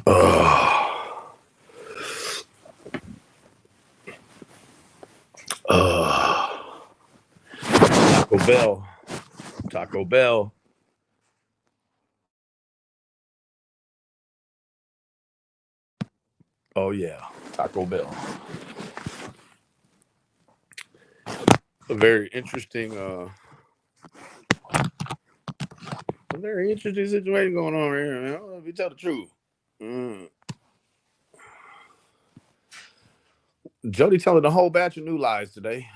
Uh, uh, Taco Bell. Taco Bell. Oh yeah, Taco Bell. A very interesting, a very interesting situation going on here, man. If you tell the truth, mm. Jody telling a whole batch of new lies today.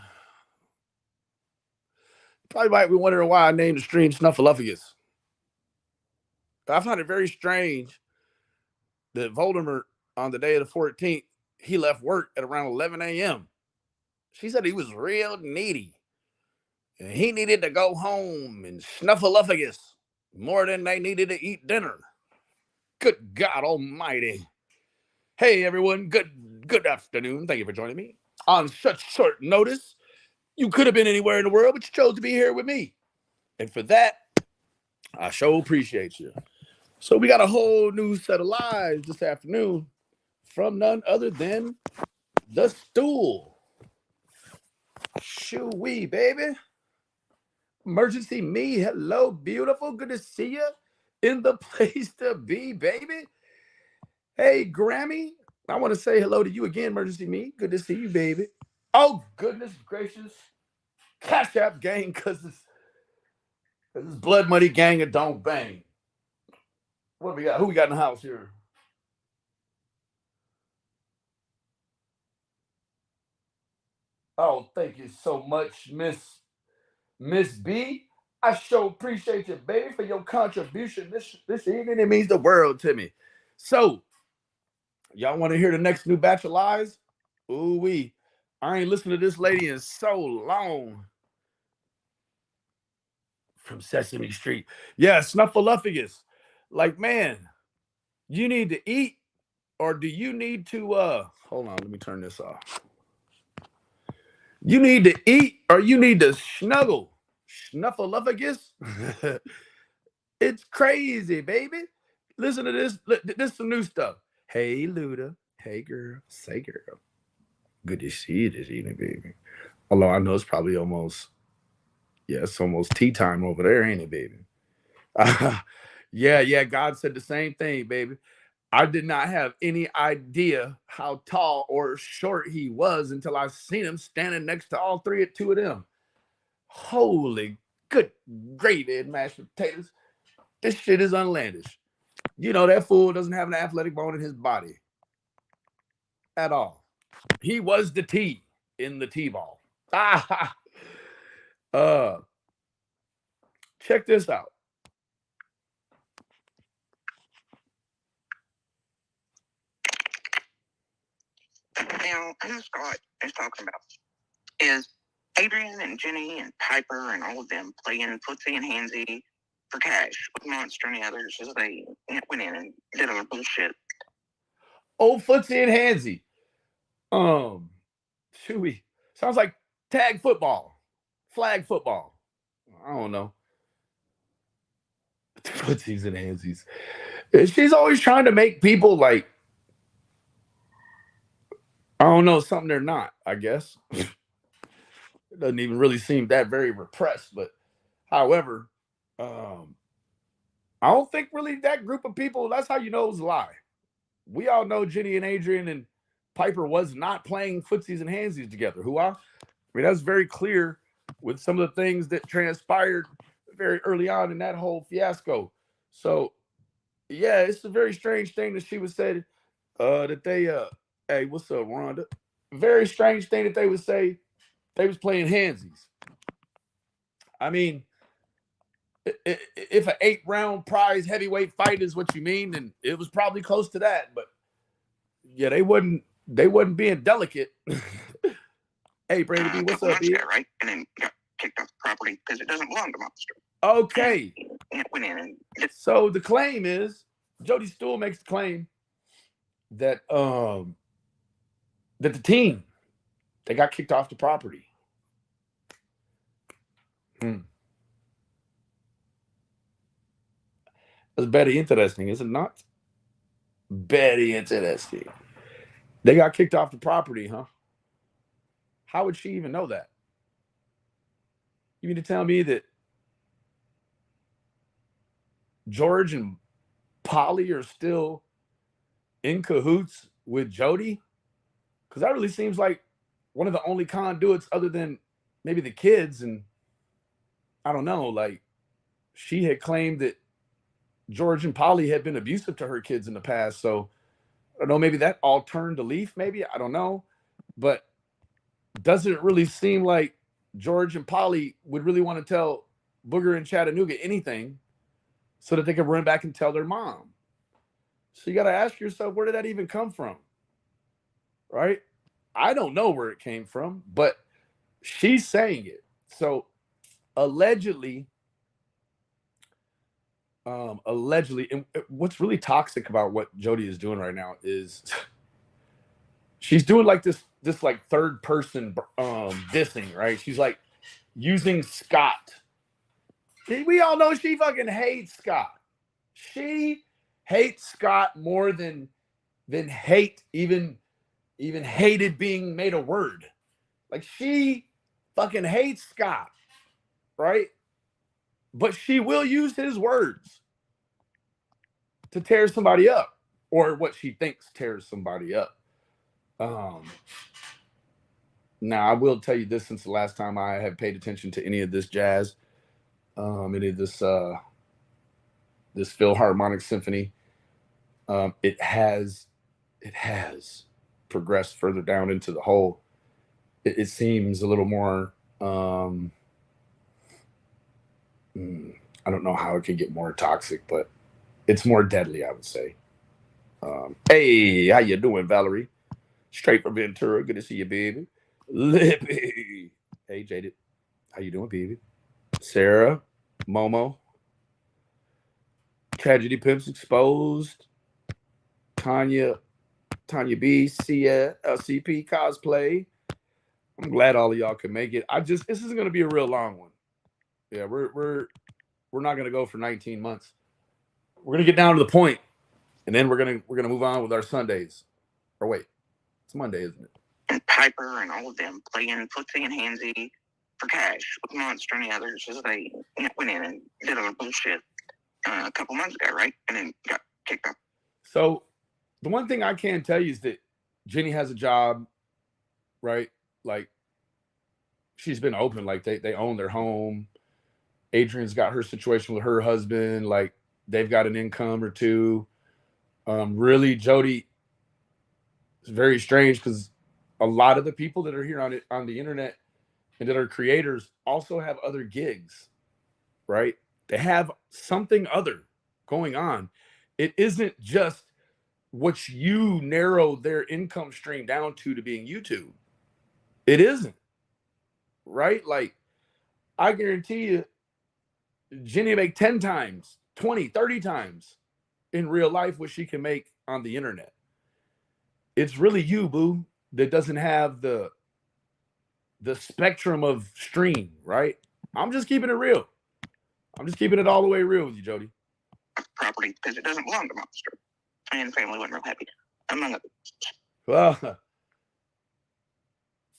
Probably might be wondering why I named the stream Snuffleufuguss. I find it very strange that Voldemort on the day of the 14th he left work at around 11 a.m. She said he was real needy and he needed to go home and Snuffleufuguss more than they needed to eat dinner. Good God Almighty! Hey everyone, good afternoon. Thank you for joining me on such short notice. You could have been anywhere in the world, but you chose to be here with me, and for that, I sure appreciate you. So we got a whole new set of lies this afternoon from none other than the stool. Shoo wee, baby. Emergency me. Hello, beautiful. Good to see you in the place to be, baby. Hey, Grammy. I want to say hello to you again, Emergency me. Good to see you, baby. Oh, goodness gracious. Cash App gang, because this blood money gang and don't bang. What do we got? Who we got in the house here? Oh, thank you so much, Miss B. I sure appreciate you, baby, for your contribution this evening. It means the world to me. So, y'all want to hear the next new batch of lies? Ooh wee. I ain't listened to this lady in so long. From Sesame Street. Yeah, Snuffleufuguss. Like, man, you need to eat, or do you need to hold on, let me turn this off. You need to eat or you need to snuggle. Snuffleufuguss. It's crazy, baby. Listen to this. This is some new stuff. Hey, Luda. Hey, girl. Say, girl. Good to see you this evening, baby. Although I know it's probably almost, yeah, it's almost tea time over there, ain't it, baby? Yeah. God said the same thing, baby. I did not have any idea how tall or short he was until I seen him standing next to all three, two of them. Holy good gravy and mashed potatoes. This shit is unlandish. You know, that fool doesn't have an athletic bone in his body at all. He was the T in the T ball. Ah, uh, check this out. Now, who Scott is talking about is Adrian and Jenny and Piper and all of them playing footsie and handsy for cash with Monster and the others as they went in and did all the bullshit. Old footsie and handsy. Um, Chewy. Sounds like tag football, flag football. I don't know. Footsies and handsies. She's always trying to make people like, I don't know, something they're not, I guess. It doesn't even really seem that very repressed, but however, um, I don't think really that group of people, that's how you know it was a lie. We all know Jenny and Adrian and Piper was not playing footsies and handsies together. Who are? I mean, that's very clear with some of the things that transpired very early on in that whole fiasco. So, yeah, it's a very strange thing that she would say that they, hey, what's up, Rhonda? Very strange thing that they would say they was playing handsies. I mean, if an 8 round prize heavyweight fight is what you mean, then it was probably close to that. But yeah, they wasn't being delicate. Hey, Brady B, what's up, B? Right, and then got kicked off the property because it doesn't belong to Monster. Okay. And it went in and so the claim is Jody Stool makes the claim that that the team they got kicked off the property. Hmm. That's very interesting, is it not? Very interesting. They got kicked off the property, huh? How would she even know that? You mean to tell me that George and Polly are still in cahoots with Jody? Because that really seems like one of the only conduits other than maybe the kids. And I don't know, like she had claimed that George and Polly had been abusive to her kids in the past. So I don't know, maybe that all turned a leaf, maybe. I don't know. But doesn't it really seem like George and Polly would really want to tell Booger and Chattanooga anything so that they could run back and tell their mom? So you got to ask yourself, where did that even come from? Right? I don't know where it came from, but she's saying it. So allegedly, and what's really toxic about what Jody is doing right now is she's doing like this like third person dissing, right? She's like using Scott. We all know she fucking hates Scott. She hates Scott more than hate even hated being made a word. Like she fucking hates Scott, right? But she will use his words to tear somebody up, or what she thinks tears somebody up. Now I will tell you this: since the last time I have paid attention to any of this jazz, any of this Philharmonic Symphony, it has progressed further down into the hole. It seems a little more. I don't know how it can get more toxic, but it's more deadly, I would say. Hey, how you doing, Valerie? Straight from Ventura. Good to see you, baby. Lippy. Hey, Jaded. How you doing, baby? Sarah, Momo, Tragedy Pimps Exposed, Tanya, Tanya B, Cia, LCP Cosplay. I'm glad all of y'all could make it. This is gonna be a real long one. Yeah, we're not gonna go for 19 months. We're gonna get down to the point, and then we're gonna move on with our Sundays. Or wait, it's Monday, isn't it? And Piper and all of them playing footsie and handsy for cash with Monster and the others as they went in and did all the bullshit a couple months ago, right? And then got kicked off. So the one thing I can tell you is that Jenny has a job, right? Like she's been open, like they own their home. Adrian's got her situation with her husband, like they've got an income or two. Really, Jody is very strange because a lot of the people that are here on the internet and that are creators also have other gigs, right? They have something other going on. It isn't just what you narrow their income stream down to being YouTube. It isn't, right? Like, I guarantee you, Jenny make 10 times, 20, 30 times in real life what she can make on the internet. It's really you, boo, that doesn't have the spectrum of stream, right? I'm just keeping it real. I'm just keeping it all the way real with you, Jody. Property because it doesn't belong to Monster. And family wasn't real happy, among others. Well,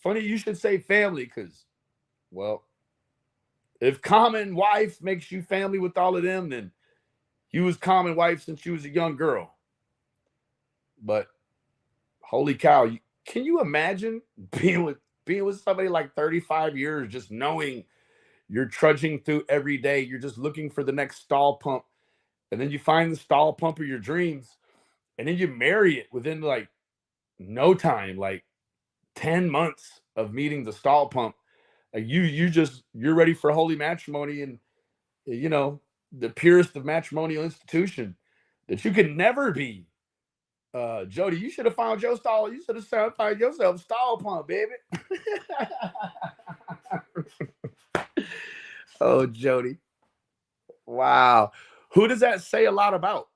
funny you should say family because, well, if Common Wife makes you family with all of them, then you was Common Wife since you was a young girl. But holy cow, can you imagine being with somebody like 35 years, just knowing you're trudging through every day, you're just looking for the next stall pump, and then you find the stall pump of your dreams, and then you marry it within like no time, like 10 months of meeting the stall pump. Like you're ready for holy matrimony, and the purest of matrimonial institution that you could never be. Jody, you should have found your stall. You should have found yourself a stall pump, baby. Oh, Jody. Wow. Who does that say a lot about?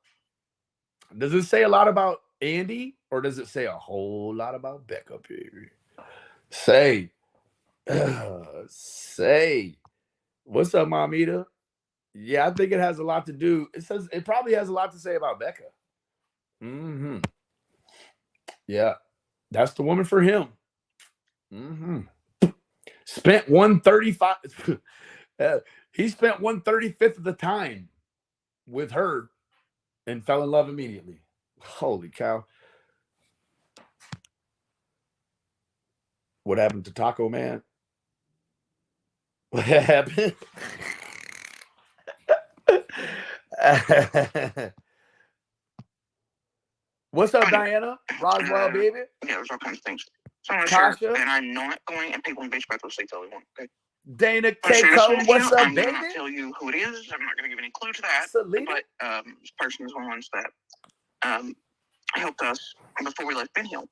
Does it say a lot about Andy, or does it say a whole lot about Becca, baby? Say. Say. What's up, Mamita? Yeah, I think it has a lot to do. It probably has a lot to say about Becca. Mm-hmm. Yeah, that's the woman for him. Mm-hmm. Spent 135. He spent 1/35 of the time with her and fell in love immediately. Holy cow. What happened to Taco Man? What happened? What's up, Diana? Roswell, baby? Yeah, there's all kinds of things. So I'm not Tasha? sure, and I'm not going, and people can bitch about those things all they want, okay? Dana I'm sharing this Keiko, with what's you. up, I'm baby? not tell you who it is. I'm not going to give any clue to that. Selena? But this person is one of the ones that helped us before we left Ben Hill.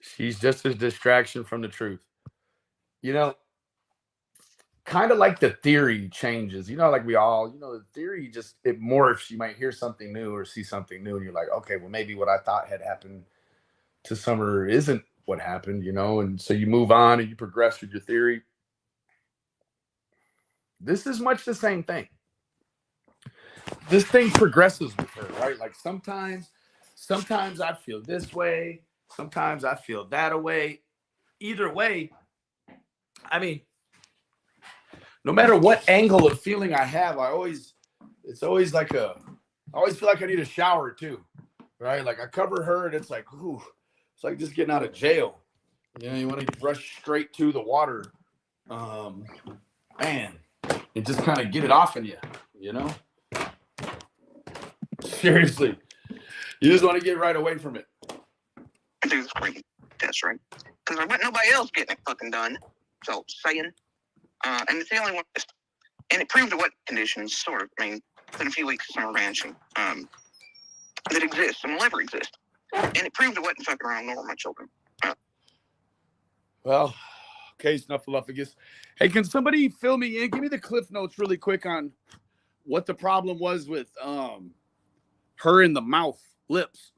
She's just a distraction from the truth. You know, kind of like the theory changes. You know, like we all, the theory just, it morphs. You might hear something new or see something new, and you're like, okay, well, maybe what I thought had happened to Summer isn't what happened, and so you move on and you progress with your theory. This is much the same thing. This thing progresses with her, right? Like sometimes I feel this way, sometimes I feel that way. Either way, I mean, no matter what angle of feeling I have, it's always like I always feel like I need a shower too, right? Like I cover her and it's like, ooh, it's like just getting out of jail. You want to rush straight to the water, man, and just kind of get it off in you. Seriously, you just want to get right away from it. I do the screen test, right? Because there wasn't nobody else getting it fucking done. So saying, and it's the only one. And it proved to what conditions, sort of. I mean, within a few weeks of summer vanishing, that exists and will ever exist. And it proved it wasn't fucking around nor were my children. Well, okay, Snuffleufuguss. Hey, can somebody fill me in? Give me the cliff notes really quick on what the problem was with her in the mouth, lips.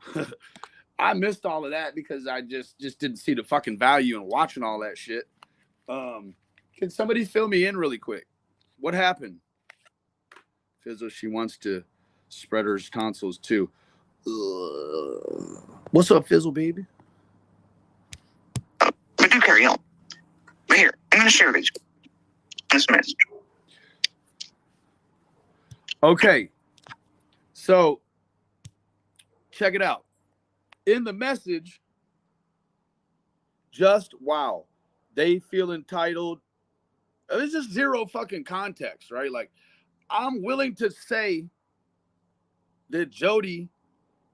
I missed all of that because I just didn't see the fucking value in watching all that shit. Can somebody fill me in really quick? What happened? Fizzle, she wants to spread her tonsils too. What's up, Fizzle, baby? But do carry on. But here, I'm going to share this message. Okay. So, check it out. In the message, just wow. They feel entitled. There's just zero fucking context, right? Like, I'm willing to say that Jody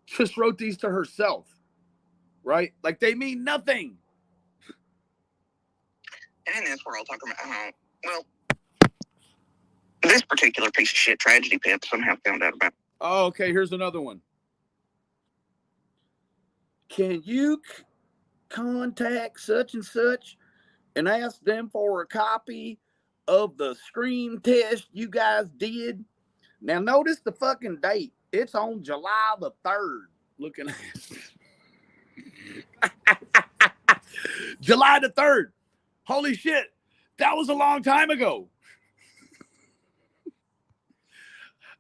just wrote these to herself, right? Like, they mean nothing. And in this, we're all talking about how, well, this particular piece of shit tragedy pimp somehow found out about. Oh, okay, here's another one. Can you contact such and such and ask them for a copy of the screen test you guys did? Now, notice the fucking date. It's on July the 3rd. Looking at July the 3rd. Holy shit. That was a long time ago.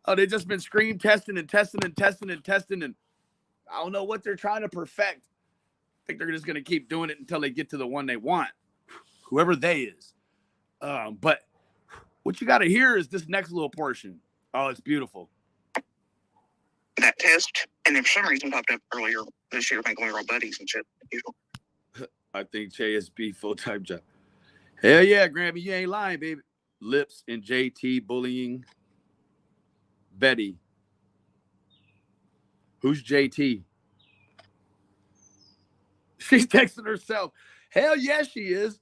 Oh, they've just been screen testing and testing and testing and testing. And I don't know what they're trying to perfect. I think they're just going to keep doing it until they get to the one they want, whoever they is. But what you got to hear is this next little portion. Oh, it's beautiful. That test, and then for some reason popped up earlier this year, thinking we were all buddies and shit. I think JSB full-time job. Hell yeah, Grammy, you ain't lying, baby. Lips and JT bullying Betty. Who's JT? She's texting herself. Hell yeah, she is.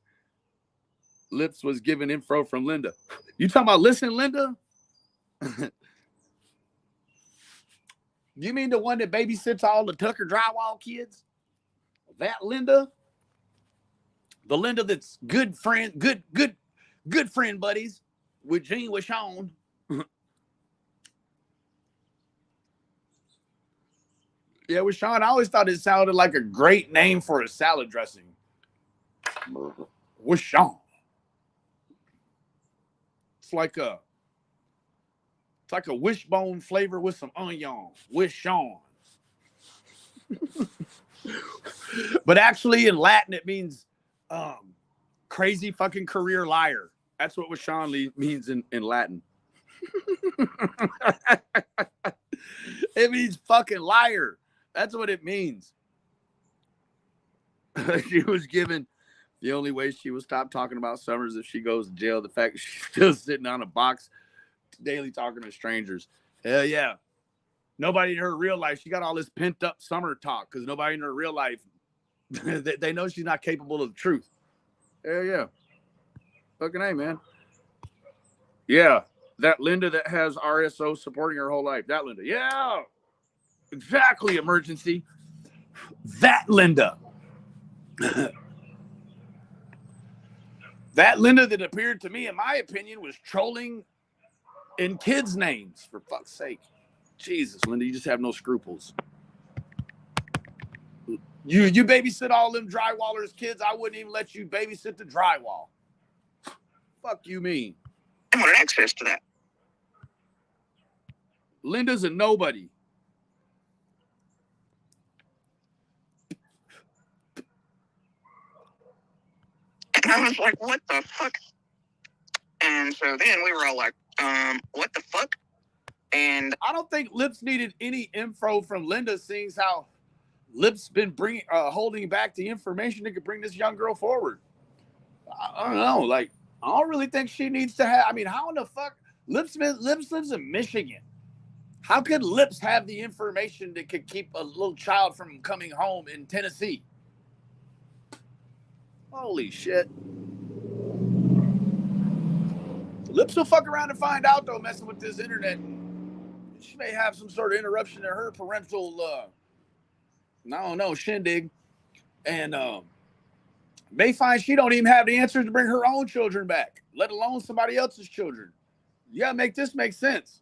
Lips was given info from Linda. You talking about listen, Linda? You mean the one that babysits all the Tucker drywall kids? That Linda? The Linda that's good friend buddies with Gene with Sean. Yeah, with Sean, I always thought it sounded like a great name for a salad dressing. With Sean. It's like a wishbone flavor with some onions. With Sean. But actually, in Latin, it means crazy fucking career liar. That's what Sean Lee means in Latin. It means fucking liar. That's what it means. She was given the only way she will stop talking about Summers if she goes to jail. The fact she's still sitting on a box daily talking to strangers. Hell yeah. Nobody in her real life. She got all this pent up Summer talk because nobody in her real life, they know she's not capable of the truth. Hell yeah. Fucking A, man. Yeah. That Linda that has RSO supporting her whole life. That Linda. Yeah. Exactly. Emergency. That Linda. That Linda that appeared to me, in my opinion, was trolling in kids' names, for fuck's sake. Jesus, Linda, you just have no scruples. You babysit all them drywallers' kids. I wouldn't even let you babysit the drywall. Fuck you mean? I wanted access to that. Linda's a nobody. And I was like, what the fuck? And so then we were all like, what the fuck? And I don't think Lips needed any info from Linda, seeing how Lips been holding back the information that could bring this young girl forward. I don't know. Like, I don't really think she needs to have. I mean, how in the fuck Lips lives in Michigan? How could Lips have the information that could keep a little child from coming home in Tennessee? Holy shit. Lips will fuck around and find out, though, messing with this internet. She may have some sort of interruption in her parental, I don't know, shindig. And may find she don't even have the answers to bring her own children back, let alone somebody else's children. You gotta make this make sense.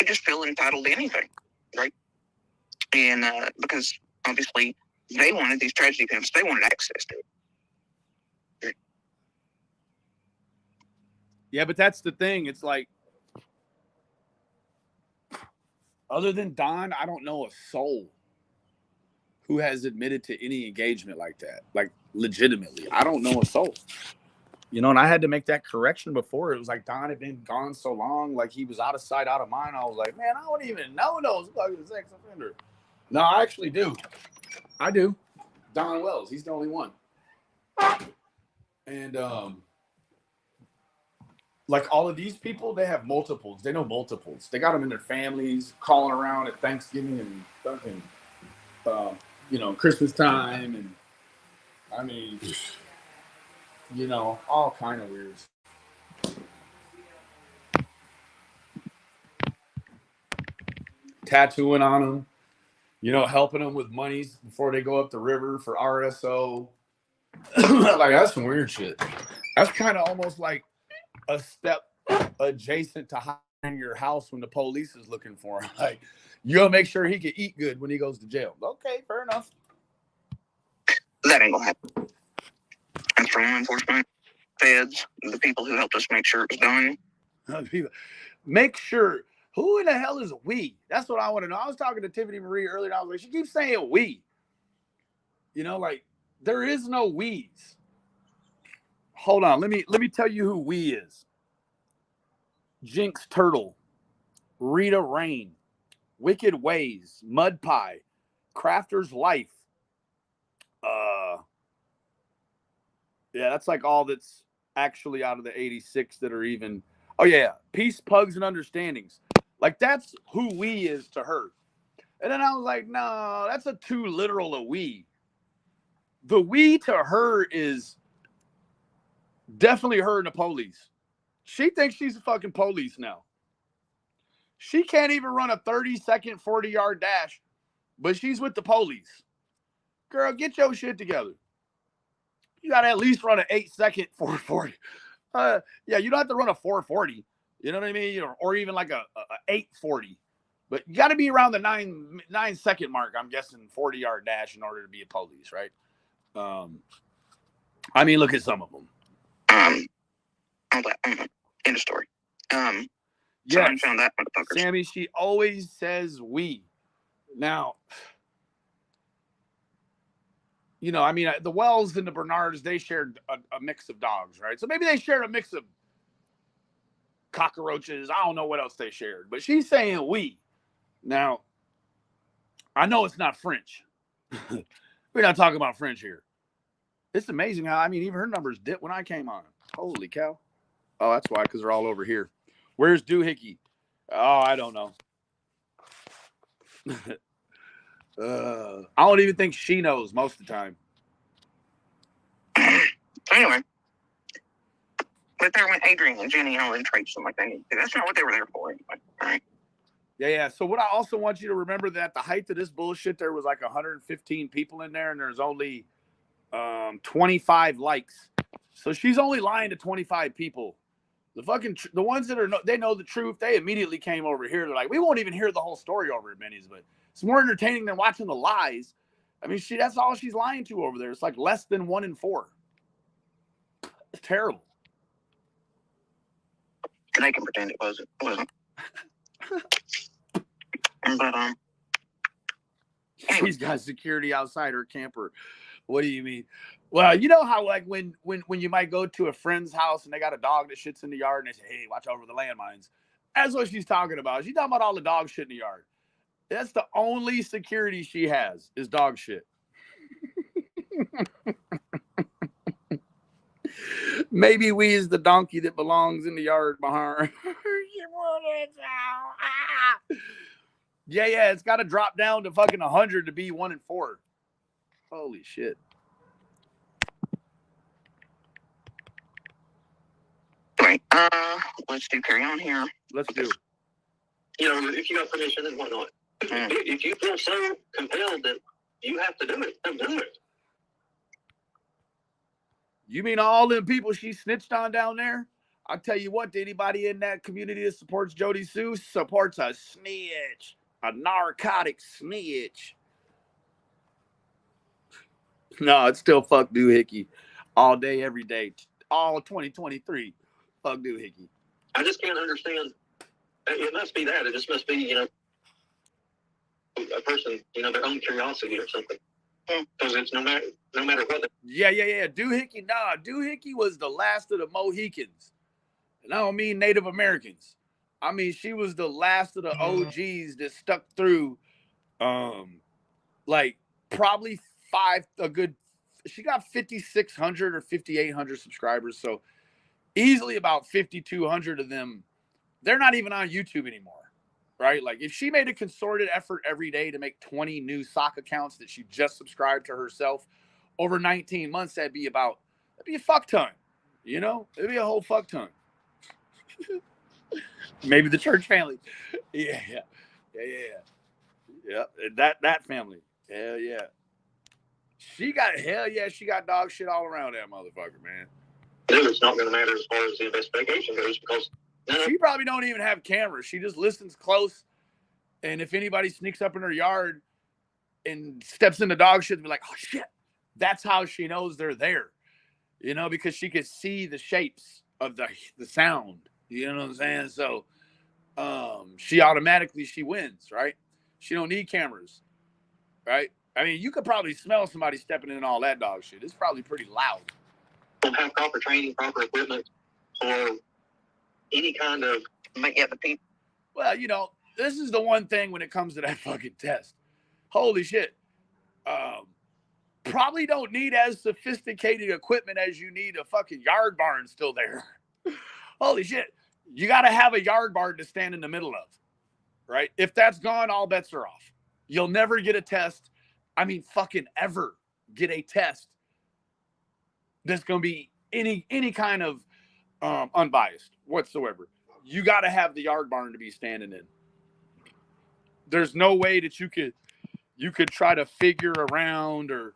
I just feel entitled to anything, right? And because obviously they wanted these tragedy pimps, they wanted access to it. Yeah, but that's the thing. It's like, other than Don, I don't know a soul who has admitted to any engagement like that. Like, legitimately. I don't know a soul. You know, and I had to make that correction before. It was like Don had been gone so long, like he was out of sight, out of mind. I was like, man, I don't even know those fucking sex offender. No, I actually do. I do. Don Wells, he's the only one. And like all of these people, they have multiples. They know multiples. They got them in their families, calling around at Thanksgiving and fucking, Christmas time. And I mean, all kind of weird. Tattooing on them, helping them with monies before they go up the river for RSO. Like, that's some weird shit. That's kind of almost like a step adjacent to hiding your house when the police is looking for him. Like, you gotta make sure he can eat good when he goes to jail. Okay, fair enough. That ain't gonna happen. And from law enforcement, feds, the people who helped us make sure it was done. Make sure. Who in the hell is we? That's what I want to know. I was talking to Tiffany Marie earlier, and I was like, she keeps saying we. Like, there is no we's. Hold on. Let me tell you who we is. Jinx Turtle, Rita Rain, Wicked Ways, Mud Pie, Crafter's Life. Yeah, that's like all that's actually out of the 86 that are even. Oh yeah, Peace, Pugs, and Understandings. Like, that's who we is to her. And then I was like, no, that's a too literal a we. The we to her is definitely her and the police. She thinks she's a fucking police now. She can't even run a 30-second, 40-yard dash, but she's with the police. Girl, get your shit together. You got to at least run an 8-second 440. Yeah, you don't have to run a 440. You know what I mean? Or even like a 840. But you got to be around the 9-second mark, I'm guessing, 40-yard dash in order to be a police, right? I mean, look at some of them. End of story. Yeah, found that motherfucker. Sammy, she always says we. Now, you know, I mean, the Wells and the Bernards, they shared a mix of dogs, right? So maybe they shared a mix of cockroaches. I don't know what else they shared, but she's saying we. Now, I know it's not French. We're not talking about French here. It's amazing how, I mean, even her numbers dipped when I came on. Holy cow. Oh, that's why, because they're all over here. Where's Doohickey? Oh, I don't know. I don't even think she knows most of the time. Anyway, but there went Adrian and Jenny all in traipse them like they need to. That's not what they were there for anyway. All right. Yeah. So what I also want you to remember that at the height of this bullshit, there was like 115 people in there, and there's only 25 likes. So she's only lying to 25 people. The ones that they know the truth, they immediately came over here. They're like, we won't even hear the whole story over at Benny's, but it's more entertaining than watching the lies. I mean, that's all she's lying to over there. It's like less than 1 in 4. It's terrible. And they can pretend it wasn't. But she's got security outside her camper. What do you mean? Well, you know how like when you might go to a friend's house and they got a dog that shits in the yard and they say, hey, watch over the landmines. That's what she's talking about. She's talking about all the dog shit in the yard. That's the only security she has is dog shit. Maybe we is the donkey that belongs in the yard behind. Yeah, it's got to drop down to fucking 100 to be 1 in 4. Holy shit. Right. Let's carry on here. Let's do. You know, if you got permission and whatnot. If you feel so compelled that you have to do it, then do it. You mean all them people she snitched on down there? I'll tell you what, anybody in that community that supports Jody Sue supports a snitch. A narcotic snitch. No, it's still fuck Doohickey. All day, every day. All 2023. Fuck Doohickey. I just can't understand. It must be that. It just must be, you know, a person, you know, their own curiosity or something. Because it's no matter what. Yeah. Doohickey, Doohickey was the last of the Mohicans. And I don't mean Native Americans. I mean, she was the last of the OGs that stuck through, like probably she got 5,600 or 5,800 subscribers. So easily about 5,200 of them, they're not even on YouTube anymore, right? Like if she made a concerted effort every day to make 20 new sock accounts that she just subscribed to herself over 19 months, that'd be a fuck ton, you know? It'd be a whole fuck ton. Maybe the church family. Yeah. That family. Hell yeah. She got dog shit all around that motherfucker, man. It's not going to matter as far as the investigation goes because she probably don't even have cameras. She just listens close, and if anybody sneaks up in her yard and steps in the dog shit, be like, oh shit. That's how she knows they're there, you know, because she could see the shapes of the sound. You know what I'm saying? So she wins, right? She don't need cameras, right? I mean, you could probably smell somebody stepping in all that dog shit. It's probably pretty loud. Don't have proper training, proper equipment, or any kind of the people. Well, you know, this is the one thing when it comes to that fucking test. Holy shit. Probably don't need as sophisticated equipment as you need a fucking yard barn still there. Holy shit. You got to have a yard barn to stand in the middle of, right? If that's gone, all bets are off. You'll never get a test. I mean, fucking ever get a test that's going to be any kind of unbiased whatsoever. You got to have the yard barn to be standing in. There's no way that you could try to figure around or,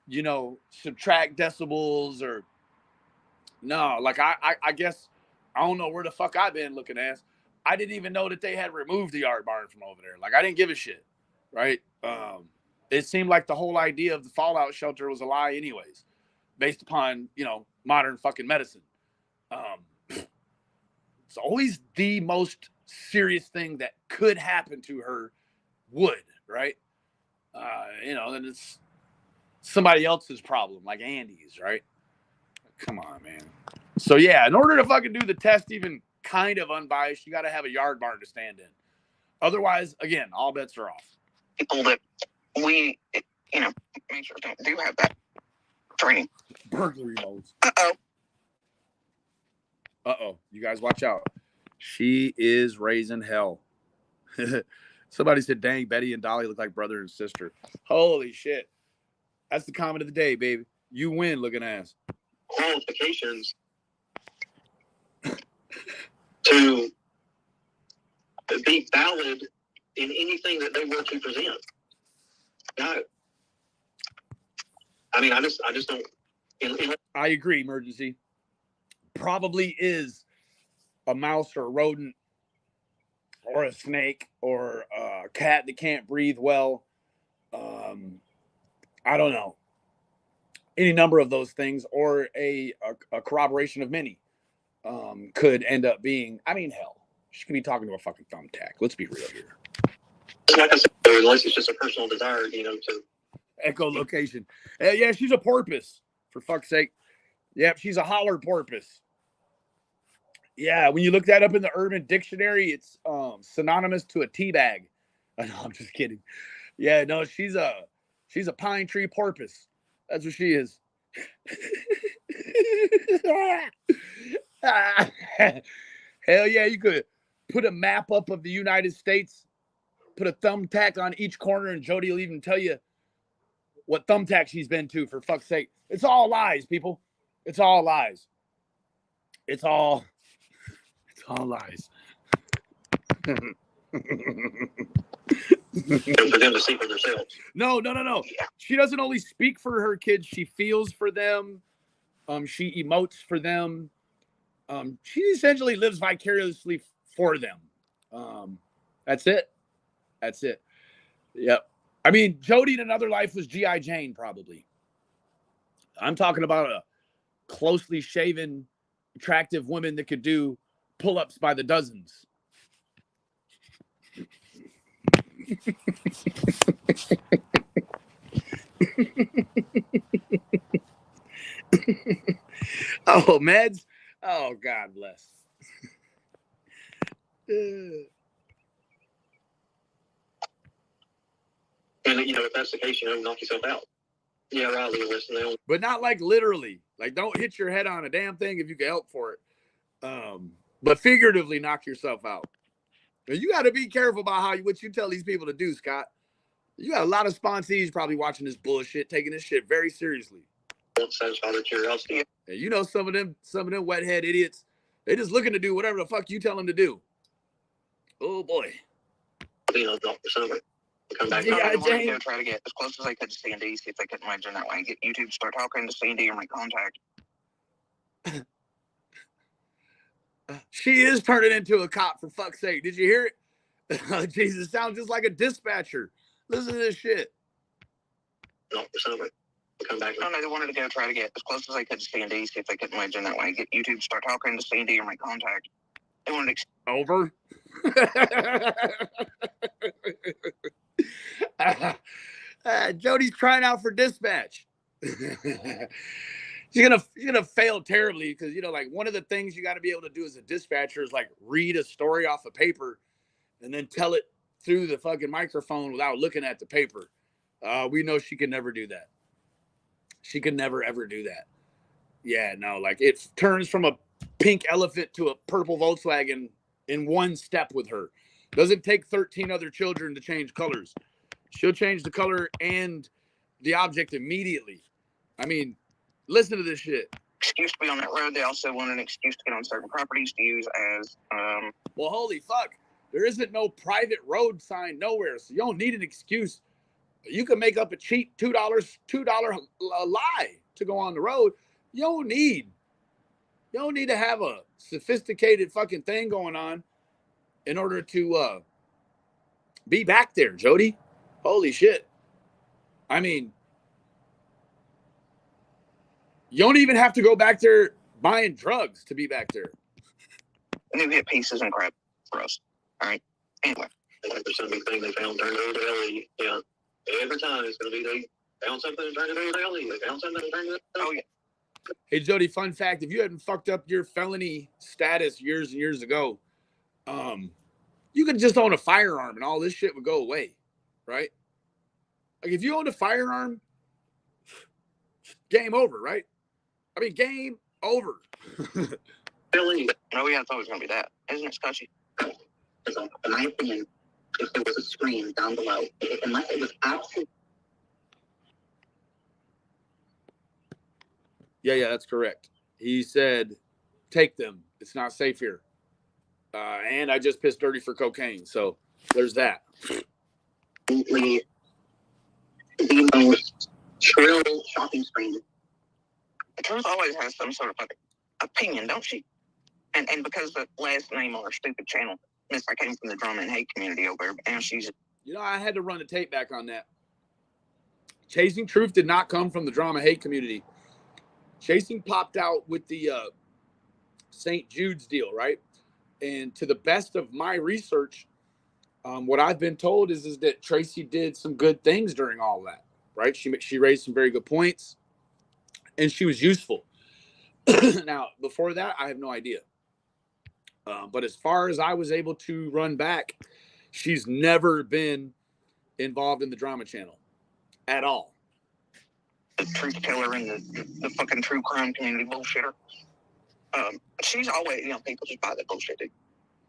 you know, subtract decibels or no, like I guess I don't know where the fuck I've been looking at. I didn't even know that they had removed the yard barn from over there. Like I didn't give a shit, right? It seemed like the whole idea of the fallout shelter was a lie anyways, based upon, you know, modern fucking medicine. It's always the most serious thing that could happen to her would, right? You know, and it's somebody else's problem, like Andy's, right? Come on, man. So yeah, in order to fucking do the test even kind of unbiased, you got to have a yard barn to stand in. Otherwise, again, all bets are off. People that we, make sure don't do have that training. Burglary modes. Uh-oh. Uh-oh. You guys watch out. She is raising hell. Somebody said, dang, Betty and Dolly look like brother and sister. Holy shit. That's the comment of the day, baby. You win, looking ass. Qualifications to be valid in anything that they were to present. No. I mean, I just don't. I agree, emergency. Probably is a mouse or a rodent or a snake or a cat that can't breathe well. I don't know. Any number of those things, or a corroboration of many, could end up being, I mean, hell, she could be talking to a fucking thumbtack. Let's be real here. Like I said, unless it's just a personal desire, to echolocation. Yeah, she's a porpoise, for fuck's sake. Yep, she's a holler porpoise. Yeah, when you look that up in the Urban Dictionary, it's synonymous to a teabag. No, I'm just kidding. Yeah, no, she's a pine tree porpoise. That's what she is. Hell yeah, you could put a map up of the United States, put a thumbtack on each corner, and Jody will even tell you what thumbtack she's been to, for fuck's sake. It's all lies, people. It's all lies. It's all lies. and for them to see for themselves. No. She doesn't only speak for her kids, she feels for them. She emotes for them. She essentially lives vicariously for them. That's it. Yep. I mean, Jody in another life was G.I. Jane, probably. I'm talking about a closely shaven, attractive woman that could do pull-ups by the dozens. Oh, meds? Oh, God bless. And, if that's the case, knock yourself out. Yeah, Riley, listen. But not like literally. Like, don't hit your head on a damn thing if you can help for it. But figuratively knock yourself out. And you got to be careful about what you tell these people to do, Scott. You got a lot of sponsees probably watching this bullshit, taking this shit very seriously. Don't satisfy their curiosity. And some of them wethead idiots, they just looking to do whatever the fuck you tell them to do. Oh boy. Come back. Yeah, Jane. Try to get as close as I could to C&D, see if they could imagine that way. Get YouTube, start talking to C&D or my contact. She is turning into a cop, for fuck's sake. Did you hear it? Jesus, sounds just like a dispatcher. Listen to this shit. No, come back. No, they wanted to go try to get as close as I could to C&D, see if they could imagine that way. Get YouTube, start talking to C&D or my contact. They wanted to... Over? Jody's trying out for dispatch. She's gonna fail terribly because like one of the things you got to be able to do as a dispatcher is like read a story off a paper and then tell it through the fucking microphone without looking at the paper. We know she can never do that. She can never ever do that. Yeah, no, like it turns from a pink elephant to a purple Volkswagen in one step with her. Doesn't take 13 other children to change colors. She'll change the color and the object immediately. I mean, listen to this shit. Excuse to be on that road. They also want an excuse to get on certain properties to use as, Well, holy fuck. There isn't no private road sign nowhere, so you don't need an excuse. You can make up a cheap $2 lie to go on the road. You don't need to have a sophisticated fucking thing going on in order to be back there, Jody. Holy shit. I mean, you don't even have to go back there buying drugs to be back there. And they get pieces and crap for us. All right. Anyway. Like there's some big thing they found turned over to LE. Yeah. Every time it's going to be Oh, yeah. Hey, Jody, fun fact, if you hadn't fucked up your felony status years and years ago, you could just own a firearm and all this shit would go away, right? Like if you owned a firearm, game over, right? I mean, game over. Billy. Oh, yeah, it's always going to be that. Isn't it, Scotchy? In my opinion, if there was a screen down below, unless it was absolutely... Yeah, that's correct. He said, take them. It's not safe here. And I just pissed dirty for cocaine. So there's that. The most shrill shopping screen. Truth always has some sort of opinion, don't she? And because the last name on our stupid channel, Miss, I came from the drama and hate community over there, but now she's... You know, I had to run the tape back on that. Chasing Truth did not come from the drama hate community. Chasing popped out with the St. Jude's deal, right? And to the best of my research, what I've been told is that Tracy did some good things during all that, right? She raised some very good points, and she was useful. Now, before that, I have no idea. But as far as I was able to run back, she's never been involved in the drama channel at all. The truth teller and the fucking true crime community bullshitter. She's always, people just buy that bullshit, dude.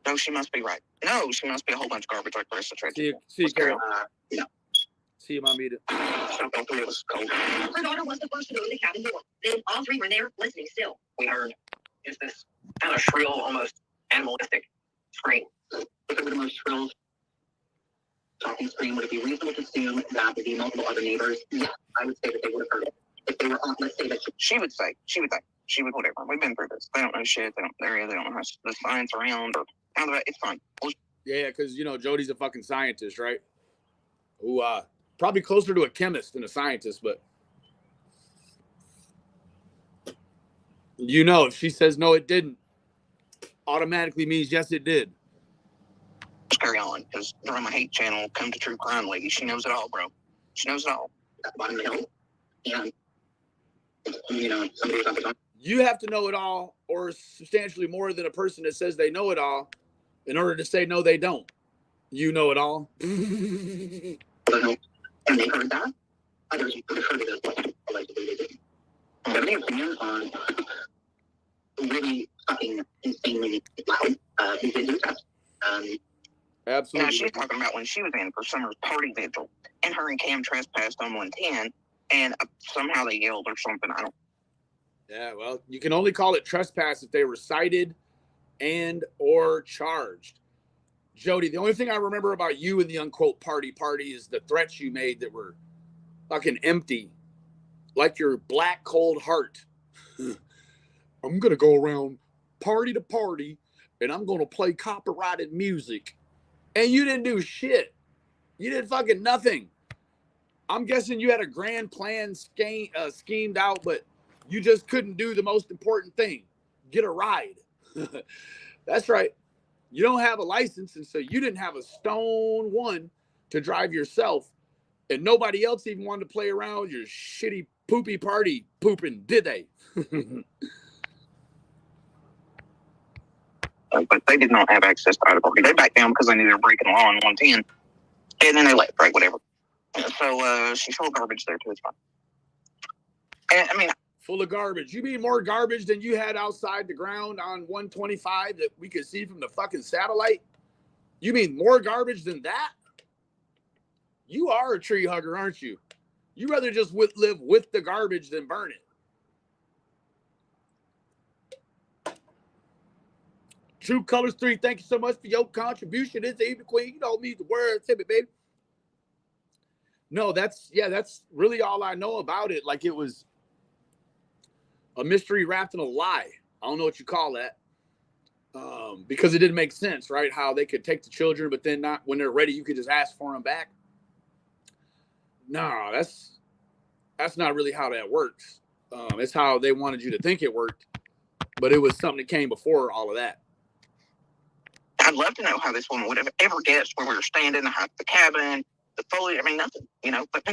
No, she must be right. No, she must be a whole bunch of garbage like the rest of Tracy. See you, Carol. Yeah. See you, Mommy. Her daughter was the first to go to the cabin door. Then all three were there listening still. We heard just this kind of shrill, almost animalistic scream. If it were the most shrill talking scream, would it be reasonable to assume that would be multiple other neighbors? Yeah, I would say that they would have heard it. If they were on, let's say that she would whatever. We've been through this. They don't know shit. They don't know how the science around or how that. It's fine. Yeah, because Jody's a fucking scientist, right? Who probably closer to a chemist than a scientist, but if she says no, it didn't, automatically means yes, it did. Just carry on, because during my hate channel, come to True Crime Lady. She knows it all, bro. She knows it all. And you have to know it all, or substantially more than a person that says they know it all, in order to say no, they don't. You know it all. And they heard that. Others would have heard it as well. Allegedly, they didn't. Do you have any opinion on really fucking insanely loud video tests? Absolutely. She's talking about when she was in for Summer's party vigil, and her and Cam trespassed on 110, and somehow they yelled or something. I don't. Yeah, well, you can only call it trespass if they were cited and or charged. Jody, the only thing I remember about you and the unquote party is the threats you made that were fucking empty, like your black cold heart. I'm gonna go around party to party, and I'm gonna play copyrighted music, and you didn't do shit. You did fucking nothing. I'm guessing you had a grand plan schemed out, but you just couldn't do the most important thing: get a ride. That's right. You don't have a license, and so you didn't have a stone one to drive yourself, and nobody else even wanted to play around with your shitty poopy party pooping, did they? But they did not have access to either party. They backed down because they knew they were breaking the law on 110, and then they left, right? Whatever. So she's full of garbage there too. It's fine. And I mean, full of garbage. You mean more garbage than you had outside the ground on 125 that we could see from the fucking satellite? You mean more garbage than that? You are a tree hugger, aren't you? You rather just live with the garbage than burn it. True Colors 3, thank you so much for your contribution. It's the evening queen. You don't need the word, tip it, baby. No, that's really all I know about it. Like it was a mystery wrapped in a lie. I don't know what you call that. Because it didn't make sense, right? How they could take the children, but then not when they're ready, you could just ask for them back. No, that's not really how that works. It's how they wanted you to think it worked, but it was something that came before all of that. I'd love to know how this woman would have ever guessed where we were standing, the cabin, the foliage. I mean, nothing, but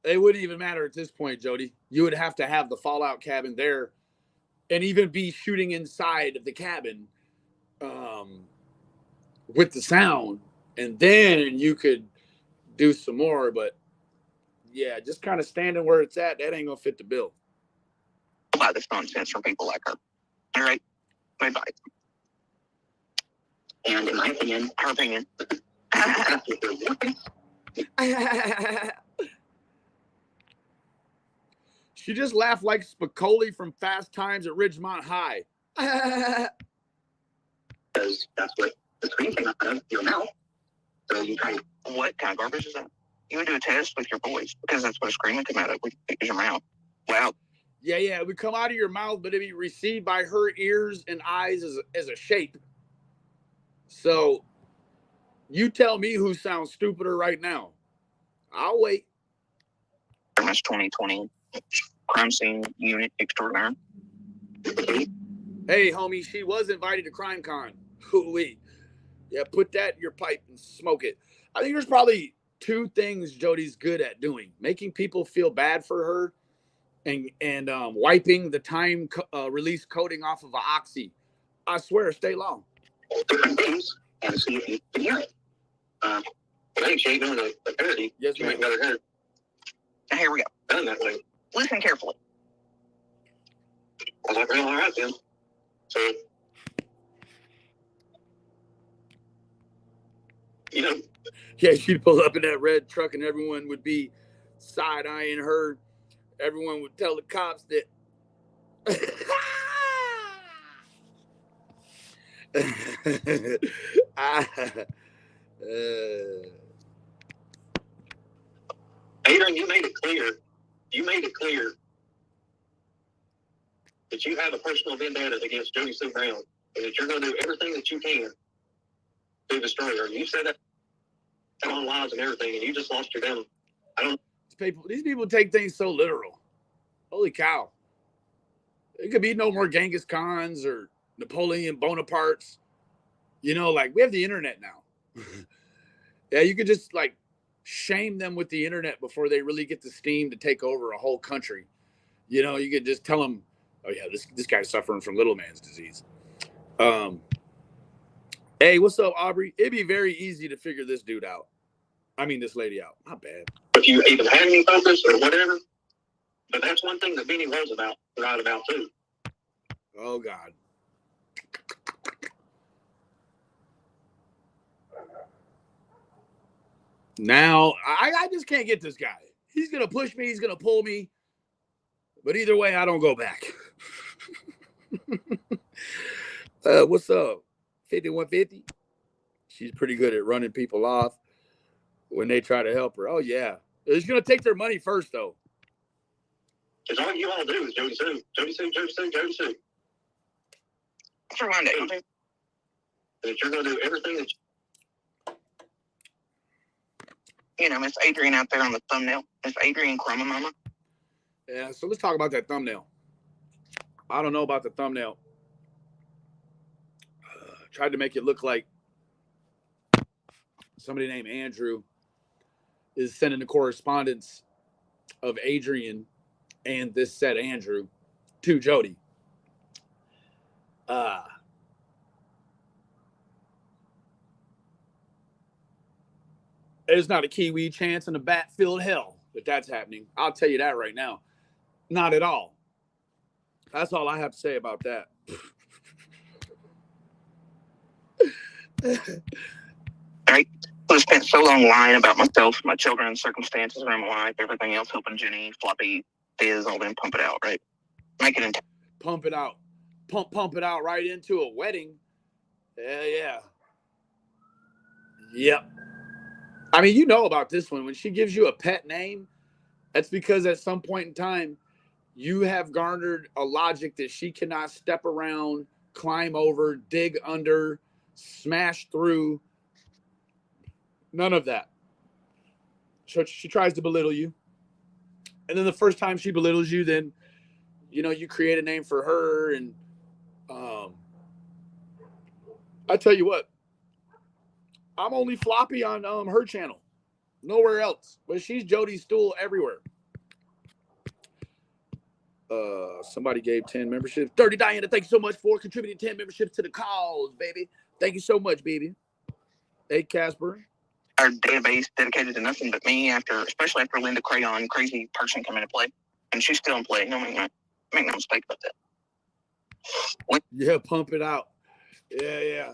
It wouldn't even matter at this point, Jody. You would have to have the fallout cabin there and even be shooting inside of the cabin with the sound. And then you could do some more. But yeah, just kind of standing where it's at, that ain't going to fit the bill. Buy this nonsense from people like her. All right? Bye-bye. And in my opinion, her opinion. She just laughed like Spicoli from Fast Times at Ridgemont High. Because that's what the screen came out of your mouth. So you try. What kind of garbage is that? You would do a test with your voice because that's what a scream would come out of. Is your mouth. Wow. Yeah, it would come out of your mouth, but it'd be received by her ears and eyes as a shape. So you tell me who sounds stupider right now. I'll wait. That's 2020 crime scene unit extraordinaire. Hey, homie, she was invited to CrimeCon. Hoo-wee. Yeah, put that in your pipe and smoke it. I think there's probably two things Jody's good at doing: making people feel bad for her, and wiping the time release coating off of an oxy. I swear, stay long. Different things and see if you can hear it. I think she ain't doing a parody. Yes, ma'am. Now here we go. Done that way. Listen carefully. I was like, well, all right then. So, you know. Yeah, she'd pull up in that red truck and everyone would be side-eyeing her. Everyone would tell the cops that Adrian, you made it clear that you have a personal vendetta against Jody Sue Brown and that you're going to do everything that you can to destroy her. You said that on lives and everything, and you just lost your damn. These people take things so literal. Holy cow. It could be no more Genghis Khans or Napoleon Bonapartes. You know, like, we have the internet now. Yeah, you could just, like, shame them with the internet before they really get the steam to take over a whole country. You know, you could just tell them, oh, yeah, this guy's suffering from little man's disease. Hey, what's up, Aubrey? It'd be very easy to figure this dude out. I mean, this lady out. Not bad. If you even had any focus or whatever, but that's one thing that Beanie was right about, too. Oh, God. Now, I just can't get this guy. He's going to push me. He's going to pull me. But either way, I don't go back. What's up? 5150? She's pretty good at running people off when they try to help her. Oh, yeah. It's going to take their money first, though. Because all you all do is Jody Sue. Jody Sue, Jody Sue, Jody Sue. That's your mind, that you're going to do everything that you know, Miss Adrian out there on the thumbnail. Miss Adrian Chroma Mama. Yeah, so let's talk about that thumbnail. I don't know about the thumbnail. Tried to make it look like somebody named Andrew is sending the correspondence of Adrian and this said Andrew to Jody. There's not a Kiwi chance in a bat-filled hell that that's happening. I'll tell you that right now. Not at all. That's all I have to say about that. Right? I spent so long lying about myself, my children, circumstances around my life, everything else, helping Jenny, Floppy, Fizz, all them pump it out, right? Make it into pump it out. Pump it out right into a wedding. Yeah. Yep. I mean, you know about this one. When she gives you a pet name, that's because at some point in time, you have garnered a logic that she cannot step around, climb over, dig under, smash through. None of that. So she tries to belittle you. And then the first time she belittles you, then, you know, you create a name for her. And I tell you what, I'm only Floppy on her channel. Nowhere else. But she's Jody Stool everywhere. Somebody gave 10 memberships. Dirty Diana, thank you so much for contributing 10 memberships to the cause, baby. Thank you so much, baby. Hey, Casper. Our database dedicated to nothing but me, especially after Linda Crayon, crazy person, come into play. And she's still in play. No, make no mistake about that. Yeah, pump it out. Yeah.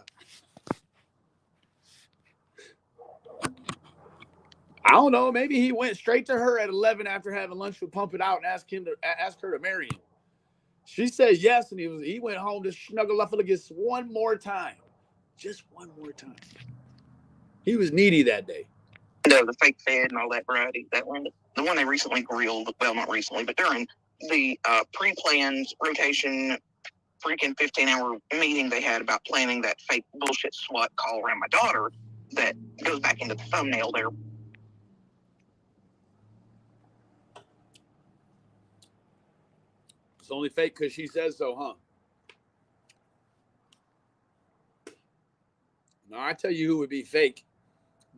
I don't know. Maybe he went straight to her at 11 after having lunch with Pump It Out and ask her to marry him. She said yes, and he went home to Snuffleufuguss one more time. Just one more time. He was needy that day. No, the fake fed and all that variety. That one, the one they recently grilled. Well, not recently, but during the pre-planned rotation, freaking 15-hour meeting they had about planning that fake bullshit SWAT call around my daughter. That goes back into the thumbnail there. It's only fake because she says so, huh? Now, I tell you who would be fake.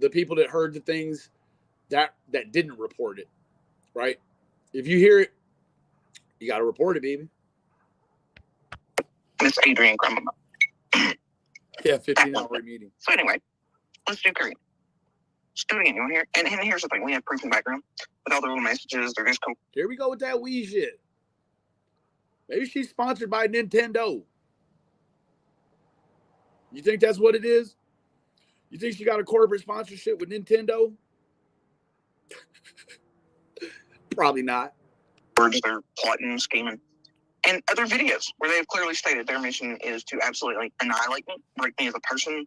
The people that heard the things that didn't report it, right? If you hear it, you got to report it, baby. Miss Adrian Grandmama. Yeah, 15-hour meeting. So anyway, let's do Korean. Let's do it again. You want to hear? And here's the thing. We have proof in the background with all the little messages. They're just cool. Here we go with that Wii shit. Maybe she's sponsored by Nintendo. You think that's what it is? You think she got a corporate sponsorship with Nintendo? Probably not. Words they're plotting, scheming. And other videos where they have clearly stated their mission is to absolutely annihilate me, break me as a person.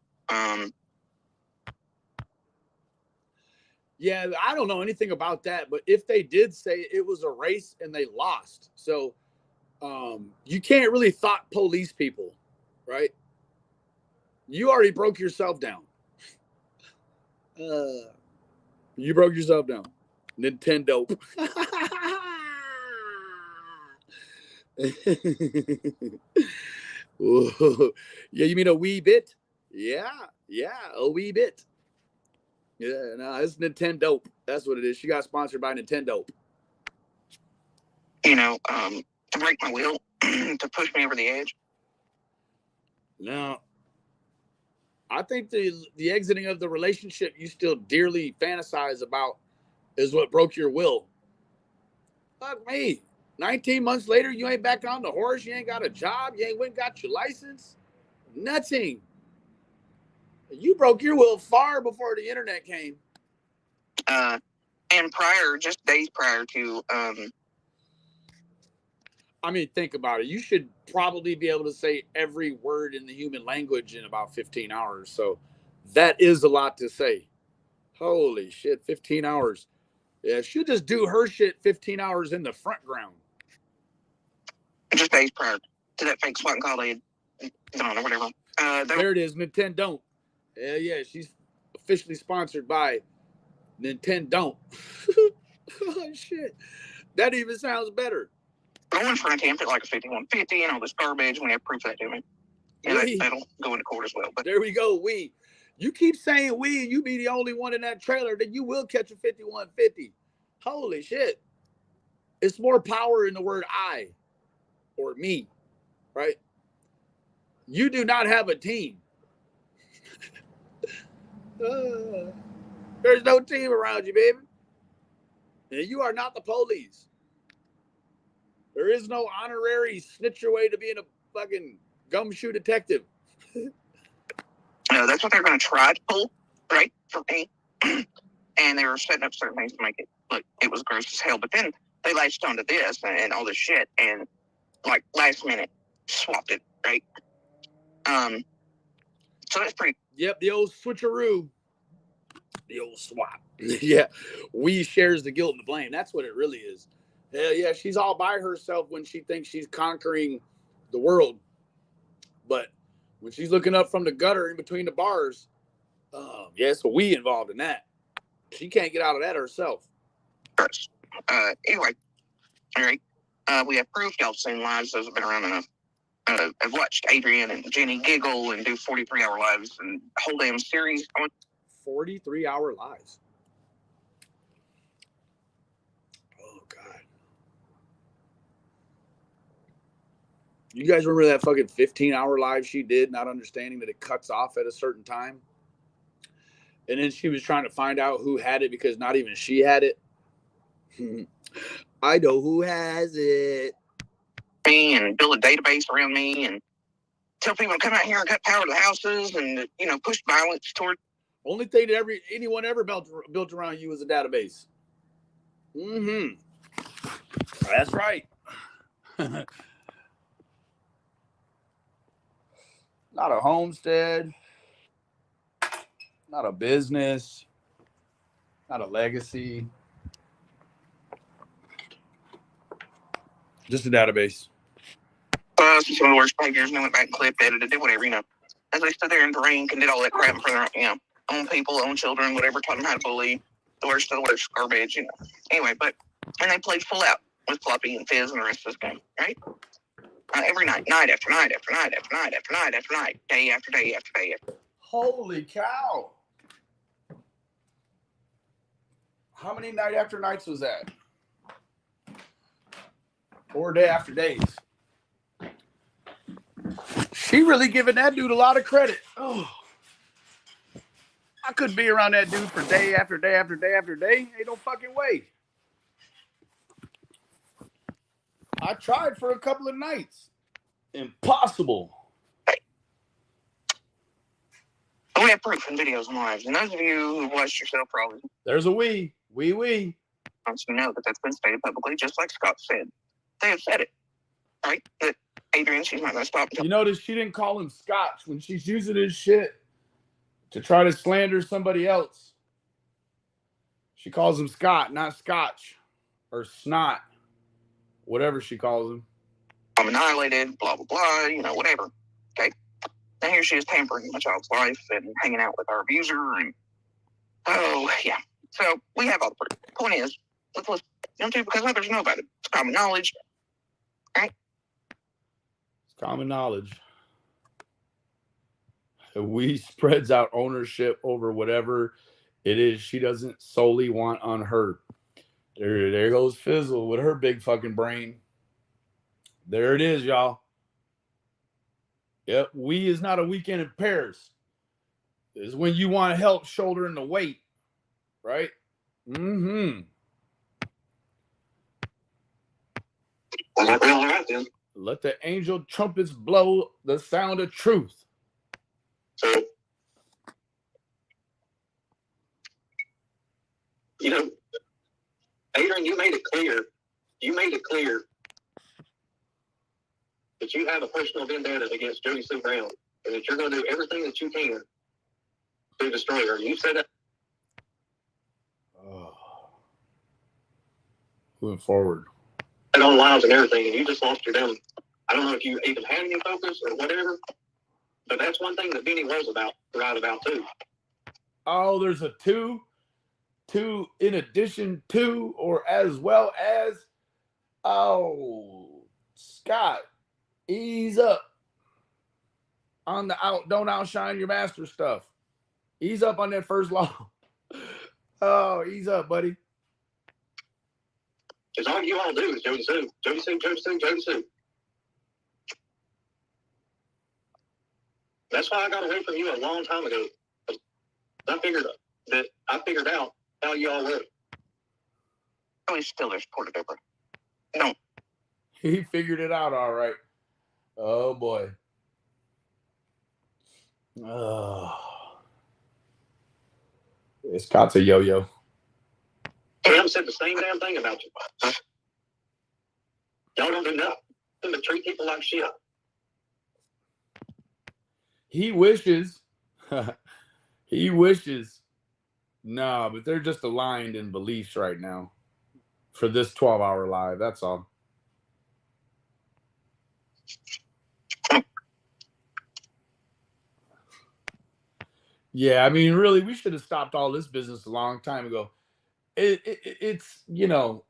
Yeah, I don't know anything about that, but if they did say it was a race and they lost, so you can't really thought police people, right? You already broke yourself down. You broke yourself down. Nintendo. Yeah, you mean a wee bit? Yeah, a wee bit. Yeah, no, it's Nintendo. That's what it is. She got sponsored by Nintendo. You know, to break my will, to push me over the edge. No, I think the exiting of the relationship you still dearly fantasize about is what broke your will. Fuck me. 19 months later, you ain't back on the horse. You ain't got a job. You ain't went and got your license. Nothing. You broke your will far before the internet came. And just days prior to. I mean, think about it. You should probably be able to say every word in the human language in about 15 hours. So that is a lot to say. Holy shit, 15 hours. Yeah, she'll just do her shit 15 hours in the front ground. Just days prior to that fake SWAT call they had done or whatever. There it is, Nintendo. Yeah, she's officially sponsored by Nintendo. Oh, shit. That even sounds better. Going for an attempt at like a 5150 and all this garbage. We have proof of that, do we? Yeah, that'll go into court as well. But there we go. You keep saying we, and you be the only one in that trailer, then you will catch a 5150. Holy shit. It's more power in the word I or me, right? You do not have a team. There's no team around you, baby. And you are not the police. There is no honorary snitch your way to being a fucking gumshoe detective. That's what they're going to try to pull, right, for me. And they were setting up certain things to make it look, it was gross as hell. But then they latched onto this and all this shit and, like, last minute swapped it, right? So that's pretty. Yep, the old switcheroo. The old swap. Yeah, we shares the guilt and the blame. That's what it really is. Hell yeah, she's all by herself when she thinks she's conquering the world. But when she's looking up from the gutter in between the bars, yeah, so we involved in that. She can't get out of that herself. Anyway, all right. We have proof. Y'all have seen lives. Those have been around enough. I've watched Adrian and Jenny giggle and do 43-hour lives and the whole damn series. 43-hour lives. Oh, God. You guys remember that fucking 15-hour live she did, not understanding that it cuts off at a certain time? And then she was trying to find out who had it because not even she had it. I know who has it. Me and build a database around me and tell people to come out here and cut power to the houses and, you know, push violence toward. Only thing that anyone ever built around you is a database. Mm-hmm. That's right. Not a homestead. Not a business. Not a legacy. Just a database. Some of the worst behaviors, and went back and clipped, edited, did whatever, you know. As they stood there and drank and did all that crap in front of their, you know, own people, own children, whatever, taught them how to bully, the worst of the worst, garbage, you know. Anyway, and they played full out with Floppy and Fizz and the rest of this game, right? Every night, night after night after night after night after night after night, day after day after day after. Holy cow. How many night after nights was that? Or day after days? She really giving that dude a lot of credit. Oh, I couldn't be around that dude for day after day after day after day. Ain't no fucking way. I tried for a couple of nights. Impossible. We have proof and videos and lives. And those of you who've watched yourself probably. There's a we. We. Once you know that that's been stated publicly, just like Scott said. They have said it. Right? That Adrian, she's not going to stop. You notice she didn't call him Scotch when she's using his shit to try to slander somebody else. She calls him Scott, not Scotch or Snot, whatever she calls him. I'm annihilated, blah, blah, blah, you know, whatever. Okay? And here she is tampering my child's life and hanging out with our abuser. And oh, yeah. So we have all the proof. Point is, let's listen, because others know about it. It's common knowledge. Right? It's common knowledge. We spreads out ownership over whatever it is she doesn't solely want on her. There goes Fizzle with her big fucking brain. There it is, y'all. Yep, we is not a weekend in Paris. It's when you want help shouldering the weight, right? Mm-hmm. Let the angel trumpets blow the sound of truth. So, you know, Adrian, you made it clear that you have a personal vendetta against Jody Sue Brown and that you're going to do everything that you can to destroy her. You said that. Oh. Moving forward. And on lives and everything, and you just lost your damn. I don't know if you even had any focus or whatever, but that's one thing that Benny was right about too. Oh, there's a two in addition to or as well as. Oh, Scott, ease up on the don't outshine your master stuff. Ease up on that first law. Oh, ease up, buddy. Because all you all do is Jody Sue. Jody Sue, Jody Sue, Jody Sue. That's why I got away from you a long time ago. I figured out how you all were. Oh, he's still there, supported over. No. He figured it out all right. Oh, boy. Oh. Scott's a yo-yo. I've said the same damn thing about you. Y'all don't do nothing but treat people like shit. He wishes. He wishes. No, but they're just aligned in beliefs right now for this 12-hour live. That's all. Yeah, I mean, really, we should have stopped all this business a long time ago. It's, you know,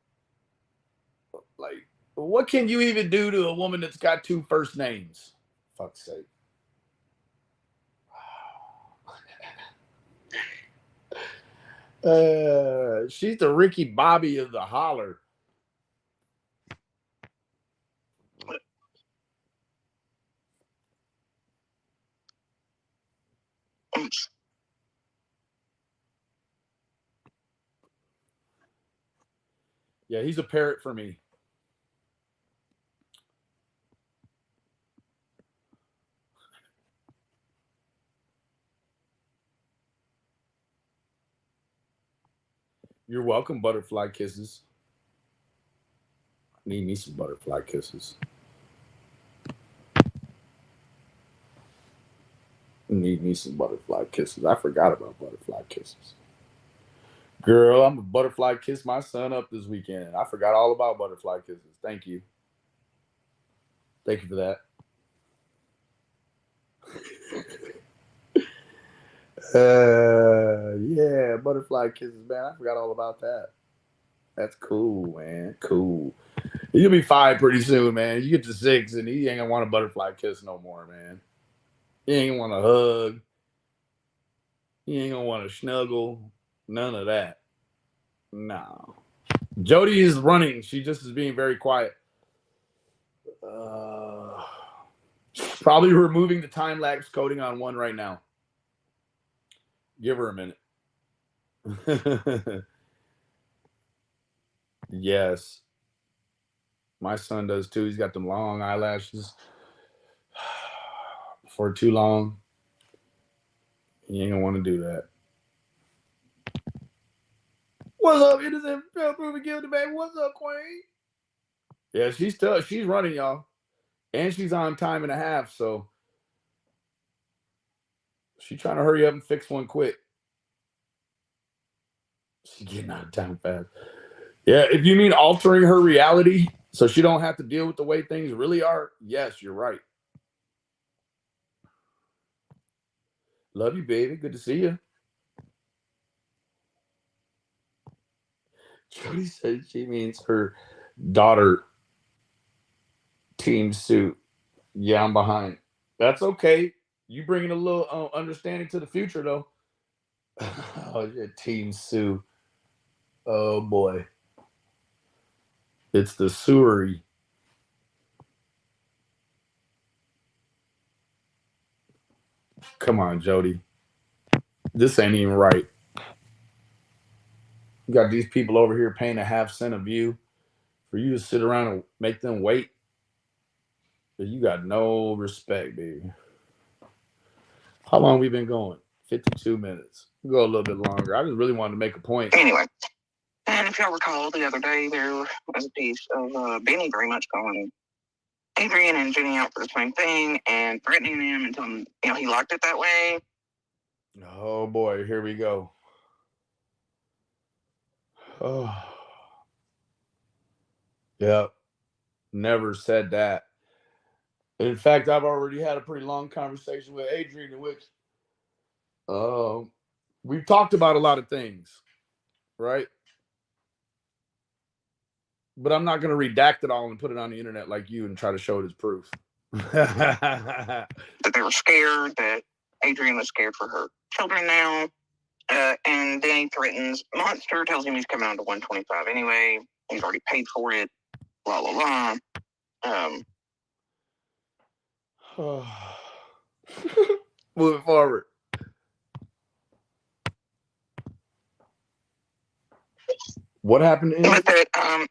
like, what can you even do to a woman that's got two first names? Fuck's sake. She's the Ricky Bobby of the holler. Yeah, he's a parrot for me. You're welcome, butterfly kisses. Need me some butterfly kisses. Need me some butterfly kisses. I forgot about butterfly kisses. Girl, I'm a butterfly kiss my son up this weekend. I forgot all about butterfly kisses. Thank you. Thank you for that. Yeah, butterfly kisses, man. I forgot all about that. That's cool, man. Cool. You'll be 5 pretty soon, man. You get to 6 and he ain't gonna want a butterfly kiss no more, man. He ain't gonna want a hug. He ain't gonna want to snuggle. None of that. No. Jody is running. She just is being very quiet. Uh, Probably removing the time lapse coding on one right now. Give her a minute. Yes. My son does too. He's got them long eyelashes. For too long, he ain't gonna want to do that. What's up, innocent proven guilty, baby? What's up, Queen? Yeah, she's tough. She's running, y'all. And she's on time and a half, so she's trying to hurry up and fix one quick. She's getting out of town fast. Yeah, if you mean altering her reality so she don't have to deal with the way things really are, yes, you're right. Love you, baby. Good to see you. Jody says she means her daughter team suit. Yeah, I'm behind. That's okay. You bringing a little understanding to the future, though. Oh, yeah, Team Sue. Oh boy, it's the sewery. Come on, Jody. This ain't even right. You got these people over here paying a half cent a view for you to sit around and make them wait. You got no respect, baby. How long we been going? 52 minutes. We'll go a little bit longer. I just really wanted to make a point. Anyway, and if y'all recall, the other day there was a piece of Benny very much calling Adrian and Jenny out for the same thing and threatening them and telling them, he liked it that way. Oh boy, here we go. Oh, yep. Never said that. In fact, I've already had a pretty long conversation with Adrian in which we've talked about a lot of things, right? But I'm not going to redact it all and put it on the internet like you and try to show it as proof. That they were scared, that Adrian was scared for her children now. And then he threatens Monster, tells him he's coming on to 125 anyway. He's already paid for it. Blah, blah, blah. Moving forward. What happened to him? But that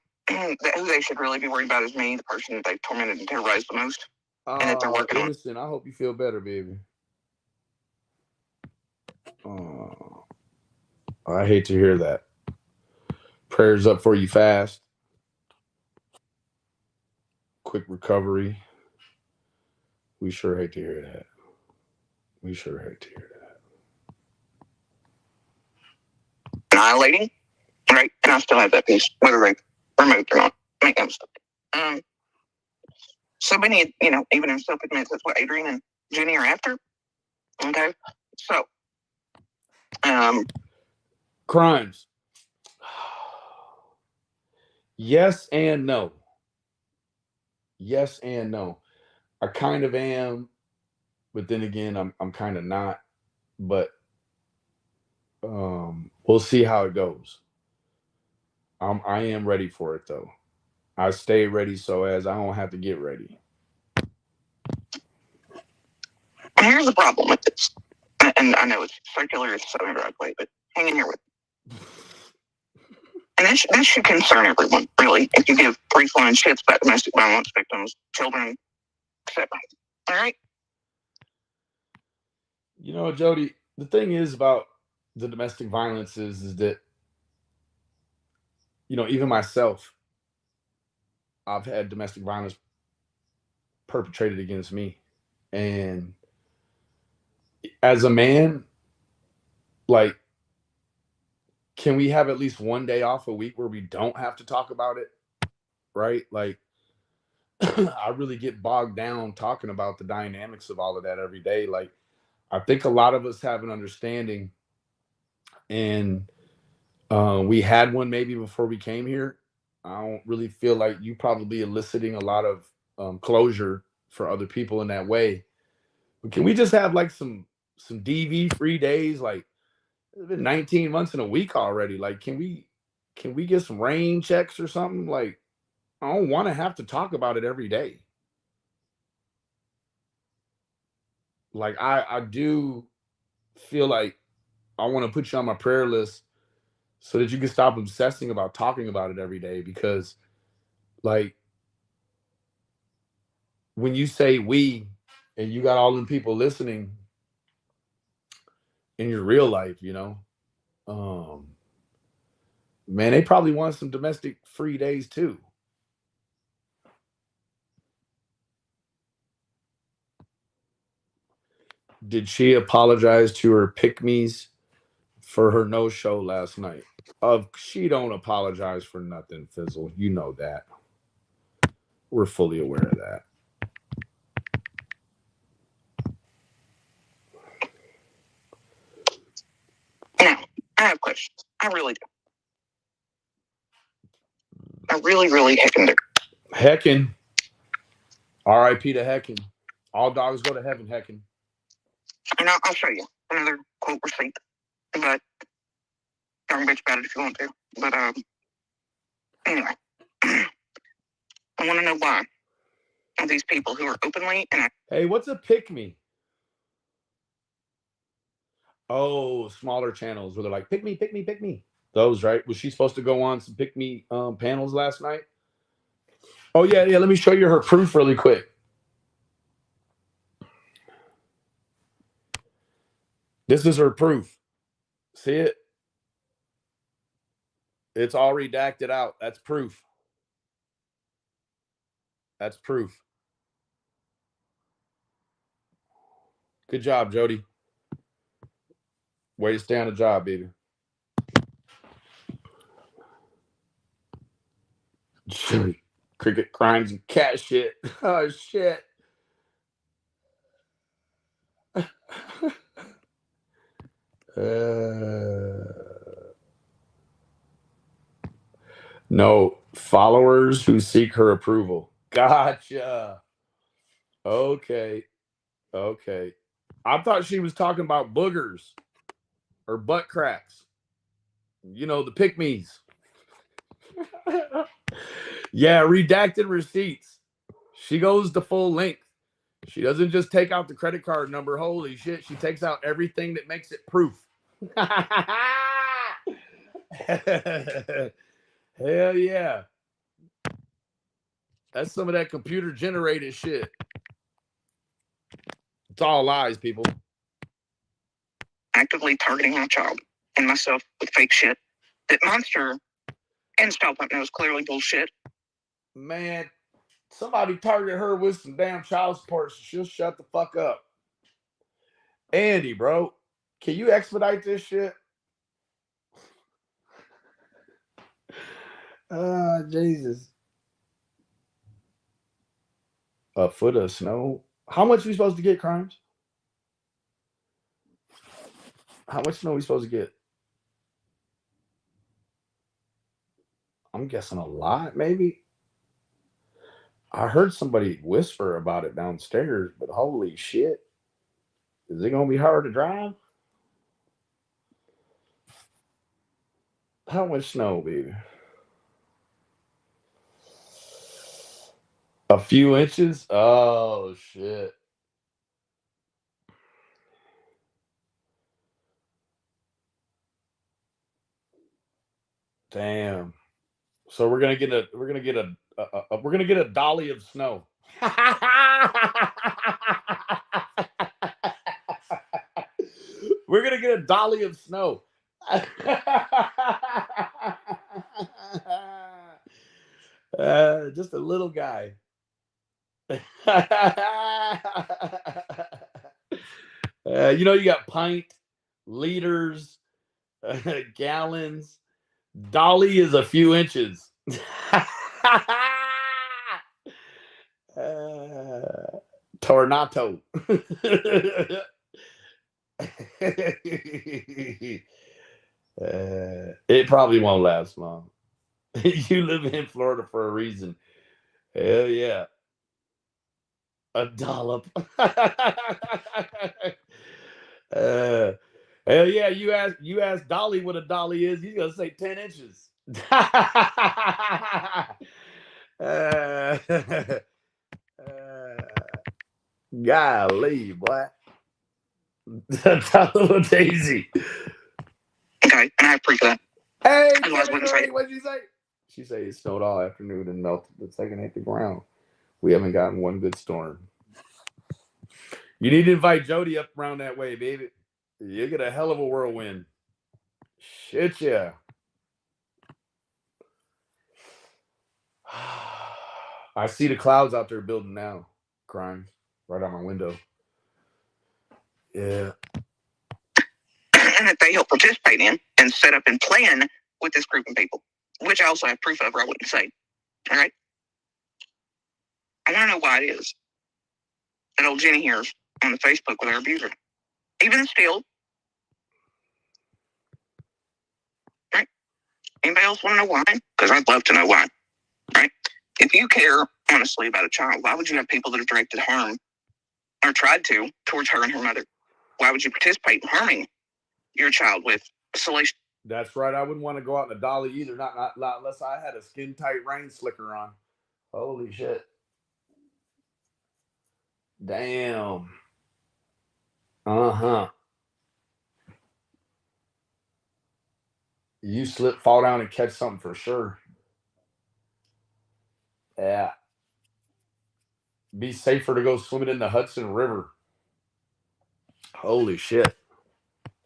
who they should really be worried about is me, the person that they've tormented and terrorized the most. And that they're working innocent. I hope you feel better, baby. Oh, I hate to hear that. Prayers up for you fast. Quick recovery. We sure hate to hear that. We sure hate to hear that. Annihilating, right? And I still have that piece, whether they removed or not. Make no mistake. So Benny, even himself admits that's what Adrian and Jenny are after. Okay, so crimes. Yes and no. Yes and no. I kind of am, but then again, I'm kind of not. But we'll see how it goes. I am ready for it though. I stay ready so as I don't have to get ready. Here's the problem with this. And I know it's circular, it's Southern driveway, but hang in here with me. And that should concern everyone, really, if you give brief-line shits about domestic violence victims, children, etc. All right? You know, Jody, the thing is about the domestic violence is that, you know, even myself, I've had domestic violence perpetrated against me. And as a man, like, can we have at least one day off a week where we don't have to talk about it? Right? Like, I really get bogged down talking about the dynamics of all of that every day. Like, I think a lot of us have an understanding, and we had one maybe before we came here. I don't really feel like you probably eliciting a lot of closure for other people in that way. But can we just have like some DV free days? Like, it's been 19 months in a week already. Like, can we get some rain checks or something? Like, I don't want to have to talk about it every day. Like, I do feel like I want to put you on my prayer list so that you can stop obsessing about talking about it every day. Because, like, when you say we and you got all them people listening in your real life, you know, um, man, they probably want some domestic free days too. Did she apologize to her pick me's for her no show last night? She don't apologize for nothing, Fizzle. You know that. We're fully aware of that. Now, I have questions. I really do. I really, really heckin' do. Heckin. R.I.P. to Heckin. All dogs go to heaven, Heckin. And I'll show you another quote receipt. But y'all can bitch about it if you want to. But anyway, I want to know why these people who are openly and Hey, what's a pick me? Oh, smaller channels where they're like, pick me, pick me, pick me. Those, right? Was she supposed to go on some pick me panels last night? Oh, yeah, yeah. Let me show you her proof really quick. This is her proof. See it? It's all redacted out. That's proof. That's proof. Good job, Jody. Way to stay on the job, baby. Cricket crimes and cat shit. Oh, shit. No, followers who seek her approval. Gotcha. Okay. Okay. I thought she was talking about boogers or butt cracks. You know, the pick me's. Yeah, redacted receipts. She goes the full length. She doesn't just take out the credit card number. Holy shit. She takes out everything that makes it proof. Hell yeah. That's some of that computer generated shit. It's all lies, people. Actively targeting my child and myself with fake shit that Monster and Stop knows clearly bullshit. Man, somebody target her with some damn child support, so she'll shut the fuck up. Andy, bro, can you expedite this shit? Jesus. A foot of snow. How much are we supposed to get, Crimes? How much snow are we supposed to get? I'm guessing a lot, maybe. I heard somebody whisper about it downstairs, but holy shit. Is it going to be hard to drive? How much snow, baby? A few inches? Oh, shit. Damn. So we're gonna get a dolly of snow. We're gonna get a dolly of snow. Just a little guy. You got pint, liters, gallons. Dolly is a few inches. Tornato. It probably won't last long. You live in Florida for a reason. Hell yeah. A dollop. Hell yeah, you ask Dolly what a dolly is, he's gonna say 10 inches. Golly, boy. Little Daisy. Okay, and I have proof of that. Hey, Otherwise, wouldn't say it. what did she say? She said it snowed all afternoon and melted the second hit the ground. We haven't gotten one good storm. You need to invite Jody up around that way, baby. You get a hell of a whirlwind. Shit, yeah. I see the clouds out there building now. Crying right out my window. Yeah. And that they help participate in and set up and plan with this group of people, which I also have proof of, or I wouldn't say. All right? I want to know why it is that old Jenny here is on the Facebook with her abuser. Even still. Right? Anybody else want to know why? Because I'd love to know why. Right? If you care honestly about a child, why would you have people that have directed harm or tried to towards her and her mother? Why would you participate in harming your child with salacious? That's right. I wouldn't want to go out in a dolly either. Not unless I had a skin tight rain slicker on. Holy shit. Damn. Uh-huh. You slip, fall down, and catch something for sure. Yeah. Be safer to go swimming in the Hudson River. Holy shit.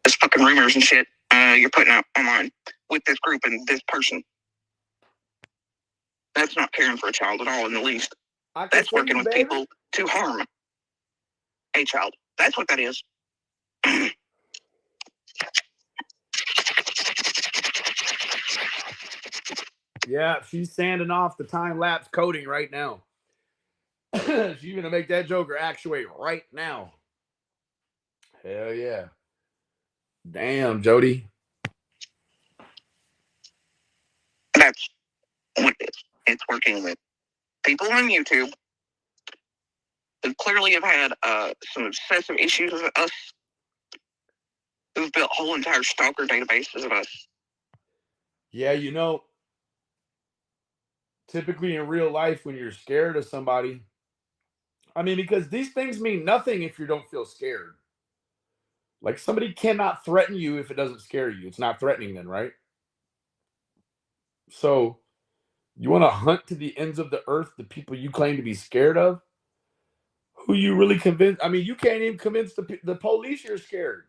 This fucking rumors and shit you're putting out online with this group and this person. That's not caring for a child at all in the least. That's working with people to harm a child. That's what that is. Yeah, she's sanding off the time-lapse coating right now. She's going to make that Joker actuate right now. Hell yeah. Damn, Jody. That's what it is. It's working with people on YouTube who clearly have had some obsessive issues with us, who've built whole entire stalker databases of us. Yeah, typically in real life when you're scared of somebody, because these things mean nothing if you don't feel scared. Like somebody cannot threaten you if it doesn't scare you. It's not threatening then, right? So you want to hunt to the ends of the earth the people you claim to be scared of? Who you really convince? You can't even convince the police you're scared.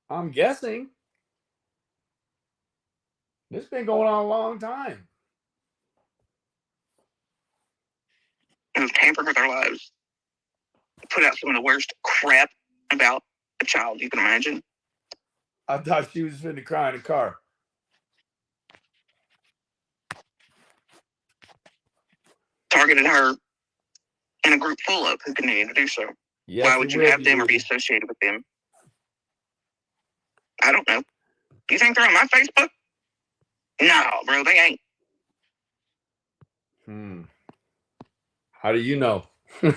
I'm guessing. This has been going on a long time. Who've tampered with our lives. Put out some of the worst crap about a child you can imagine. I thought she was finna cry in the car. Targeted her in a group full of who continue to do so. Yes, why would you have them or be associated with them? I don't know. You think they're on my Facebook? No, bro, they ain't. How do you know? You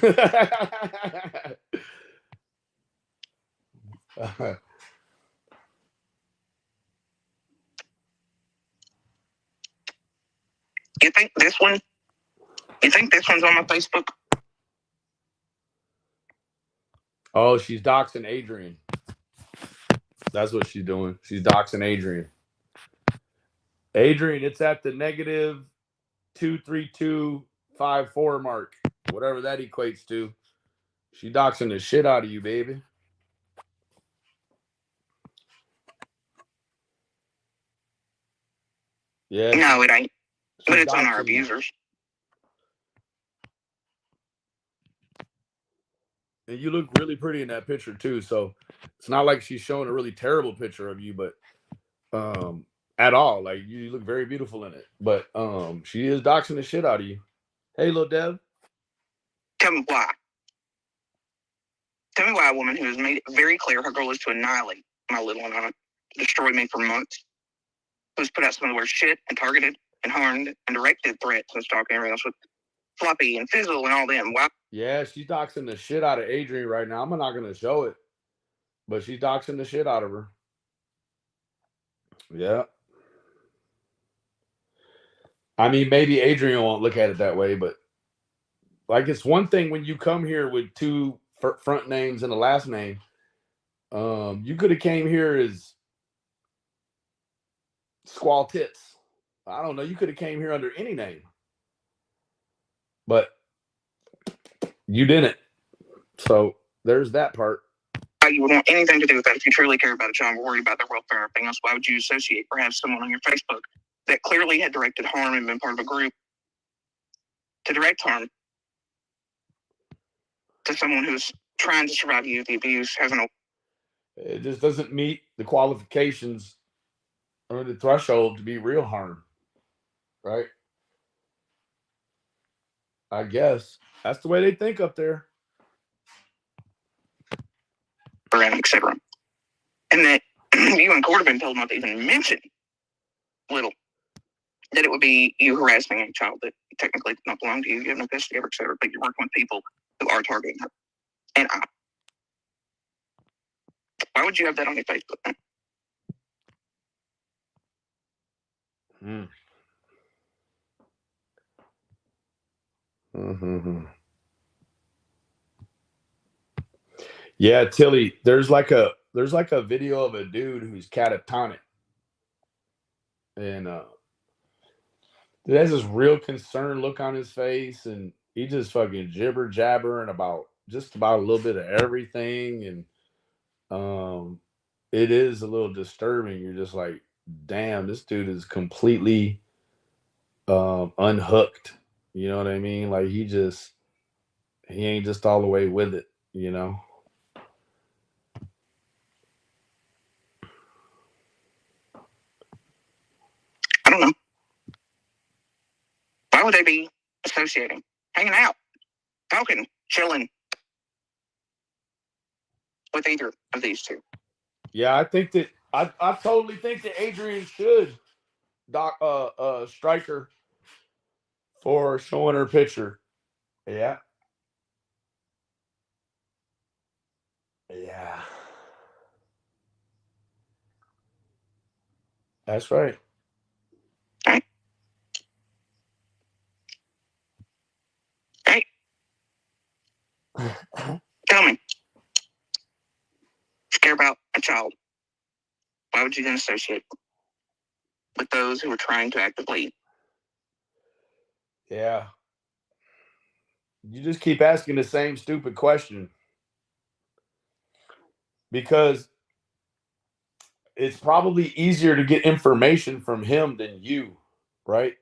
think this one's on my Facebook? Oh, she's doxing Adrian. That's what she's doing. She's doxing Adrian. Adrian, it's at the negative 23254 mark, whatever that equates to. She doxing the shit out of you, baby. Yeah. No, it ain't. But She's it's on our doxing you. abusers. And you look really pretty in that picture too. So it's not like she's showing a really terrible picture of you, but at all. Like you look very beautiful in it. But she is doxing the shit out of you. Hey, little Dev. Tell me why. Tell me why a woman who has made it very clear her goal is to annihilate my little one, destroy me for months, who's put out some of the worst shit and targeted and harmed and directed threats and stalking everything else with Floppy and Fizzle and all them. Why? Yeah, she's doxing the shit out of Adrian right now. I'm not gonna show it, but she's doxing the shit out of her. Yeah. I mean, maybe Adrian won't look at it that way, but like it's one thing when you come here with two front names and a last name. You could have came here as Squall Tits. I don't know. You could have came here under any name, but you didn't. So there's that part. You would want anything to do with that if you truly care about a child and worry about their welfare and everything else. Why would you associate perhaps someone on your Facebook that clearly had directed harm and been part of a group to direct harm to someone who's trying to survive you, the abuse, hasn't? It just doesn't meet the qualifications or the threshold to be real harm, right? I guess that's the way they think up there. Etc. And that you and Court have been told not to even mention little. That it would be you harassing a child that technically does not belong to you, you have no custody of, etc. But you're working with people who are targeting her. And why would you have that on your Facebook? Mm-hmm. Yeah, Tilly, there's like a video of a dude who's catatonic. And dude has this real concerned look on his face, and he just fucking jibber jabbering about just about a little bit of everything. And it is a little disturbing. You're just like, damn, this dude is completely unhooked. You know what I mean? Like he ain't just all the way with it, you know? I don't know. Why would they be associating, hanging out, talking, chilling with either of these two? Yeah, I think that I totally think that Adrian should strike her for showing her picture. Yeah. Yeah. That's right. Hey. Hey. Tell me. If you care about a child, why would you then associate with those who are trying to actively? Yeah. You just keep asking the same stupid question because it's probably easier to get information from him than you, right?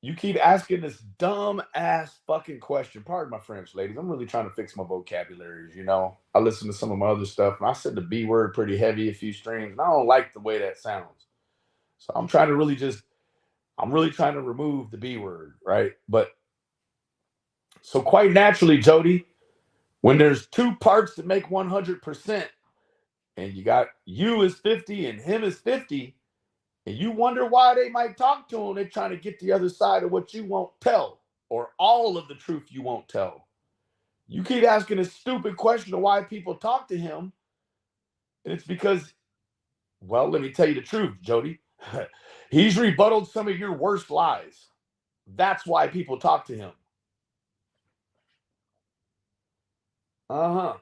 You keep asking this dumb ass fucking question. Pardon my French, ladies. I'm really trying to fix my vocabularies, you know. I listen to some of my other stuff and I said the B word pretty heavy a few streams, and I don't like the way that sounds. So I'm really trying to remove the B word, right? But so quite naturally, Jody, when there's two parts that make 100%, and you got you is 50 and him is 50, and you wonder why they might talk to him, they're trying to get the other side of what you won't tell, or all of the truth you won't tell. You keep asking a stupid question of why people talk to him, and it's because, well, let me tell you the truth, Jody. He's rebutted some of your worst lies. That's why people talk to him. Uh-huh.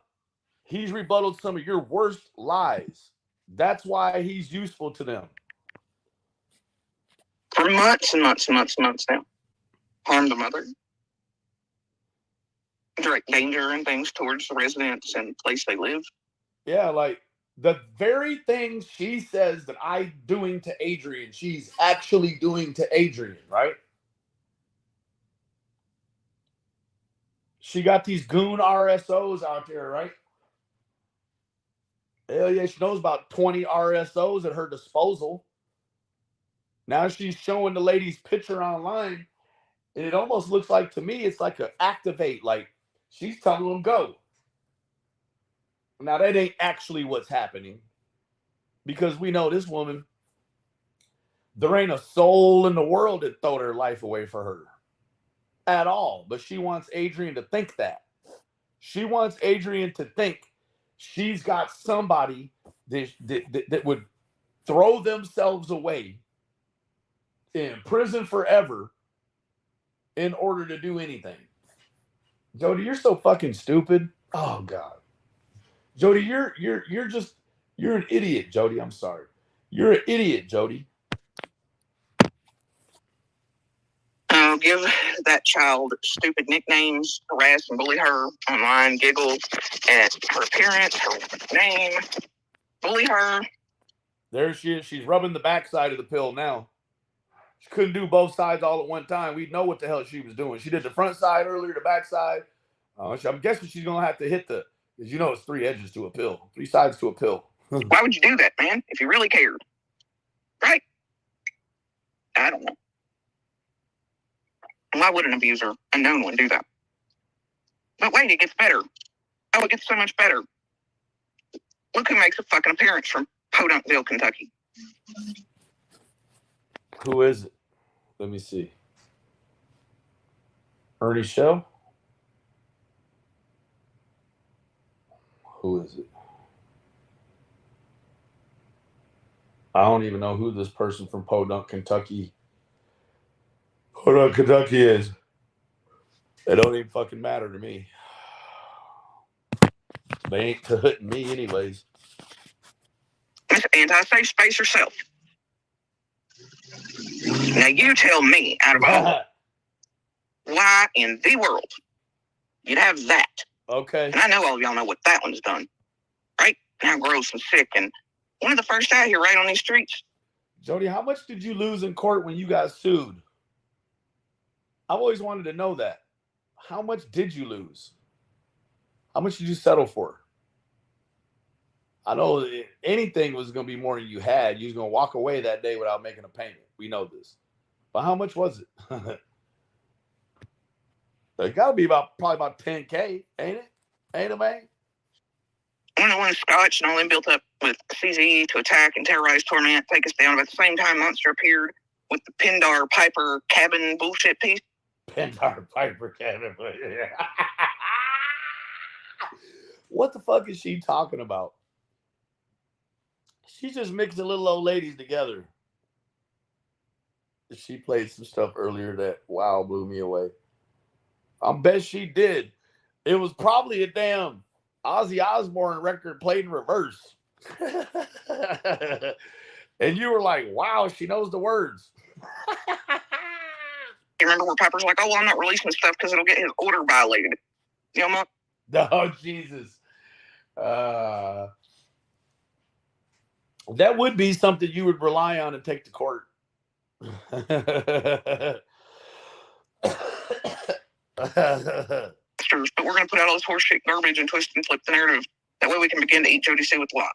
He's rebutted some of your worst lies. That's why he's useful to them. For months and months and months and months now. Harm the mother. Direct danger and things towards the residents and place they live. Yeah, like the very things she says that I'm doing to Adrian, she's actually doing to Adrian, right? She got these goon RSOs out there, right? Hell yeah, she knows about 20 RSOs at her disposal. Now she's showing the lady's picture online, and it almost looks like, to me, it's like a activate, like she's telling them go. Now that ain't actually what's happening, because we know this woman, there ain't a soul in the world that throw their life away for her at all. But she wants Adrian to think that. She wants Adrian to think she's got somebody that would throw themselves away in prison forever in order to do anything. Jody, you're so fucking stupid. Oh God. Jody, you're an idiot, Jody. I'm sorry. You're an idiot, Jody. Give that child stupid nicknames, harass and bully her online, giggle at her appearance, her name, bully her. There she is. She's rubbing the backside of the pill now. She couldn't do both sides all at one time. We'd know what the hell she was doing. She did the front side earlier, the back side. I'm guessing she's going to have to hit the, because you know it's 3 edges to a pill, 3 sides to a pill. Why would you do that, man, if you really cared? Right? I don't know. Why would an abuser, a known one, do that? But wait, it gets better. Oh, it gets so much better. Look who makes a fucking appearance from Podunkville, Kentucky. Who is it? Let me see. Ernie Shell? Who is it? I don't even know who this person from Podunk, Kentucky is. It don't even fucking matter to me. They ain't hurting me anyways. Miss Anti-Safe Space herself. Now you tell me, out of all, why in the world you'd have that? Okay. And I know all of y'all know what that one's done, right? And how gross and sick, and one of the first out here right on these streets. Jody, how much did you lose in court when you got sued? I've always wanted to know that. How much did you lose? How much did you settle for? I know anything was going to be more than you had. You was going to walk away that day without making a payment. We know this. But how much was it? It got to be probably about $10K, ain't it? Ain't it, man? When Scotch and all them built up with CZ to attack and terrorize, torment, take us down. About the same time, Monster appeared with the Pindar Piper cabin bullshit piece. Pindar Piper cabin. What the fuck is she talking about? She's just mixing little old ladies together. She played some stuff earlier that, wow, blew me away. I bet she did. It was probably a damn Ozzy Osbourne record played in reverse. And you were like, wow, she knows the words. You remember where Piper's like, oh, well, I'm not releasing stuff because it'll get his order violated. You know, Mom? Oh, Jesus. That would be something you would rely on and take to court. But we're going to put out all this horseshit garbage and twist and flip the narrative. That way we can begin to eat Jody C with lies.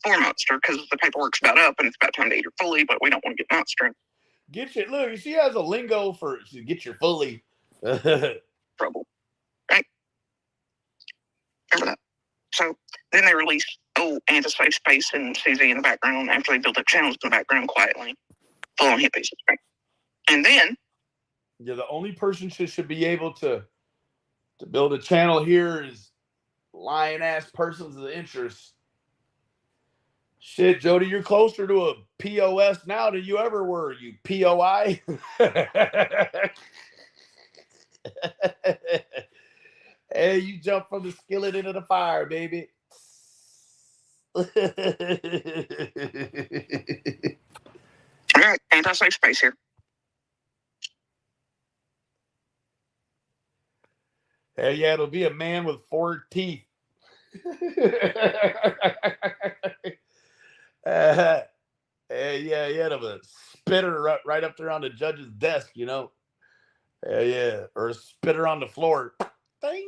For Monster, because the paperwork's about up and it's about time to eat her fully, but we don't want to get Monster. Get your, look, she has a lingo for get your fully. Trouble. Right? Remember that. So then they released Anti-Safe Space and CZ in the background after they built up channels in the background quietly. Full on hippies, right? And then yeah, the only person should be able to build a channel here is lying ass persons of interest. Shit, Jody, you're closer to a POS now than you ever were, you POI. Hey, you jump from the skillet into the fire, baby. All right, anti-safe space here. Hey, yeah, it'll be a man with 4 teeth. Yeah, he had a spitter right up there on the judge's desk, you know. Yeah, or a spitter on the floor. Ding.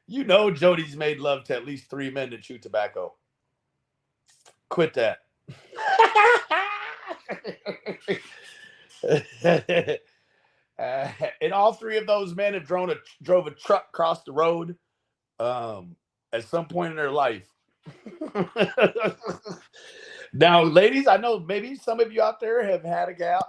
You know Jody's made love to at least 3 men that chew tobacco. Quit that. And all 3 of those men have drove a truck across the road at some point in their life. Now, ladies, I know maybe some of you out there have had a guy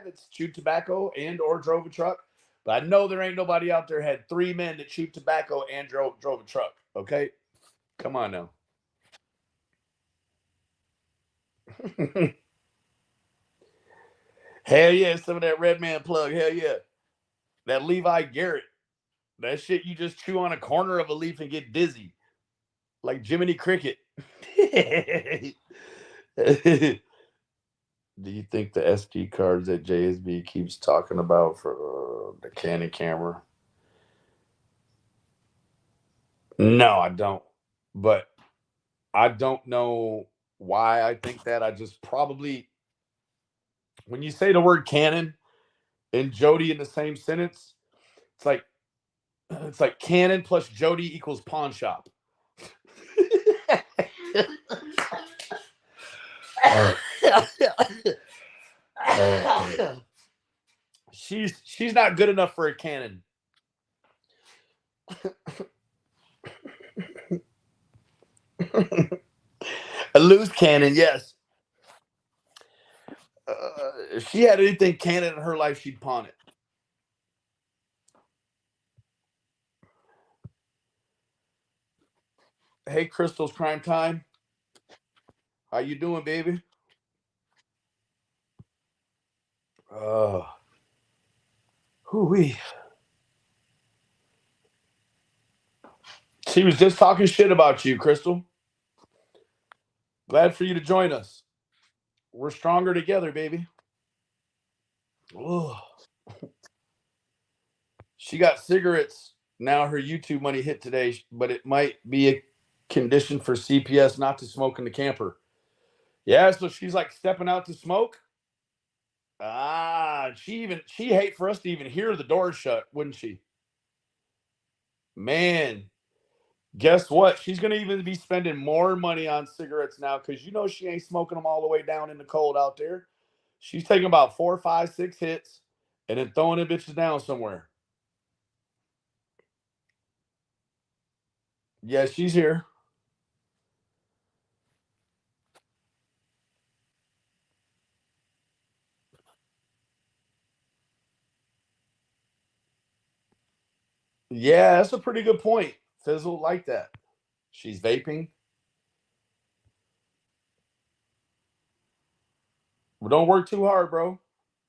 that's chewed tobacco and or drove a truck, but I know there ain't nobody out there had 3 men that chewed tobacco and drove a truck. Okay, come on now. Hell yeah, some of that Red Man plug. Hell yeah, that Levi Garrett. That shit you just chew on a corner of a leaf and get dizzy, like Jiminy Cricket. Do you think the SD cards that JSB keeps talking about for the Canon camera? No, I don't. But I don't know why I think that. I just probably, when you say the word Canon and Jody in the same sentence, it's like Canon plus Jody equals pawn shop. She's not good enough for a Canon. A loose cannon, yes. If she had anything Canon in her life, she'd pawn it. Hey, Crystal's Crime Time. How you doing, baby? Hoo-wee. She was just talking shit about you, Crystal. Glad for you to join us. We're stronger together, baby. Ugh. She got cigarettes. Now her YouTube money hit today, but it might be a condition for CPS not to smoke in the camper. Yeah, so she's like stepping out to smoke. She hate for us to even hear the door shut, wouldn't she? Man, guess what? She's gonna even be spending more money on cigarettes now because you know she ain't smoking them all the way down in the cold out there. She's taking about 4, 5, 6 hits and then throwing the bitches down somewhere. Yeah, she's here. Yeah, that's a pretty good point. Fizzle like that. She's vaping. But don't work too hard, bro.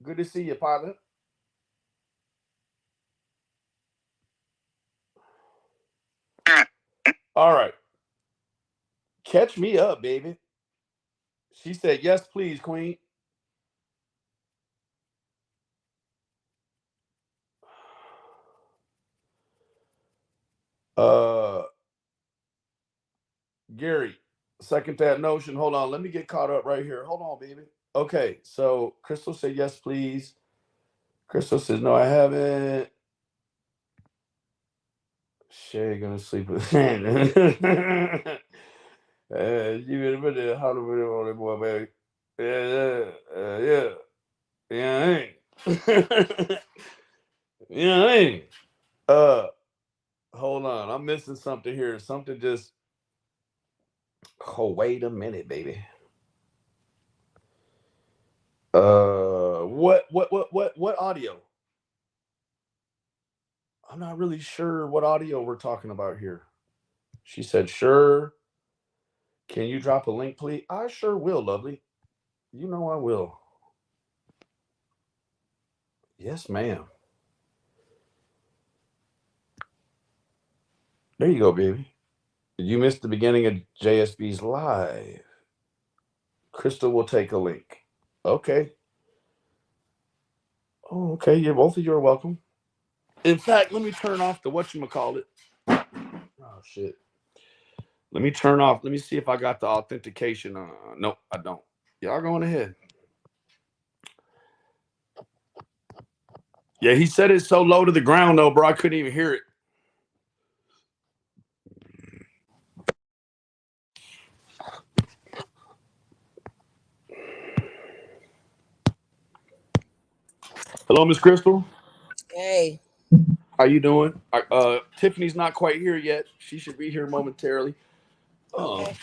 Good to see you, pilot. All right. Catch me up, baby. She said, yes, please, queen. Gary, second that notion. Hold on. Let me get caught up right here. Hold on, baby. Okay. So Crystal said, yes, please. Crystal says, no, I haven't. Shay gonna sleep with you been Hollywood on that boy, baby. Yeah. Yeah, yeah. Hold on. I'm missing something here. Something just. Oh, wait a minute, baby. What audio? I'm not really sure what audio we're talking about here. She said, sure. Can you drop a link, please? I sure will, lovely. You know I will. Yes, ma'am. There you go, baby. You missed the beginning of JSB's live. Crystal will take a link. Okay. Oh, okay. Yeah, both of you are welcome. In fact, let me turn off the whatchamacallit. Oh, shit. Let me turn off. Let me see if I got the authentication. Nope, I don't. Y'all going ahead. Yeah, he said it's so low to the ground, though, bro. I couldn't even hear it. Hello, Miss Crystal. Hey. How you doing? Tiffany's not quite here yet. She should be here momentarily. Okay.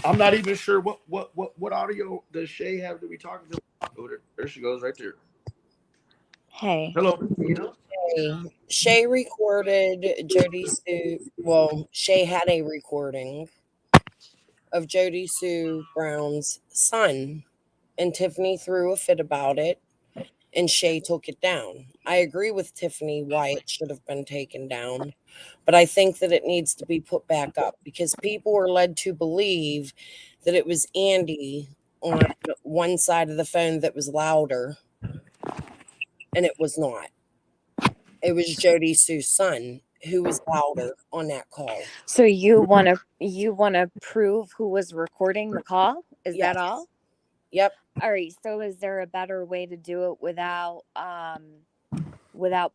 I'm not even sure what audio does Shay have to be talking to. Oh, there she goes, right there. Hey. Hello, Tina. Hey. Shay recorded Jody Sue. Well, Shay had a recording of Jody Sue Brown's son, and Tiffany threw a fit about it, and Shay took it down. I agree with Tiffany why it should have been taken down, but I think that it needs to be put back up because people were led to believe that it was Andy on one side of the phone that was louder, and it was not. It was Jody Sue's son who was louder on that call. So you wanna prove who was recording the call? Is Yes. that all? Yep. All right. So is there a better way to do it without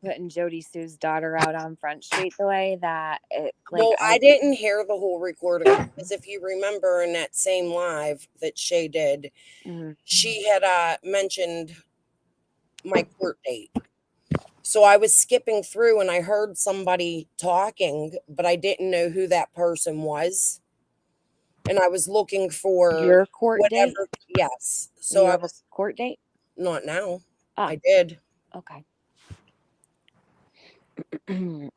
putting Jody Sue's daughter out on Front Street the way that it like Well, I didn't hear the whole recording because if you remember in that same live that Shay did, she had mentioned my court date. So I was skipping through and I heard somebody talking, but I didn't know who that person was. And I was looking for your court date? whatever. Yes. So you have a court date? Not now. Oh, I did. okay.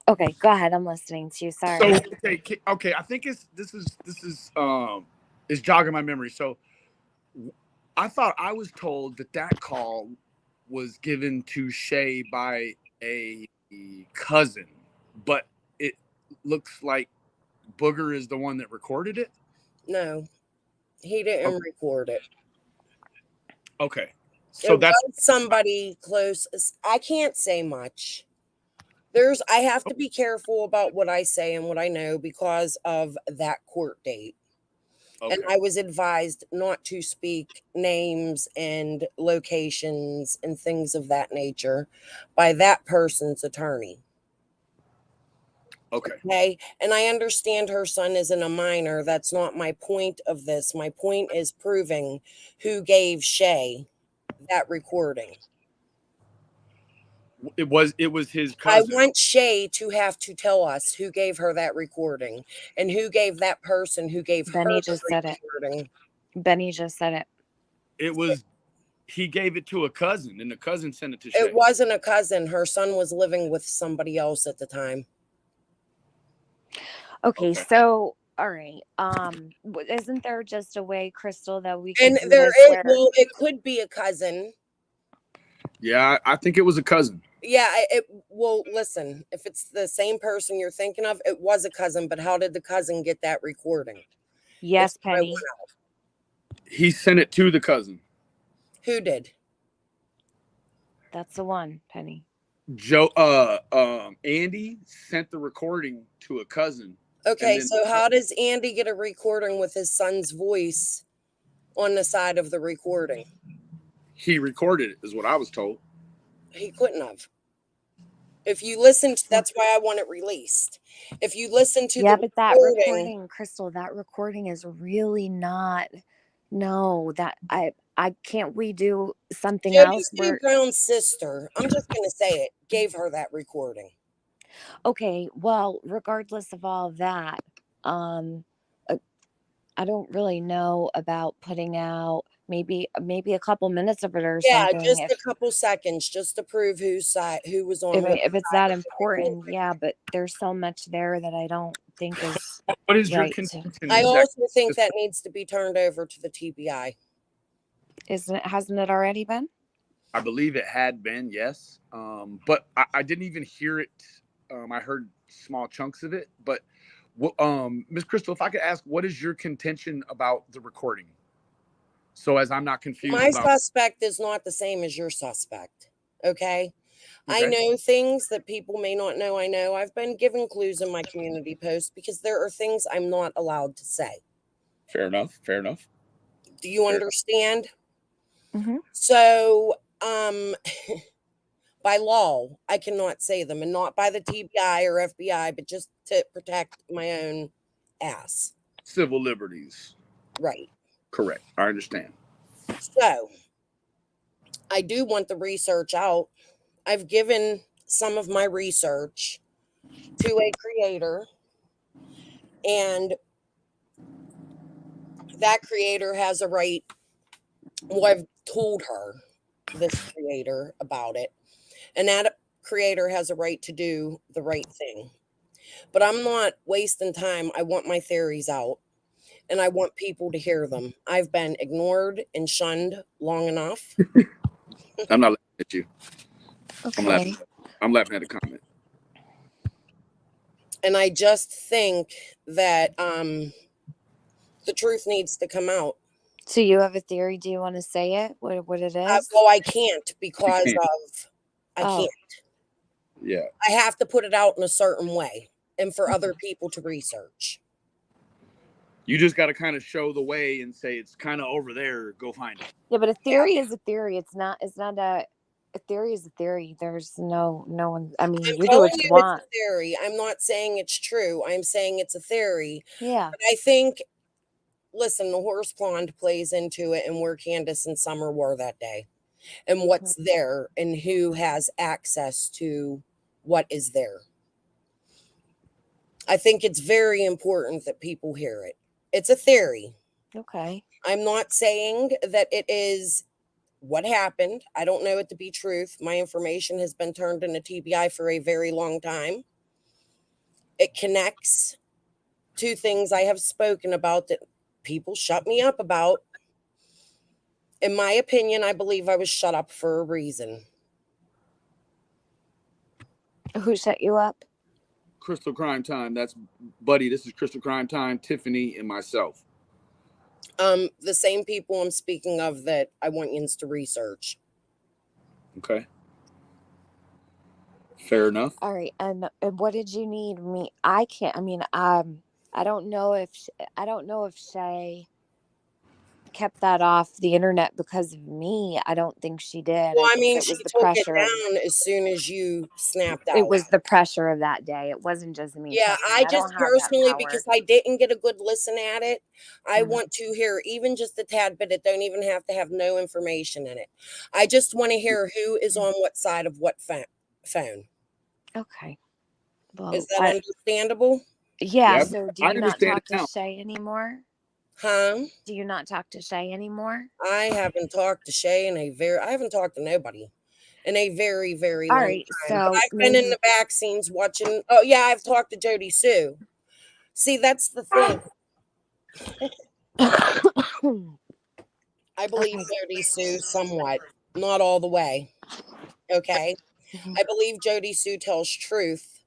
Okay, go ahead. I'm listening to you. Sorry. So okay. I think this is jogging my memory. So I thought I was told that call was given to Shay by a cousin, but it looks like Booger is the one that recorded it. No, he didn't record it. Okay. So it was somebody close. I can't say much. I have to be careful about what I say and what I know because of that court date. Okay. And I was advised not to speak names and locations and things of that nature by that person's attorney. Okay. And I understand her son isn't a minor. That's not my point of this. My point is proving who gave Shay that recording. It was his cousin. I want Shay to have to tell us who gave her that recording and who gave that person who gave Benny her just the said recording. it. Benny just said it. It was he gave it to a cousin, and the cousin sent it to Shay. It wasn't a cousin. Her son was living with somebody else at the time. Okay. So all right. Isn't there just a way, Crystal, that we can do there this is, where... well, it could be a cousin. Yeah, I think it was a cousin. Yeah, well, listen, if it's the same person you're thinking of, it was a cousin, but how did the cousin get that recording? Yes, Penny. He sent it to the cousin. Who did? That's the one, Penny. Andy sent the recording to a cousin. Okay, so how does Andy get a recording with his son's voice on the side of the recording? He recorded it, is what I was told. He couldn't have. If you listen to, that's why I want it released. If you listen to but that recording, Crystal, that recording is really not. No, that I can't. We do something else. Jody Brown's sister, I'm just gonna say it, gave her that recording. Okay, well, regardless of all of that, I don't really know about putting out maybe a couple minutes of it or something. Yeah, just a couple seconds, just to prove who was on. If it's that important, yeah. But there's so much there that I don't think is. What is right. your contention? I also think that needs to be turned over to the TBI. Hasn't it already been? I believe it had been, yes. But I didn't even hear it. I heard small chunks of it. But Miss Crystal, if I could ask, what is your contention about the recording? So as I'm not confused My about. suspect is not the same as your suspect. Okay. I Okay. know things that people may not know. I know I've been given clues in my community posts because there are things I'm not allowed to say. Fair enough. Fair enough. Do you Fair. understand? Mm-hmm. So, by law, I cannot say them, and not by the TBI or FBI, but just to protect my own ass. Civil liberties. Right. Correct. I understand. So, I do want the research out. I've given some of my research to a creator, and that creator has a right. Well, I've told her, this creator, about it, and that creator has a right to do the right thing. But I'm not wasting time. I want my theories out, and I want people to hear them. I've been ignored and shunned long enough. I'm not laughing at you. Okay. I'm laughing at the comment. And I just think that the truth needs to come out. So you have a theory? Do you want to say it? What it is? Well, I can't because can't. of I Oh. can't. Yeah. I have to put it out in a certain way and for other people to research. You just got to kind of show the way and say it's kind of over there. Go find it. Yeah, but a theory is a theory. It's not a theory is a theory. There's no one. I mean, I'm you do telling what you you want. it's a theory. I'm not saying it's true. I'm saying it's a theory. Yeah. But I think, listen, the horse pond plays into it and where Candace and Summer were that day and what's there and who has access to what is there. I think it's very important that people hear it. It's a theory. Okay. I'm not saying that it is what happened. I don't know it to be truth. My information has been turned into TBI for a very long time. It connects to things I have spoken about that people shut me up about. In my opinion, I believe I was shut up for a reason. Who shut you up? Crystal Crime Time. That's Buddy. This is Crystal Crime Time, Tiffany, and myself. The same people I'm speaking of that I want you to research. Okay. Fair enough. All right. And what did you need me? I can't. I mean, I don't know if Shay kept that off the internet because of me. I don't think she did. Well, I I think mean, it she was the took it pressure. down as soon as you snapped out. It was the pressure of that day. It wasn't just me. Yeah, I just personally, because I didn't get a good listen at it, I want to hear even just a tad bit. It don't even have to have no information in it. I just want to hear who is on what side of what phone. Okay. Well, is that understandable? Yeah. So do you not talk to now. Shay anymore? Huh? Do you not talk to Shay anymore? I haven't talked to Shay I haven't talked to nobody in a very, very All long right, time. so but I've been in the back scenes watching. Oh yeah, I've talked to Jody Sue. See, that's the thing. I believe Jody Sue somewhat, not all the way. Okay. I believe Jody Sue tells truth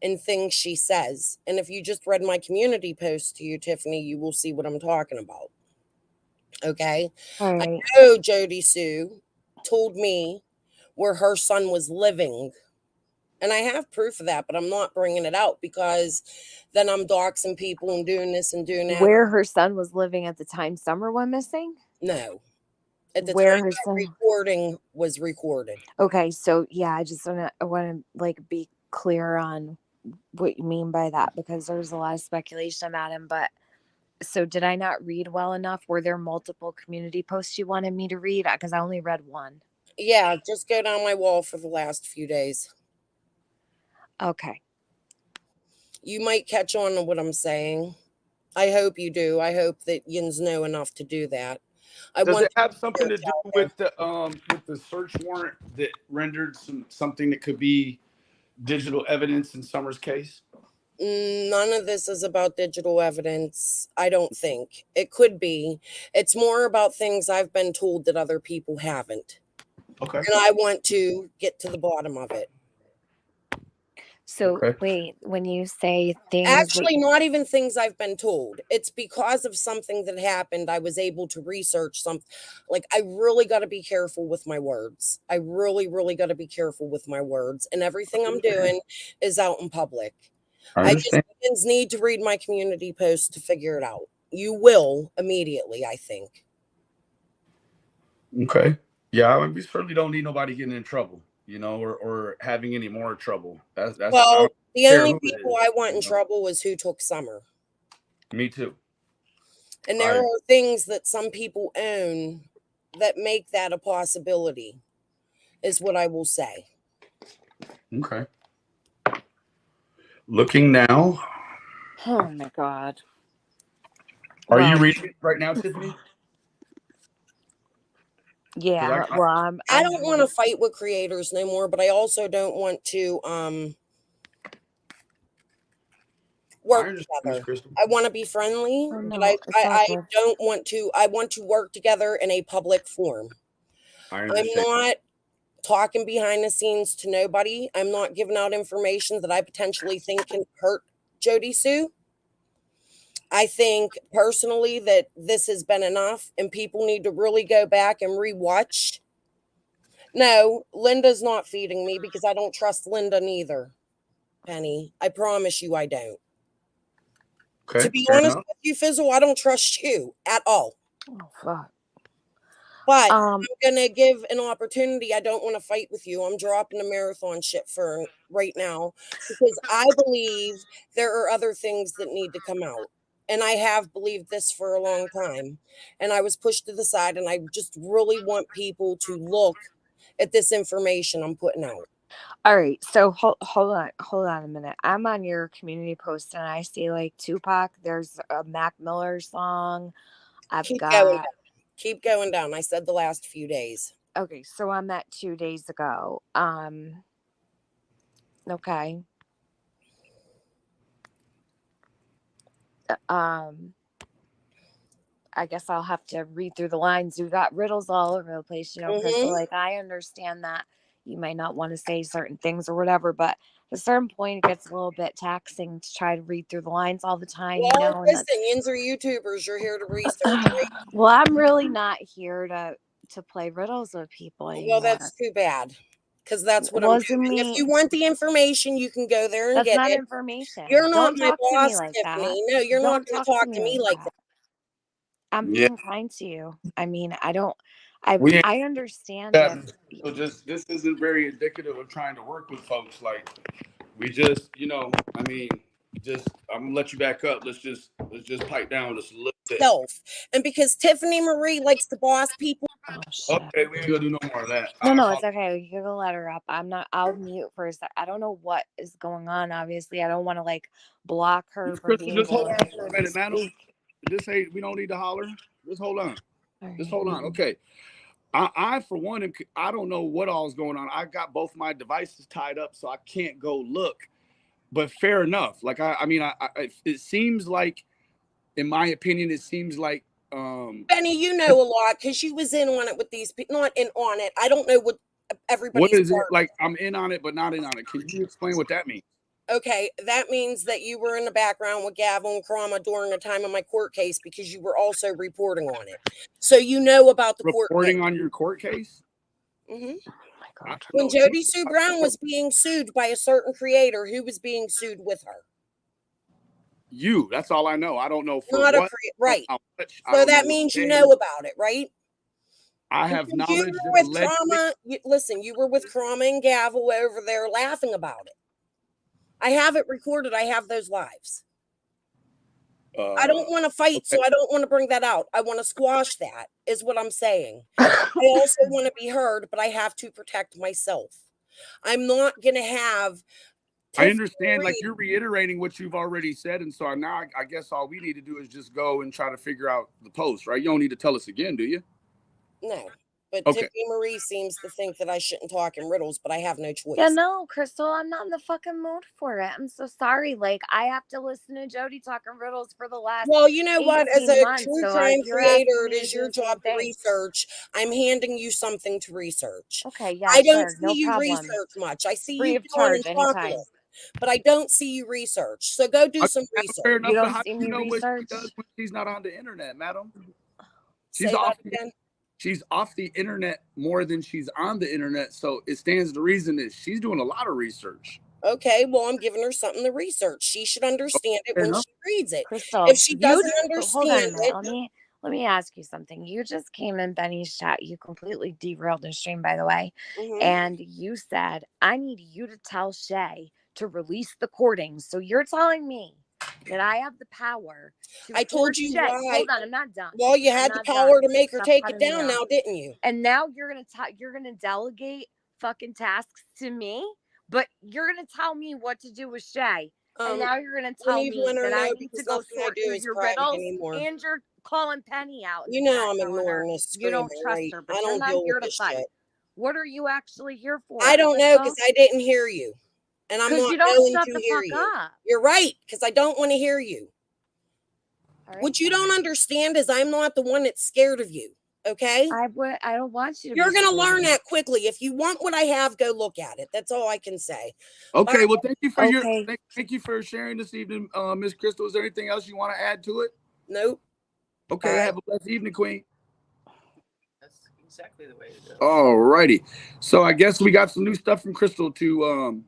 in things she says. And if you just read my community post to you, Tiffany, you will see what I'm talking about. Okay. All right. I know Jody Sue told me where her son was living. And I have proof of that, but I'm not bringing it out because then I'm doxing people and doing this and doing that. Where her son was living at the time Summer went missing? No. At the time that recording was recorded. Okay, so yeah, I just want to like be clear on what you mean by that because there's a lot of speculation about him. But so did I not read well enough? Were there multiple community posts you wanted me to read? Because I only read one. Yeah, just go down my wall for the last few days. Okay. You might catch on to what I'm saying. I hope you do. I hope that yins know enough to do that. Does it have something to do with the search warrant that rendered something that could be digital evidence in Summer's case? None of this is about digital evidence. I don't think it could be. It's more about things I've been told that other people haven't. Okay. And I want to get to the bottom of it. So Okay. wait, when you say things Actually, not even things I've been told. It's because of something that happened. I was able to research something. Like, I really got to be careful with my words. I really, really got to be careful with my words. And everything I'm doing is out in public. I just understand. need to read my community post to figure it out. You will immediately, I think. Okay. Yeah, I mean, we certainly don't need nobody getting in trouble, you know, or having any more trouble. That's I Well, don't the care only who it people is, I want you in know. trouble was who took Summer. Me too. And there are things that some people own that make that a possibility, is what I will say. Okay. Looking now. Oh my God. Are you Well, reading it right now, Tiffany? yeah. I- Well, I don't want to fight with creators no more, but I also don't want to work understand, Miss together. Crystal. I want to be friendly, oh, but no, it's all I good. don't want to. I want to work together in a public forum. I I'm understand. not talking behind the scenes to nobody. I'm not giving out information that I potentially think can hurt Jody Sue. I think personally that this has been enough and people need to really go back and rewatch. No, Linda's not feeding me because I don't trust Linda neither, Penny. I promise you I don't. Okay, To be fair honest enough. with you, Fizzle, I don't trust you at all. Oh fuck. But I'm gonna give an opportunity. I don't want to fight with you. I'm dropping the marathon shit for right now because I believe there are other things that need to come out. And I have believed this for a long time. And I was pushed to the side, and I just really want people to look at this information I'm putting out. All right, so hold on a minute. I'm on your community post and I see like Tupac. There's a Mac Miller song. I've Keep going got down. Keep going down. I said the last few days. okay, so I'm at 2 days ago. Okay. I guess I'll have to read through the lines. You got riddles all over the place, you know, Crystal. Like, I understand that you might not want to say certain things or whatever, but at a certain point, it gets a little bit taxing to try to read through the lines all the time, Well, you know. listen, yins are YouTubers. You're here to research, right? Well, I'm really not here to play riddles with people anymore. Well, that's too bad. Because that's what I'm Wasn't doing. If me. you want the information, you can go there and That's get not it. information. You're not Don't my talk to me boss, like Tiffany. that. No, you're not Don't going to talk talk to me like that. I'm Yeah. being kind to you. I mean, I don't. We ain't I understand that. if So just this isn't very indicative of trying to work with folks. Like we just, you know, I mean, just I'm gonna let you back up. Let's just pipe down just a little bit. Self. And because Tiffany Marie likes to boss people. Oh shit. Okay, we ain't gonna do no more of that. No, it's okay. You can let her up. I'm not. I'll mute for a sec. I don't know what is going on. Obviously, I don't want to like block her from Crystal, being just hold able on for a minute, to man. speak. This ain't. We don't need to holler. Just hold on. All Just right. hold on. Okay. I for one, I don't know what all is going on. I got both my devices tied up, so I can't go look. But fair enough. Like I mean, it seems like, in my opinion, it seems like. Benny, you know a lot because you was in on it with these people. Not in on it. I don't know what everybody's. What is it like? I'm in on it, but not in on it. Can you explain what that means? Okay, that means that you were in the background with Gavel and Krama during the time of my court case because you were also reporting on it. So you know about the court Reporting case. on your court case? Mm-hmm. Oh my God. When Jody Sue Brown was being sued by a certain creator, who was being sued with her? You. That's all I know. I don't know for Not what. right. How much, So that means you know about it, right? I have You knowledge were that with Krama. Listen, you were with Krama and Gavel over there laughing about it. I have it recorded. I have those lives. I don't want to fight, so I don't want to bring that out. I want to squash that, is what I'm saying. I also want to be heard, but I have to protect myself. I'm not going to have. I understand, like you're reiterating what you've already said, and so now I guess all we need to do is just go and try to figure out the post, right? You don't need to tell us again, do you? No. But Okay. Tiffany Marie seems to think that I shouldn't talk in riddles, but I have no choice. Yeah, no, Crystal, I'm not in the fucking mood for it. I'm so sorry. Like, I have to listen to Jody talking riddles for the last Well, you know what? As 18 a months. true So crime you're asking creator, it me to is do your the same job to thing. research. I'm handing you something to research. Okay, yeah, I don't sure, see no you problem. research much. I see Free you of doing and charge talking anytime. it, but I don't see you research. So go do some Fair research. enough. You But don't how see do me you know what she research? does when she's not on the internet, madam? Say She's that off. again. She's off the internet more than she's on the internet, so it stands to reason that she's doing a lot of research. Okay, well, I'm giving her something to research. She should understand it Fair when enough. she reads it. Crystal, If she you doesn't just hold on a understand minute. it, Let me ask you something. You just came in Benny's chat. You completely derailed the stream, by the way. And you said, I need you to tell Shay to release the recordings. So you're telling me that I have the power to I told force you Shay. why. Hold on, I'm not done. Well, you I'm had the not power done. to make her Stop take it cutting me down off. now, didn't you? And now you're gonna delegate fucking tasks to me, but you're gonna tell me what to do with Shay. And now you're gonna When tell you me let her that I know, need to because go nothing I sort do through is your private riddles, anymore. and you're calling Penny out in the You know chat, I'm telling her ignoring this you screaming, don't trust right? her, but I you're don't not deal here with to this fight. shit. What are you actually here for? I don't know, Crystal? because I didn't hear you. And I'm 'Cause not you don't going shut to the hear fuck you. up. You're right, because I don't want to hear you. All right, What you then. don't understand is I'm not the one that's scared of you. Okay? I don't want you to. You're be going to scared of learn me. that quickly. If you want what I have, go look at it. That's all I can say. Okay, well, thank you for Okay. thank you for sharing this evening, Miss Crystal. Is there anything else you want to add to it? Nope. Okay, have a blessed evening, Queen. That's exactly the way to do it. All righty. So I guess we got some new stuff from Crystal to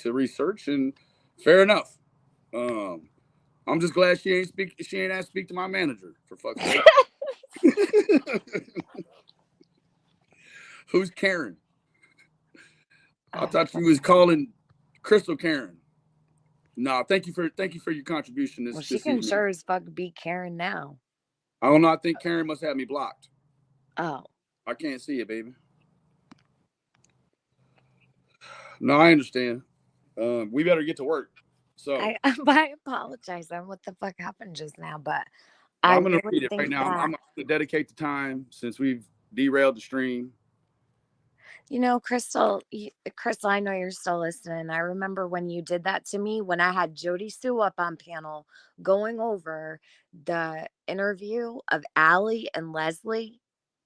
research, and fair enough. I'm just glad she ain't asked to speak to my manager, for fuck's sake. Who's Karen? I thought you was calling Crystal Karen. No, thank you for your contribution this, Well, she this can evening. sure as fuck be Karen now. I don't know. I think Karen must have me blocked. Oh. I can't see it, baby. No, I understand. We better get to work. So I apologize on what the fuck happened just now, but I'm I going to really read it think right now. I'm that, going to dedicate the time since we've derailed the stream. you know, Crystal, I know you're still listening. I remember when you did that to me when I had Jody Sue up on panel going over the interview of Allie and Leslie.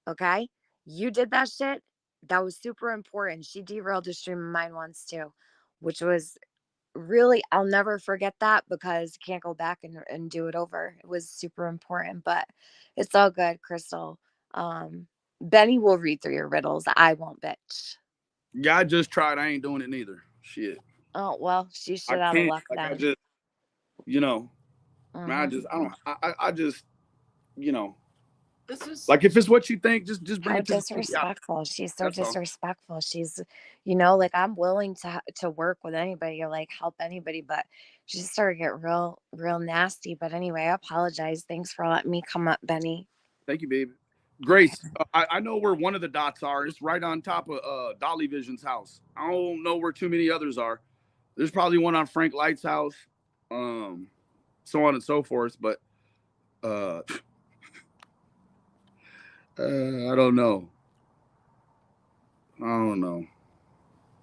Okay, you did that shit. That was super important. She derailed a stream of mine once too, which was really, I'll never forget that because you can't go back and do it over. It was super important, but it's all good, Crystal. Benny will read through your riddles. I won't, bitch. Yeah, I just tried. I ain't doing it neither. Shit. Oh, well, she I should out of can't. luck Like, then. I just, you know, Mhm. I just, you know, This is like if it's what you think, just bring How it to the studio. disrespectful. She's so That's all. disrespectful. She's, you know, like I'm willing to work with anybody or like help anybody, but she just started to get real nasty. But anyway, I apologize. Thanks for letting me come up, Benny. Thank you, baby. Grace, I know where one of the dots are. It's right on top of Dolly Vision's house. I don't know where too many others are. There's probably one on Frank Light's house, so on and so forth. But I don't know.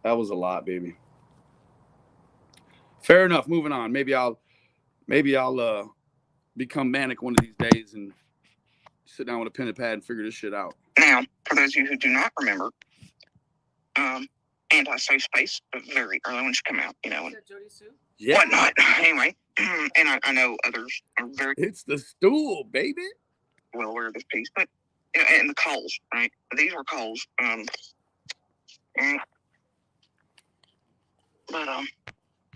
That was a lot, baby. Fair enough. Moving on. Maybe I'll become manic one of these days and sit down with a pen and pad and figure this shit out. Now, for those of you who do not remember, anti-safe space, very early when she came out, you know, and Jody Sue? Yeah. whatnot. Anyway, and I know others are very It's the stool, baby. well aware of this piece, but you know, and the calls, right? These were calls. But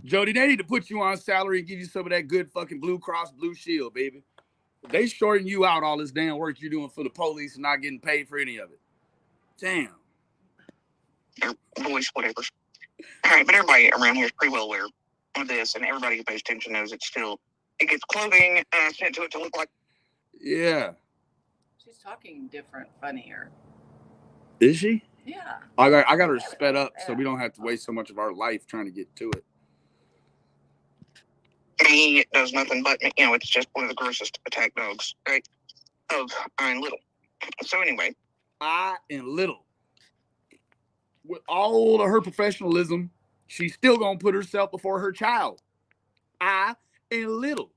Jody, they need to put you on salary and give you some of that good fucking Blue Cross Blue Shield, baby. They shorting you out all this damn work you're doing for the police and not getting paid for any of it. Damn. their voice, whatever. All right, but everybody around here is pretty well aware of this, and everybody who pays attention knows it gets clothing sent to it to look like. Yeah. She's talking different, funnier. Is she? Yeah. I got her sped up so we don't have to waste so much of our life trying to get to it. He does nothing but, you know, it's just one of the grossest attack dogs, right? Of Iron Little. So anyway, I and Little, with all of her professionalism, she's still gonna put herself before her child. I and Little.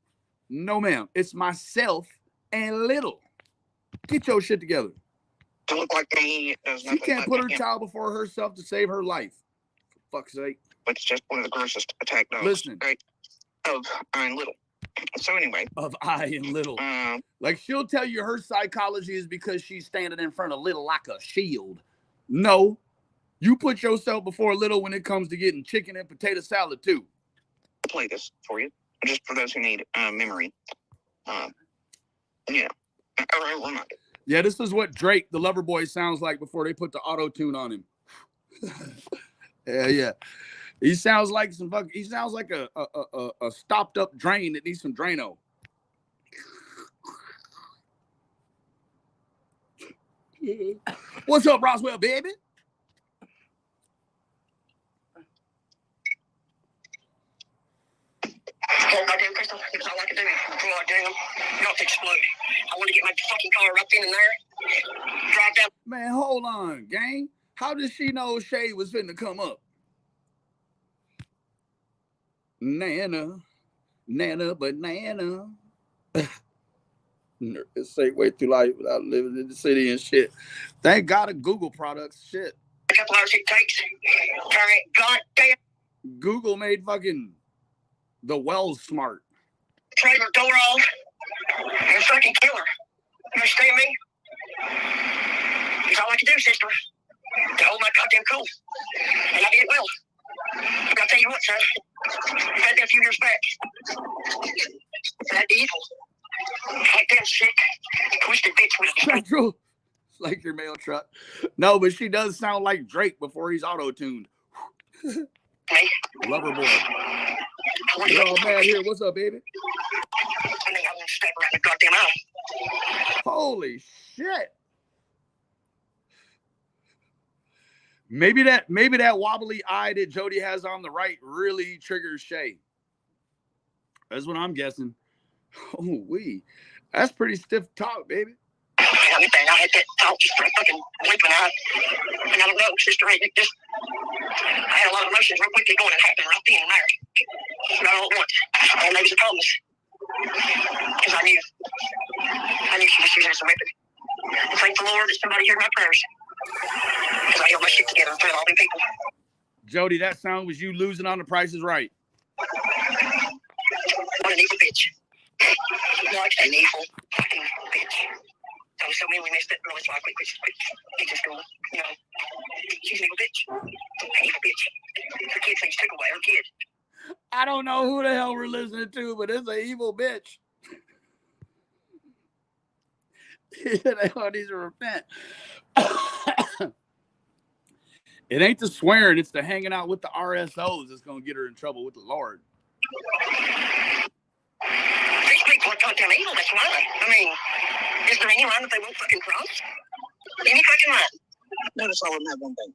No, ma'am. It's myself and Little. Get your shit together. to look like me does She nothing can't but put her him. child before herself to save her life. For fuck's sake. It's just one of the grossest attack dogs. Listen. Right? Of I and Little. So anyway, Of I and Little. Like, she'll tell you her psychology is because she's standing in front of Little like a shield. No. You put yourself before Little when it comes to getting chicken and potato salad, too. I'll play this for you, just for those who need memory. Yeah. Yeah, this is what Drake, the lover boy, sounds like before they put the auto-tune on him. Yeah. He sounds like a stopped up drain that needs some Drano. What's up, Roswell, baby? Goddamn, Crystal, it was all I could do. Goddamn, not to explode. I want to get my fucking car up in there, drive down. Man, hold on, gang. How did she know Shay was finna come up? Nana, banana. Say way through life without living in the city and shit. Thank God of Google products. Shit. A couple hours it takes. Goddamn. Google made fucking the Wells smart. Trailer door off. And fucking killer. You understand me? It's all I can do, sister. To hold my goddamn cool. And I did well. But I'll tell you what, son. You had that a few years back. That evil. Goddamn sick. Twisted bitch with a True. Like your mail truck. No, but she does sound like Drake before he's auto-tuned. Lover boy. You're all bad here. What's up, baby? I think I won't step around the goddamn eye. Holy shit. Maybe that wobbly eye that Jody has on the right really triggers Shay. That's what I'm guessing. Oh, that's pretty stiff talk, baby. I had that talk just for a fucking blink of an eye. And I don't know, sister, I had a lot of emotions real quickly going and happening right then and there. Not all at once. And maybe it's a promise. Because I knew she was using it as a weapon. And thank the Lord that somebody heard my prayers. Because I held my shit together in front of all them people. Jody, that sound was you losing on The Price is Right. What an evil bitch. What an evil fucking bitch. That was so mean we missed that girl. It's like, quick, get to school. You know, she's an evil bitch. An evil bitch. Her kid things took away her kid. I don't know who the hell we're listening to, but it's an evil bitch. They all need to repent. It ain't the swearing, it's the hanging out with the RSOs that's going to get her in trouble with the Lord. These people are goddamn evil, that's why. I mean, is there any line that they won't fucking cross? Any fucking line. Notice all of them have one thing.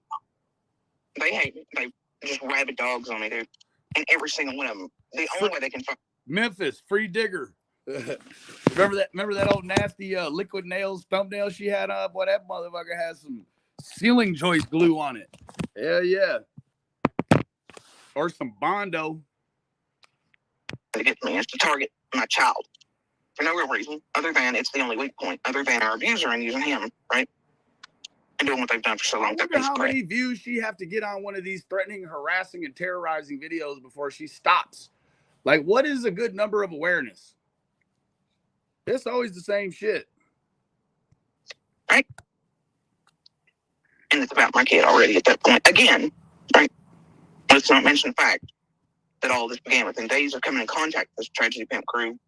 They hate me. They just rabid dogs on me, dude. And every single one of them. The only way they can fuck. Memphis, free digger. Remember that old nasty liquid nails thumbnail she had up? Boy, that motherfucker has some ceiling joist glue on it. Hell yeah. Or some Bondo. They get me is to target my child. For no real reason, other than it's the only weak point, other than our abuser and using him, right? And doing what they've done for so long. I wonder how many views she have to get on one of these threatening, harassing, and terrorizing videos before she stops. Like, what is a good number of awareness? It's always the same shit. Right? And it's about my kid already at that point. Again, right? Let's not mention the fact that all this began within days of coming in contact with this tragedy pimp crew,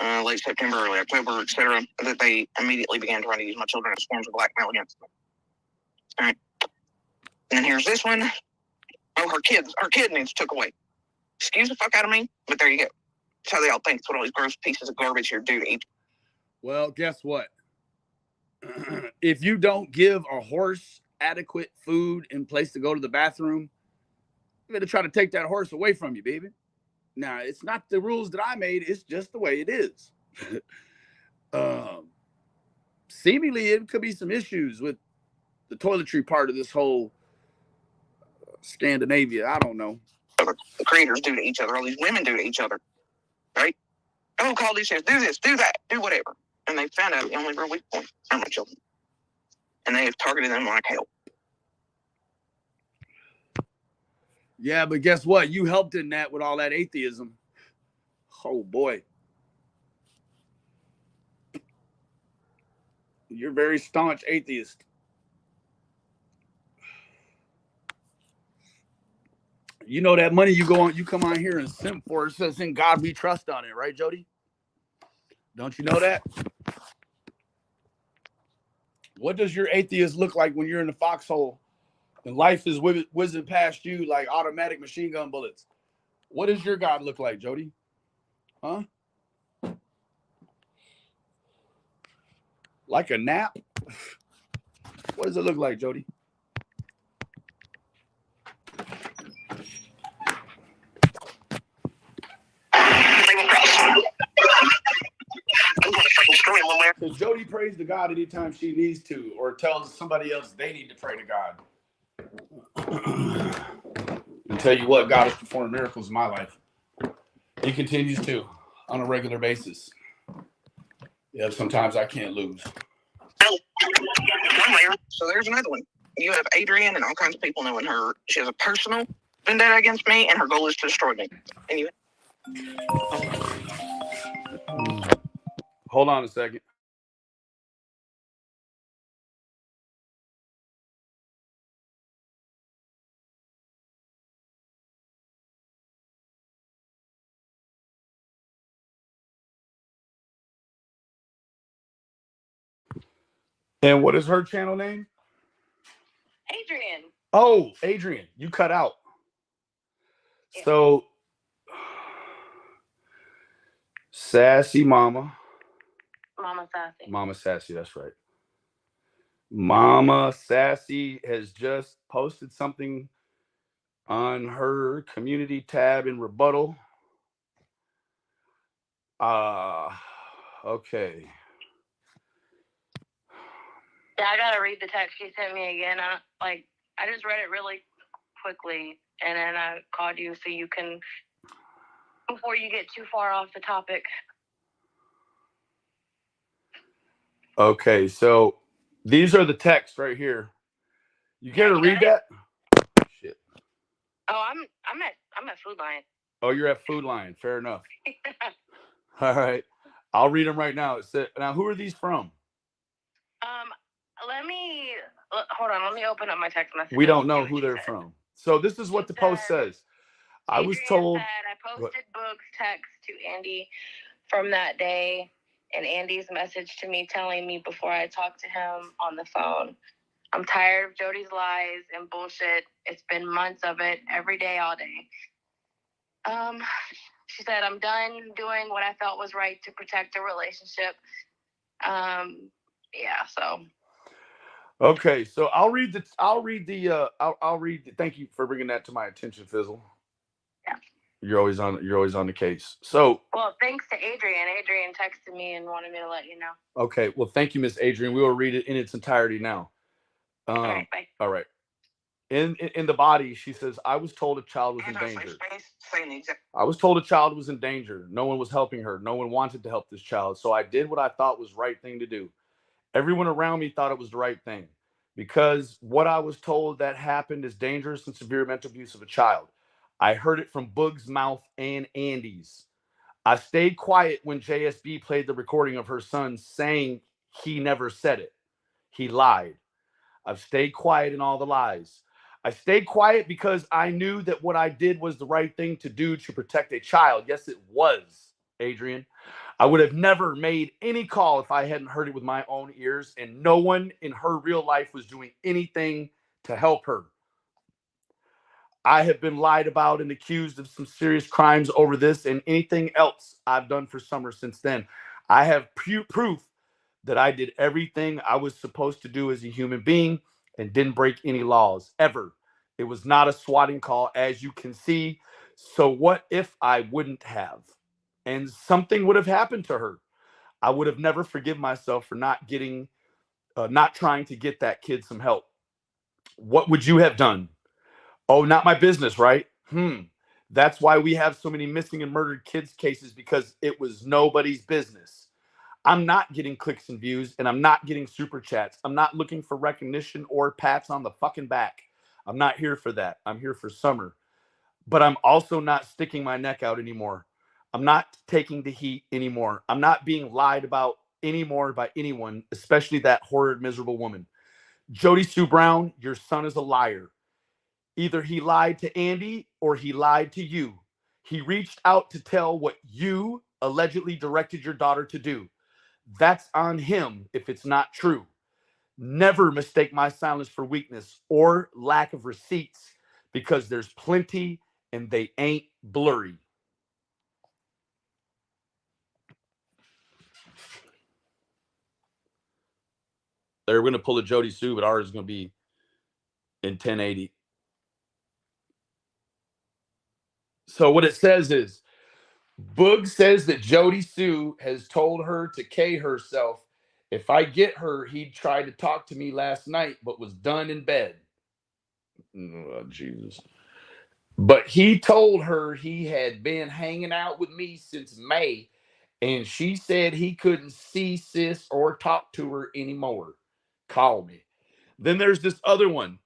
late September, early October, etc., that they immediately began trying to use my children as forms of blackmail against them. All right. And then here's this one. Oh, her kid needs took away. Excuse the fuck out of me, but there you go. That's how they all think. That's what all these gross pieces of garbage here do to each. Well, guess what? If you don't give a horse adequate food and place to go to the bathroom, you're going to try to take that horse away from you, baby. Now, it's not the rules that I made. It's just the way it is. seemingly it could be some issues with the toiletry part of this whole Scandinavia. I don't know. The creators do to each other. All these women do to each other, right? Oh, call these shares. Do this, do that, do whatever. And they found out the only real weak point are my children. And they have targeted them like hell. Yeah, but guess what? You helped in that with all that atheism. Oh, boy. You're a very staunch atheist. You know that money you come on here and simp for, it says in God we trust on it, right, Jody? Don't you know that? What does your atheist look like when you're in the foxhole and life is whizzing past you like automatic machine gun bullets? What does your God look like, Jody? Huh? Like a nap? What does it look like, Jody? Because Jody prays to God anytime she needs to, or tells somebody else they need to pray to God. And tell you what, God has performed miracles in my life. He continues to on a regular basis. Yeah, sometimes I can't lose. So there's another one. You have Adrian and all kinds of people knowing her. She has a personal vendetta against me, and her goal is to destroy me. And you. Hold on a second. And what is her channel name? Adrian. Oh, Adrian, you cut out. Yeah. So, Sassy Mama. Mama Sassy. Mama Sassy, that's right. Mama Sassy has just posted something on her community tab in rebuttal. Okay. Yeah, I gotta read the text she sent me again. I just read it really quickly, and then I called you so you can, before you get too far off the topic. Okay, so these are the texts right here. You care to read that? Shit. Oh, I'm at Food Lion. Oh, you're at Food Lion. Fair enough. All right, I'll read them right now. It said, now, who are these from? Hold on. Let me open up my text message. We don't know who they're from. So this is what the post says. I was told. I posted Boog's text to Andy from that day, and Andy's message to me telling me before I talked to him on the phone. I'm tired of Jody's lies and bullshit. It's been months of it, every day, all day. She said, I'm done doing what I felt was right to protect the relationship. Yeah, so. Okay, so I'll read the. Thank you for bringing that to my attention, Fizzle. Yeah. You're always on the case. So. Well, thanks to Adrian. Adrian texted me and wanted me to let you know. Okay, well, thank you, Miss Adrian. We will read it in its entirety now. All right, bye. All right. In the body, she says, I was told a child was in danger. I was told a child was in danger. No one was helping her. No one wanted to help this child. So I did what I thought was the right thing to do. Everyone around me thought it was the right thing. Because what I was told that happened is dangerous and severe mental abuse of a child. I heard it from Boog's mouth and Andy's. I stayed quiet when JSB played the recording of her son saying he never said it. He lied. I've stayed quiet in all the lies. I stayed quiet because I knew that what I did was the right thing to do to protect a child. Yes, it was, Adrian. I would have never made any call if I hadn't heard it with my own ears, and no one in her real life was doing anything to help her. I have been lied about and accused of some serious crimes over this and anything else I've done for Summer since then. I have proof that I did everything I was supposed to do as a human being and didn't break any laws, ever. It was not a swatting call, as you can see. So what if I wouldn't have? And something would have happened to her. I would have never forgiven myself for not getting not trying to get that kid some help. What would you have done? Oh, not my business, right? That's why we have so many missing and murdered kids cases, because it was nobody's business. I'm not getting clicks and views, and I'm not getting super chats. I'm not looking for recognition or pats on the fucking back. I'm not here for that. I'm here for Summer. But I'm also not sticking my neck out anymore. I'm not taking the heat anymore. I'm not being lied about anymore by anyone, especially that horrid, miserable woman. Jody Sue Brown, your son is a liar. Either he lied to Andy or he lied to you. He reached out to tell what you allegedly directed your daughter to do. That's on him if it's not true. Never mistake my silence for weakness or lack of receipts, because there's plenty and they ain't blurry. They're going to pull a Jody Sue, but ours is going to be in 1080. So what it says is, Boog says that Jody Sue has told her to K herself. If I get her, he'd try to talk to me last night, but was done in bed. Oh, Jesus. But he told her he had been hanging out with me since May, and she said he couldn't see sis or talk to her anymore. Call me. Then there's this other one.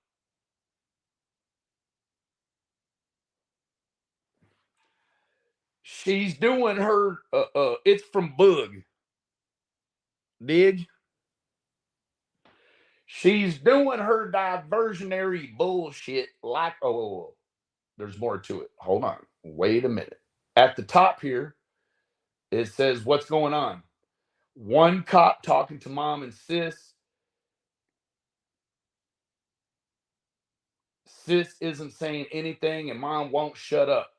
She's doing her, it's from Boog. Dig? She's doing her diversionary bullshit like, oh, there's more to it. Hold on. Wait a minute. At the top here, it says, what's going on? One cop talking to mom and sis. Sis isn't saying anything and mom won't shut up.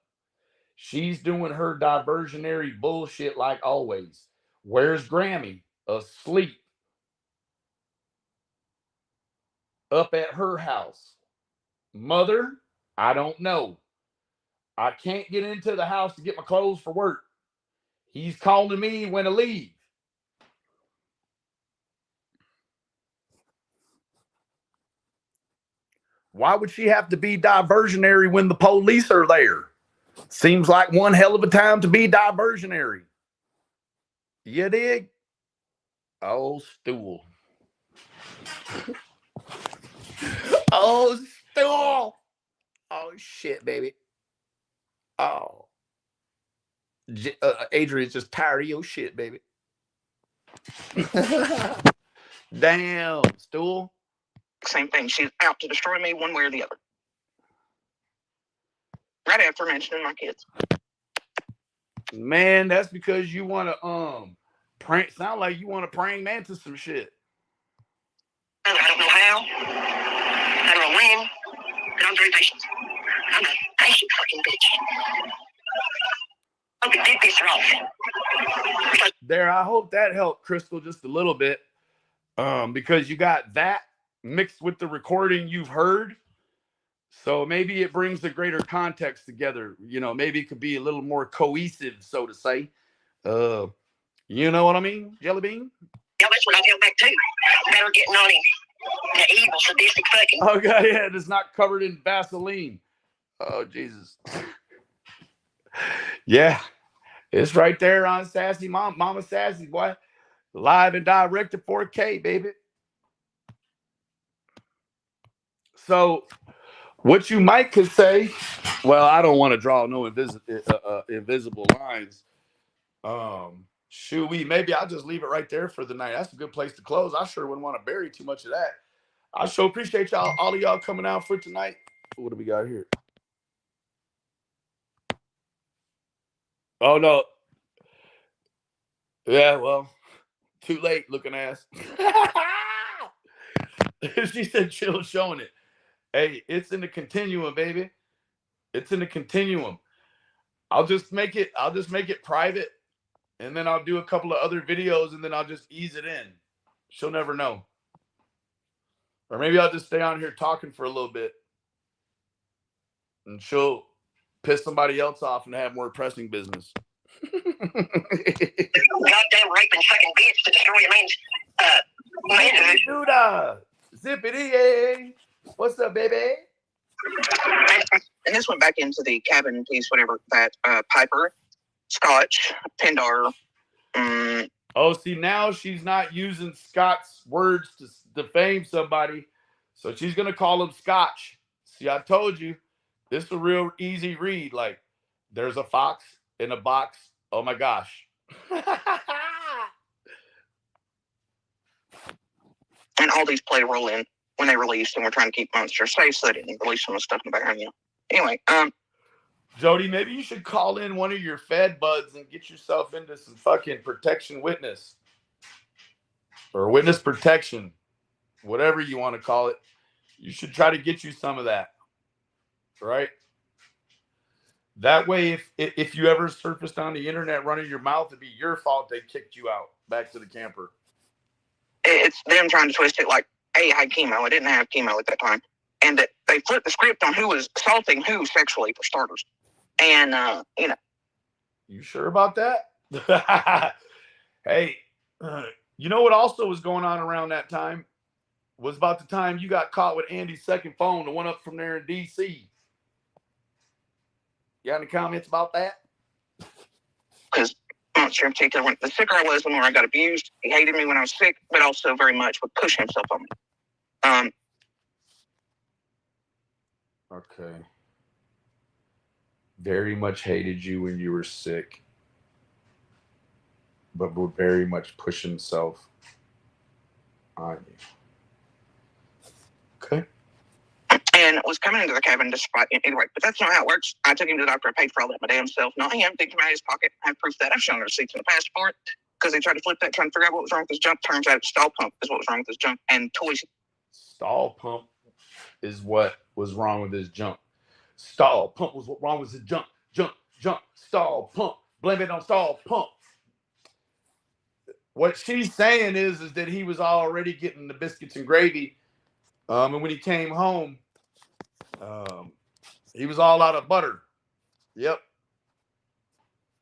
She's doing her diversionary bullshit like always. Where's Grammy? Asleep. Up at her house. Mother, I don't know. I can't get into the house to get my clothes for work. He's calling me when to leave. Why would she have to be diversionary when the police are there? Seems like one hell of a time to be diversionary. You dig? Oh, stool. Oh, stool. Oh, shit, baby. Oh. Adrian's just tired of your shit, baby. Damn, stool. Same thing. She's out to destroy me one way or the other. Right after mentioning my kids. Man, that's because you want to prank. Sound like you want to praying mantis some shit. I don't know how. I don't know when. But I'm very patient. I'm a patient fucking bitch. I hope it did piss her off. There, I hope that helped Crystal just a little bit. Because you got that mixed with the recording you've heard. So maybe it brings the greater context together. You know, maybe it could be a little more cohesive, so to say. You know what I mean, Jelly Bean? Yeah, that's what I feel back too. Better getting on him. The evil, sadistic fucking. Oh, God, yeah, it's not covered in Vaseline. Oh, Jesus. Yeah, it's right there on Sassy Mama Sassy, boy. Live and direct to 4K, baby. So what you might could say, well, I don't want to draw no invisible lines. Maybe I'll just leave it right there for the night. That's a good place to close. I sure wouldn't want to bury too much of that. I sure appreciate y'all, all of y'all coming out for tonight. What do we got here? Oh, no. Yeah, well, too late looking ass. She said chill showing it. Hey, it's in the continuum, baby. It's in the continuum. I'll just make it private, and then I'll do a couple of other videos, and then I'll just ease it in. She'll never know. Or maybe I'll just stay on here talking for a little bit, and she'll piss somebody else off and have more pressing business. Goddamn raping fucking bitch to destroy a man's Duda. Zippity. What's up, baby? And this went back into the cabin piece, whatever, that Piper, Scotch, Pindar. Oh, see, now she's not using Scott's words to defame somebody. So she's going to call him Scotch. See, I told you, this is a real easy read. Like, there's a fox in a box. Oh, my gosh. And all these play a role in when they released, and we're trying to keep Monster safe so they didn't release some of the stuff in the background. Anyway, Jody, maybe you should call in one of your Fed buds and get yourself into some fucking protection witness or witness protection, whatever you want to call it. You should try to get you some of that, right? That way, if you ever surfaced on the internet running your mouth, it'd be your fault they kicked you out back to the camper. It's them trying to twist it like, hey, I had chemo. I didn't have chemo at that time. And that they flipped the script on who was assaulting who sexually, for starters. And, You sure about that? Hey, you know what also was going on around that time? Was about the time you got caught with Andy's second phone, the one up from there in D.C. You got any comments about that? Because Monster in particular, the sicker I was, the more I got abused. He hated me when I was sick, but also very much would push himself on me. Okay. Very much hated you when you were sick, but would very much push himself on you. Okay. And was coming into the cabin despite anyway, but that's not how it works. I took him to the doctor. I paid for all that my damn self. Not him. Digged him out of his pocket. I have proof that I've shown receipts in the past for it because they tried to flip that, trying to figure out what was wrong with his junk. Turns out stall pump is what was wrong with his junk, and toys. Stall pump is what was wrong with his junk. Stall pump was what wrong with his junk. Junk. Stall pump. Blame it on stall pump. What she's saying is that he was already getting the biscuits and gravy. And when he came home, he was all out of butter. Yep.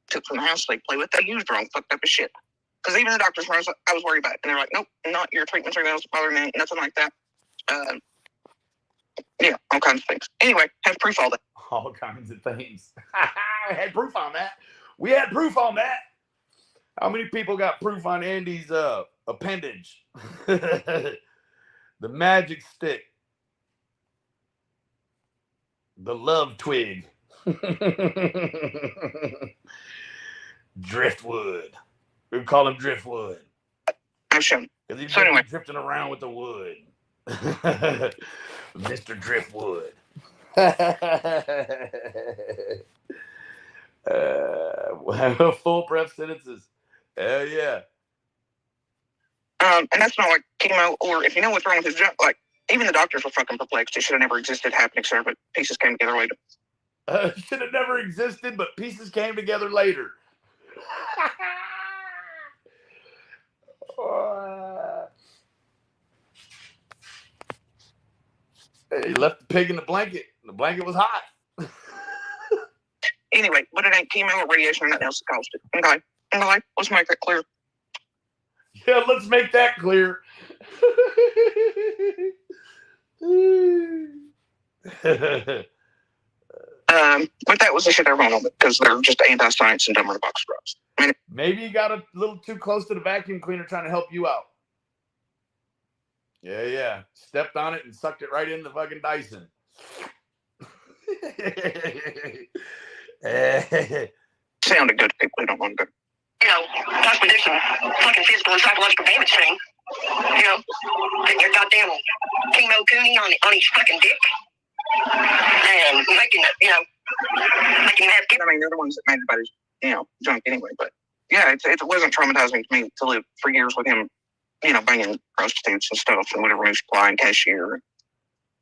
Took from the house, they play with. They used wrong, fucked up as shit. Because even the doctors, I was worried about it. And they're like, nope, not your treatments or those bothering me, nothing like that. Yeah, all kinds of things. Anyway, have proof all that. All kinds of things. I had proof on that. We had proof on that. How many people got proof on Andy's appendage? The magic stick. The love twig. Driftwood. We call him Driftwood. I've shown. Because he's So anyway. drifting around with the wood. Mr. Driftwood. Full breath sentences. Hell yeah. And that's not like chemo, or if you know what's wrong with his junk, like, even the doctors were fucking perplexed. It should have never existed, happened, etc., but pieces came together later. Should have never existed, but pieces came together later. He left the pig in the blanket. The blanket was hot. Anyway, but it ain't chemo or radiation or nothing else that caused it. Okay. Let's make that clear. Yeah, let's make that clear. But that was the shit I wrote on it because they're just anti-science and dumber than box scrubs. I mean, maybe you got a little too close to the vacuum cleaner trying to help you out. Yeah. Stepped on it and sucked it right in the fucking Dyson. Sounded good to people who don't want to go. Possibly do some fucking physical and psychological damage to him. Getting your goddamn chemo coonie on his fucking dick. And making it, making that. I mean, they're the ones that made everybody's, junk anyway. But yeah, it wasn't traumatizing to me to live for years with him, banging prostitutes and stuff and whatever, supply and cashier, and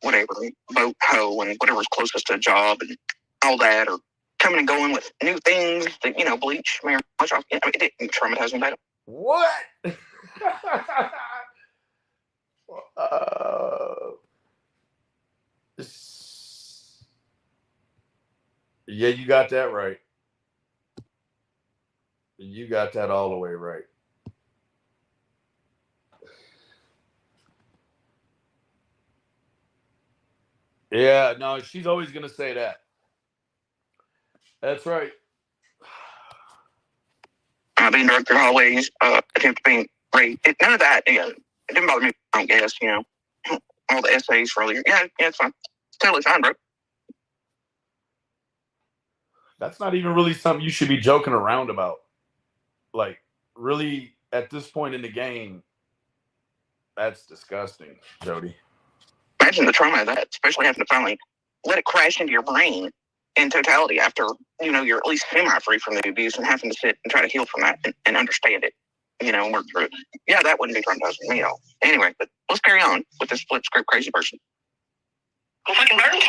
whatever, boat hoe and whatever's closest to a job and all that, or coming and going with new things that, bleach, marijuana. It didn't traumatize me about it. What? Yeah, you got that right. You got that all the way right. Yeah, no, she's always gonna say that. That's right. Being drugged through hallways, attempt being raped. None of that. Yeah, it didn't bother me. I don't guess. All the essays earlier. Yeah, it's fine. It's totally fine, bro. That's not even really something you should be joking around about. Like, really, at this point in the game, that's disgusting, Jody. Imagine the trauma of that, especially having to finally let it crash into your brain in totality after, you're at least semi-free from the abuse and having to sit and try to heal from that and understand it, and work through it. Yeah, that wouldn't be traumatizing me at all. Anyway, but let's carry on with this flip script crazy person. Go fucking burn.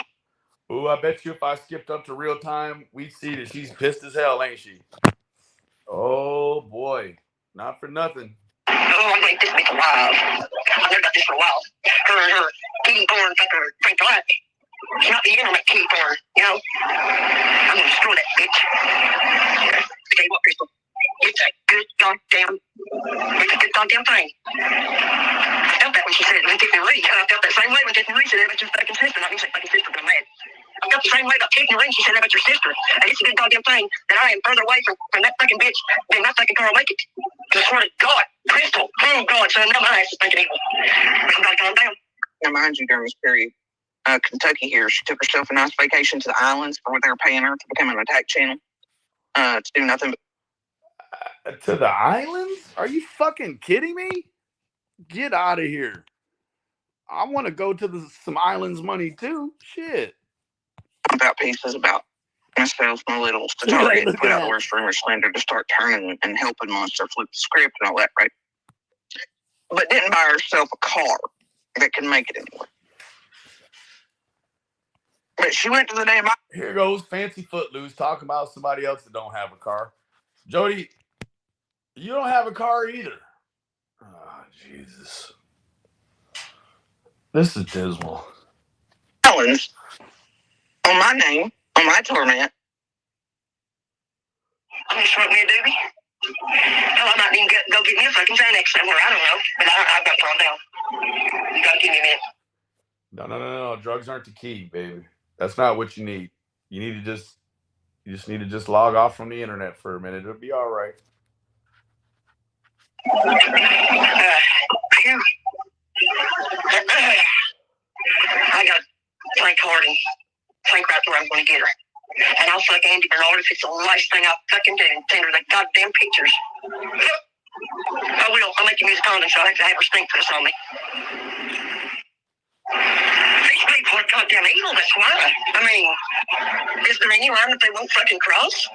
Ooh, I bet you if I skipped up to real time, we'd see that she's pissed as hell, ain't she? Oh, boy. Not for nothing. Oh, I'm going to this bitch alive. I've known about this for a while. Her eating porn, Frank Black. It's not the internet kitty porn, I'm going to destroy that bitch. Tell you what, Crystal. It's a good goddamn thing. I felt that when she said it when Tiffany Reed. I felt that same way when Tiffany Reed said it about your fucking sister. Not me say fucking sister, but I'm mad. I felt the same way about Tiffany Reed. She said it about your sister. And it's a good goddamn thing that I am further away from that fucking bitch than my fucking car will make it. I swear to God, Crystal, oh God, son, now my ass is thinking evil. We gotta calm down. Now, mind you, during this period, Kentucky here, she took herself a nice vacation to the islands for what they were paying her to become an attack channel. To do nothing but. To the islands? Are you fucking kidding me? Get out of here. I want to go to some islands money too. Shit. About pieces about myself, my littles, to target and put out the worst rumor slander to start turning and helping Monster flip the script and all that, right? But didn't buy herself a car that can make it anywhere. But she went to the damn. Here goes Fancy Footloose talking about somebody else that don't have a car. Jody, you don't have a car either. Oh, Jesus. This is dismal. Islands on my name, on my torment. I'm just want me a doobie. Hell, I might even go get me a fucking Xanax somewhere. I don't know. But I've got to calm down. You gotta give me a minute. No. Drugs aren't the key, baby. That's not what you need. You just need to just log off from the internet for a minute. It'll be all right. I got Frank Harden. Frank right where I'm going to get her. And I'll fuck Andy Bernard if it's the last thing I'll fucking do and send her the goddamn pictures. I will. I'll make you use a condom so I have to have her stink for this on me. These people are goddamn evil, that's why. I mean, is there any line that they won't fucking cross?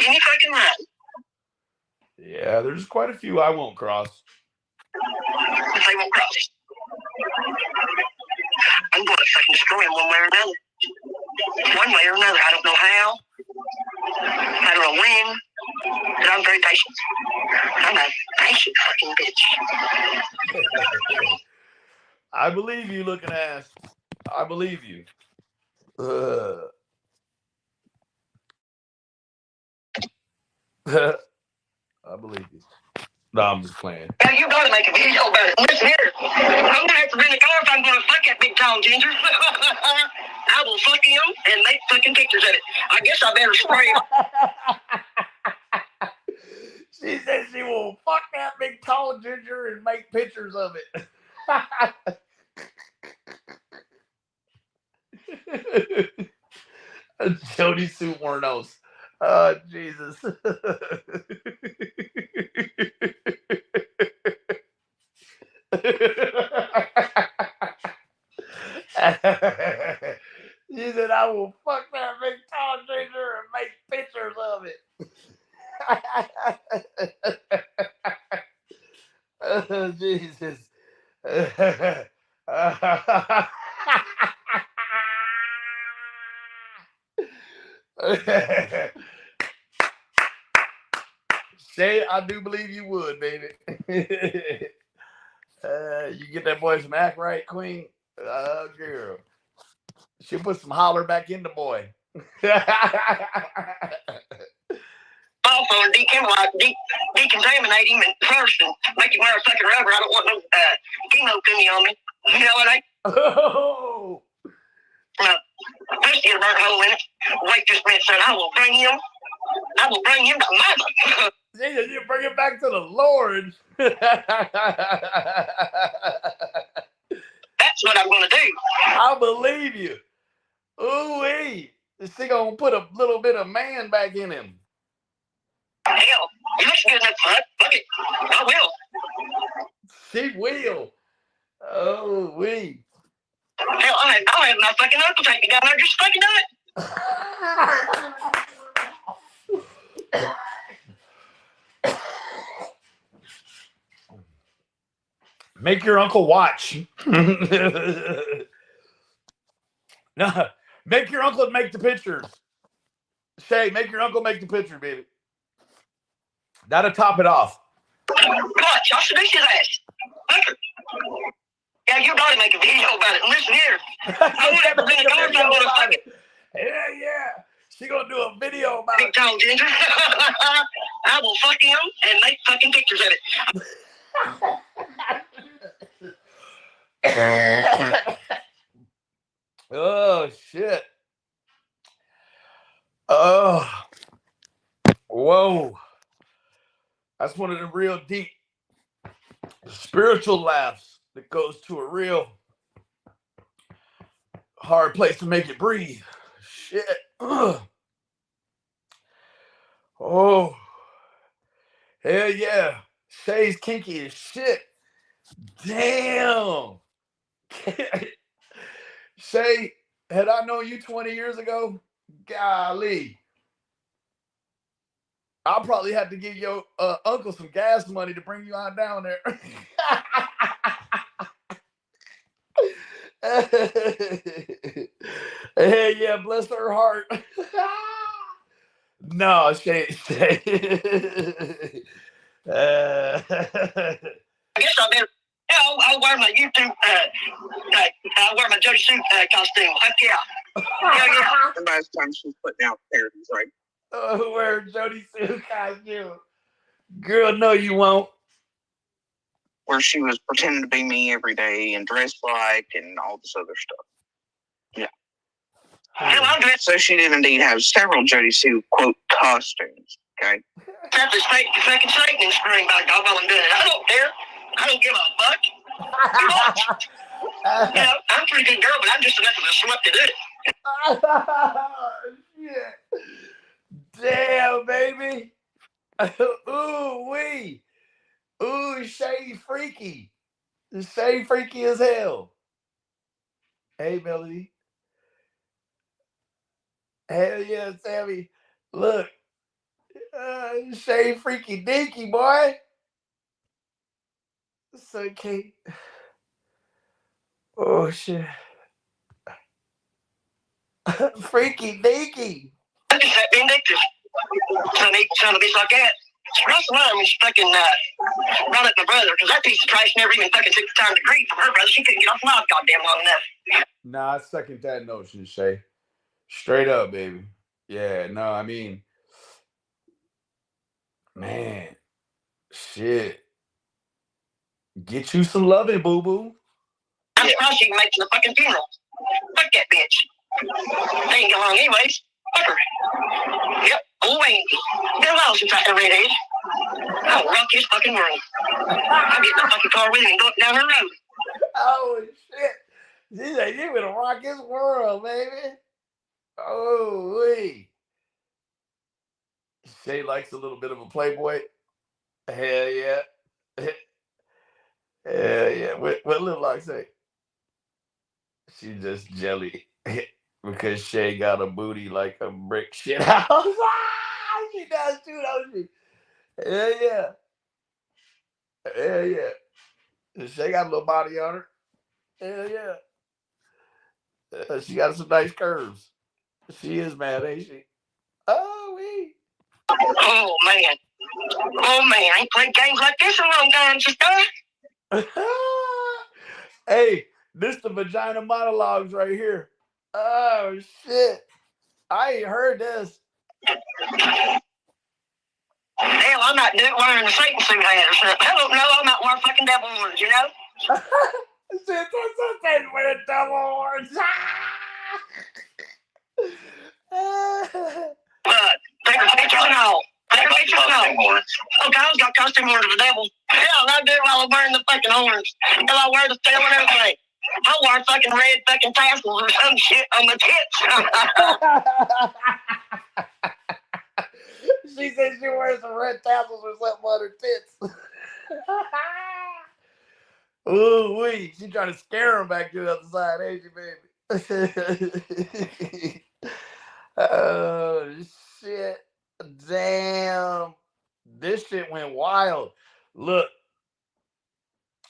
Any fucking line? Yeah, there's quite a few I won't cross. That they won't cross. I'm going to fucking destroy them one way or another. One way or another. I don't know how. I don't know when. But I'm very patient. I'm a patient fucking bitch. I believe you, looking ass. I believe you. I believe you. No, I'm just playing. Now you gotta make a video about it. Listen here. I'm gonna have to rent a car if I'm gonna fuck that big tall ginger. I will fuck him and make fucking pictures of it. I guess I better spray it. She said she will fuck that big tall ginger and make pictures of it. Jody Subornos. Oh, Jesus. She said, I will fuck that big tall ginger and make pictures of it. Oh, Jesus. Shay, I do believe you would, baby. You get that boy some act right, Queen. Oh, girl. She'll put some holler back in the boy. Also, decontaminate him first and make him wear a fucking rubber. I don't want no chemo me on me. You know what I? Oh, Now, first get a burnt hole in it. Wait just a minute, son. I will bring him to mama. Jesus, you bring it back to the Lord. That's what I'm gonna do. I believe you. Ooh-wee. She gonna put a little bit of man back in him. Hell, you look good enough for it. Fuck it. I will. She will. Oh-wee. Hell, I'll have my fucking uncle take me down there just fucking do it. Make your uncle watch. No, make your uncle make the pictures. Shay, make your uncle make the picture, baby. That'll top it off. Watch, I'll seduce his ass. Yeah, you gotta make a video about it. Listen here. Yeah. She gonna do a video about Big it. tall ginger. I will fuck him and make fucking pictures of it. Oh shit. Oh. Whoa. That's one of the real deep spiritual laughs that goes to a real hard place to make it breathe. Shit. Ugh. Oh. Hell yeah. Shay's kinky as shit. Damn. Shay, had I known you 20 years ago, golly, I'll probably have to give your uncle some gas money to bring you on down there. Hey, yeah, bless her heart. No, Shay. I guess I better. I'll wear my YouTube. I'll wear my Jody suit costume. Heck yeah. Yeah. And by the time she's putting out parodies, right? Oh, wear Jody suit costume. Girl, no, you won't. Where she was pretending to be me every day and dressed like and all this other stuff. Yeah. So she did indeed have several Jody Sue quote costumes. Okay. Except this fucking Satan in spring, by God, while I'm doing it. I don't care. I don't give a fuck. You know, I'm a pretty good girl, but I'm just enough of a slut to do it. Shit. Damn, baby. Ooh, wee. Ooh, Shay freaky. Shay freaky as hell. Hey, Melody. Hell yeah, Sammy. Look. Shay freaky dinky, boy. So Kate. Oh shit. Freaky dinky. I'm just that vindictive. Son of a bitch like that. Russ Lum is fucking brought up my brother because that piece of trash never even fucking took the time to grieve from her brother. She couldn't get off my goddamn long enough. Nah, I second that notion, Shay. Straight up, baby. Yeah, no, I mean, man, shit. Get you some loving, boo-boo. I'm surprised she can make it to the fucking funeral. Fuck that bitch. They ain't get along anyways. Fuck her. Yep, old Wayne. Been a while since I ever read it. I'll rock his fucking world. I'll get in the fucking car with him and go up down her road. Oh, shit. She said, you're gonna rock his world, baby. Oh, wee. Shay likes a little bit of a playboy. Hell yeah. Hell yeah. What Lil Lock say? She just jelly because Shay got a booty like a brick shit house. She does too, don't she? Hell yeah. Hell yeah. Shay got a little body on her. Hell yeah. She got some nice curves. She is mad, ain't she? Oh, wee. Oh, man. I ain't played games like this in a long time, sister. Hey, this the vagina monologues right here. Oh, shit. I ain't heard this. Hell, I might do it wearing a Satan suit hat or something. I don't know. I might wear fucking devil horns, you know? Shit, with a double horns. Take her pictures and all. Take her pictures and all. Okay, I was got costume horns of the devil. Hell, I do it while I'm wearing the fucking horns. Hell, I wear the tail and everything. I wear fucking red fucking tassels or some shit on my tits. She said she wears some red tassels or something on her tits. Ooh, wee. She trying to scare him back to the other side, ain't you, baby? Oh, shit. Damn. This shit went wild. Look,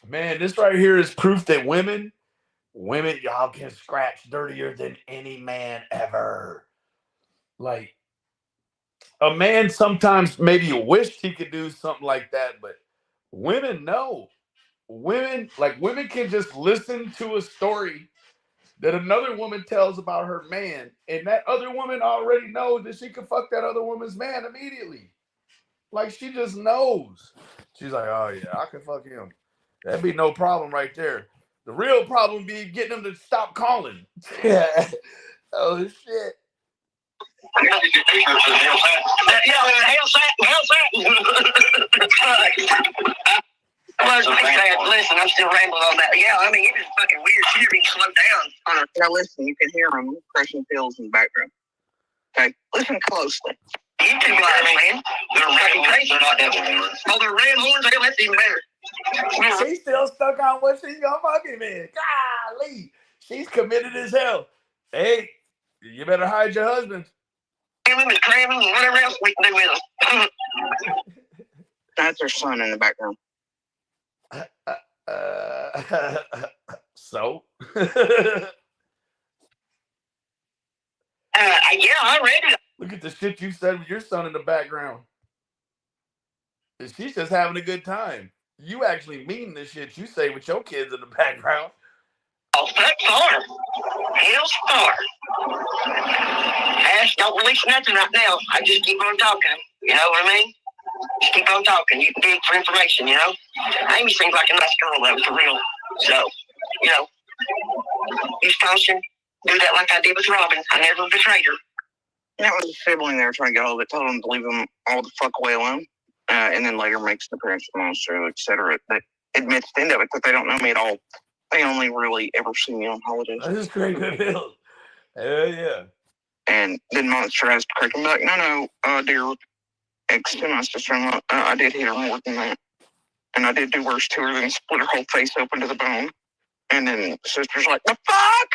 man, this right here is proof that women, y'all can scratch dirtier than any man ever. Like, a man sometimes maybe wished he could do something like that, but women know. Women can just listen to a story that another woman tells about her man, and that other woman already knows that she can fuck that other woman's man immediately. Like, she just knows. She's like, oh yeah, I can fuck him. That'd be no problem right there. The real problem be getting them to stop calling. Yeah. Oh shit. Yeah, hell listen, I'm still rambling on that. Yeah, I mean, it is fucking weird. She didn't even slow down. Now listen, you can hear them crushing pills in the background. Okay, listen closely. You two guys, man. They're fucking crazy. They're not devil horns. Oh, they're red horns? Hell, that's even better. She's still stuck on what she's gonna fucking man. Golly, she's committed as hell. Hey, you better hide your husband. Cramming and cramming and whatever else we can do with them. That's her son in the background. So? Yeah, I read it. Look at the shit you said with your son in the background. She's just having a good time. You actually mean the shit you say with your kids in the background. Oh, that's far. Hell's far. Ash, don't release nothing right now. I just keep on talking. You know what I mean? Just keep on talking. You can dig for information, you know? Amy seems like a nice girl, though, for real. So, you know, use caution. Do that like I did with Robin. I never betrayed her. That was a sibling they were trying to get hold of it. Told them to leave them all the fuck away alone. And then later makes an appearance on the show, etc. That admits the end of it that they don't know me at all. They only really ever see me on holidays. That is great good deal. Hell yeah. And then Monster has to correct him, like, no, dear ex to my sister-in-law, I did hit her more than that. And I did do worse to her than split her whole face open to the bone. And then the sister's like, the fuck?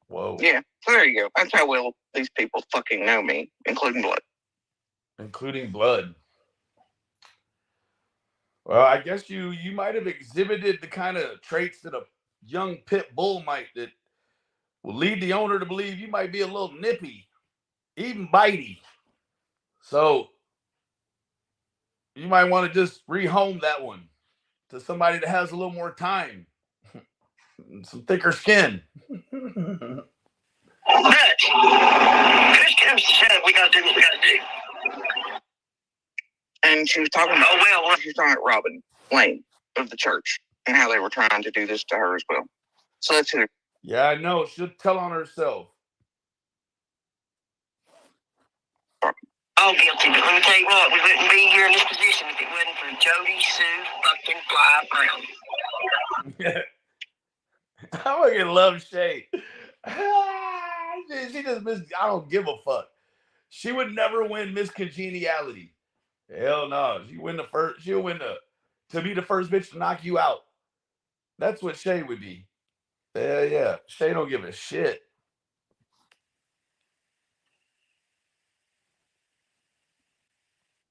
Whoa. Yeah, so there you go. That's how well these people fucking know me, including blood. Including blood. Well, I guess you might have exhibited the kind of traits that a young pit bull might, that will lead the owner to believe you might be a little nippy, even bitey. So you might want to just rehome that one to somebody that has a little more time, some thicker skin. Push comes to shove, we gotta do what we gotta do. And she was talking about, she was talking about Robin Lane of the church and how they were trying to do this to her as well. So that's it. Yeah, I know. She'll tell on herself. All guilty, but let me tell you what, we wouldn't be here in this position if it wasn't for Jody Sue fucking Fly Brown. I fucking love Shay. She just I don't give a fuck. She would never win Miss Congeniality. Hell no. She'll win to be the first bitch to knock you out. That's what Shay would be. Yeah. Shay don't give a shit.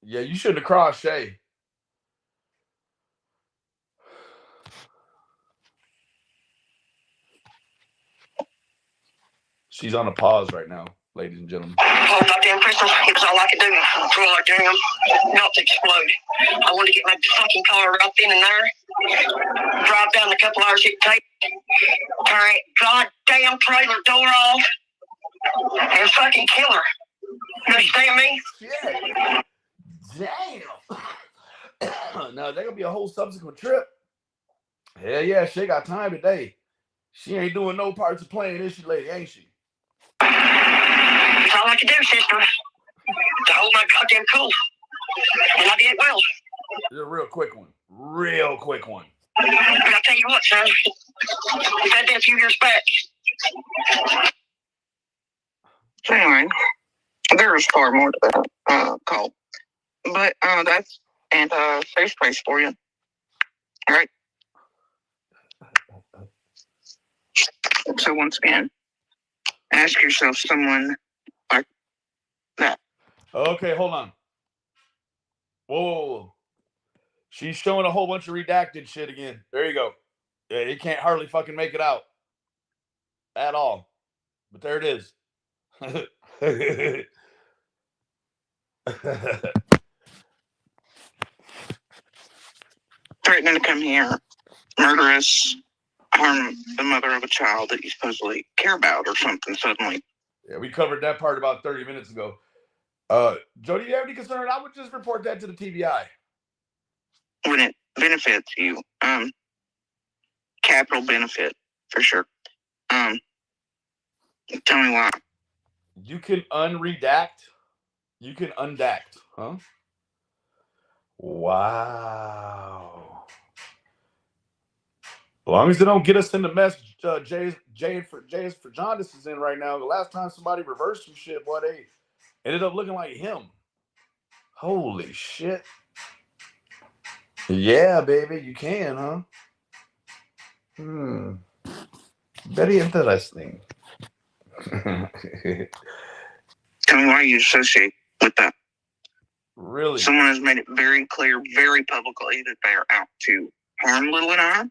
Yeah, you shouldn't have crossed Shay. She's on a pause right now, ladies and gentlemen. Oh, goddamn Crystal, it was all I could do for our damn not to explode. I wanted to get my fucking car right then and there, drive down the couple hours it takes, turn that goddamn trailer door off, and fucking kill her. You understand me? Yeah. Damn. No, there's gonna be a whole subsequent trip. Hell yeah, she got time today. She ain't doing no parts of playing, is she, lady? Ain't she? That's all I can do, sister. To hold my goddamn cool. And I did well. This is a real quick one. Real quick one. But I'll tell you what, son. We had that a few years back. So anyway, there is far more to that call. But that's safe space for you. All right. So once again, ask yourself someone like that. Okay, hold on. Whoa. She's showing a whole bunch of redacted shit again. There you go. Yeah, you can't hardly fucking make it out at all. But there it is. Threatening to come here, murder us, harm the mother of a child that you supposedly care about or something suddenly. Yeah, we covered that part about 30 minutes ago. Joe, do you have any concern? I would just report that to the TBI. When it benefits you, capital benefit for sure. Tell me why. You can unredact. You can undact, huh? Wow. As long as they don't get us in the mess, Jay for Jaundice is in right now. The last time somebody reversed some shit, boy, they ended up looking like him. Holy shit. Yeah, baby, you can, huh? Very interesting. Tell me why you associate with that. Really? Someone has made it very clear, very publicly, that they are out to harm Little and I.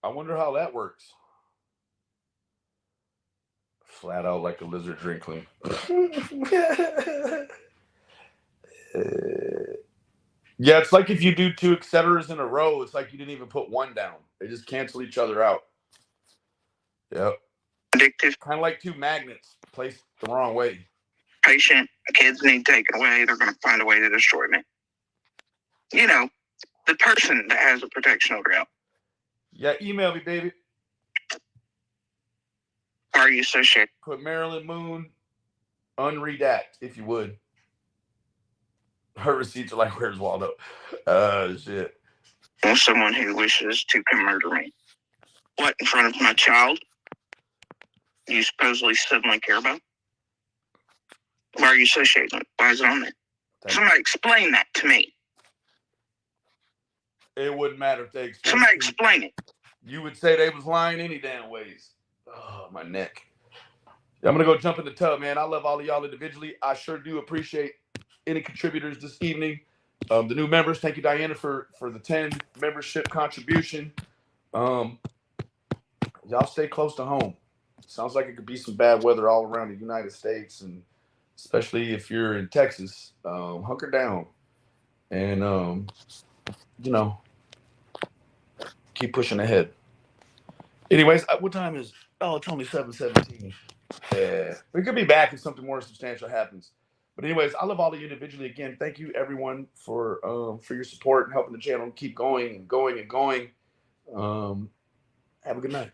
I wonder how that works. Flat out like a lizard drinkling. Yeah, it's like if you do two etceteras in a row, it's like you didn't even put one down. They just cancel each other out. Yep. Addictive. Kind of like two magnets placed the wrong way. Patient. Kids need taken away. They're going to find a way to destroy me. You know, the person that has a protection order out. Yeah, email me, baby. Are you associated? Put Marilyn Moon, unredact, if you would. Her receipts are like, where's Waldo? Shit. Or someone who wishes to come murder me. What, in front of my child? You supposedly suddenly care about? Why are you associating it? Why is it on there? Somebody explain that to me. It wouldn't matter if they explained. Somebody explain it. You would say they was lying any damn ways. Oh, my neck. I'm going to go jump in the tub, man. I love all of y'all individually. I sure do appreciate any contributors this evening. The new members, thank you, Diana, for the 10 membership contribution. Y'all stay close to home. Sounds like it could be some bad weather all around the United States, and especially if you're in Texas. Hunker down and, keep pushing ahead. Anyways, what time is? Oh, it's only 7:17. Yeah, we could be back if something more substantial happens. But anyways, I love all of you individually. Again, thank you everyone for your support and helping the channel keep going and going and going. Have a good night.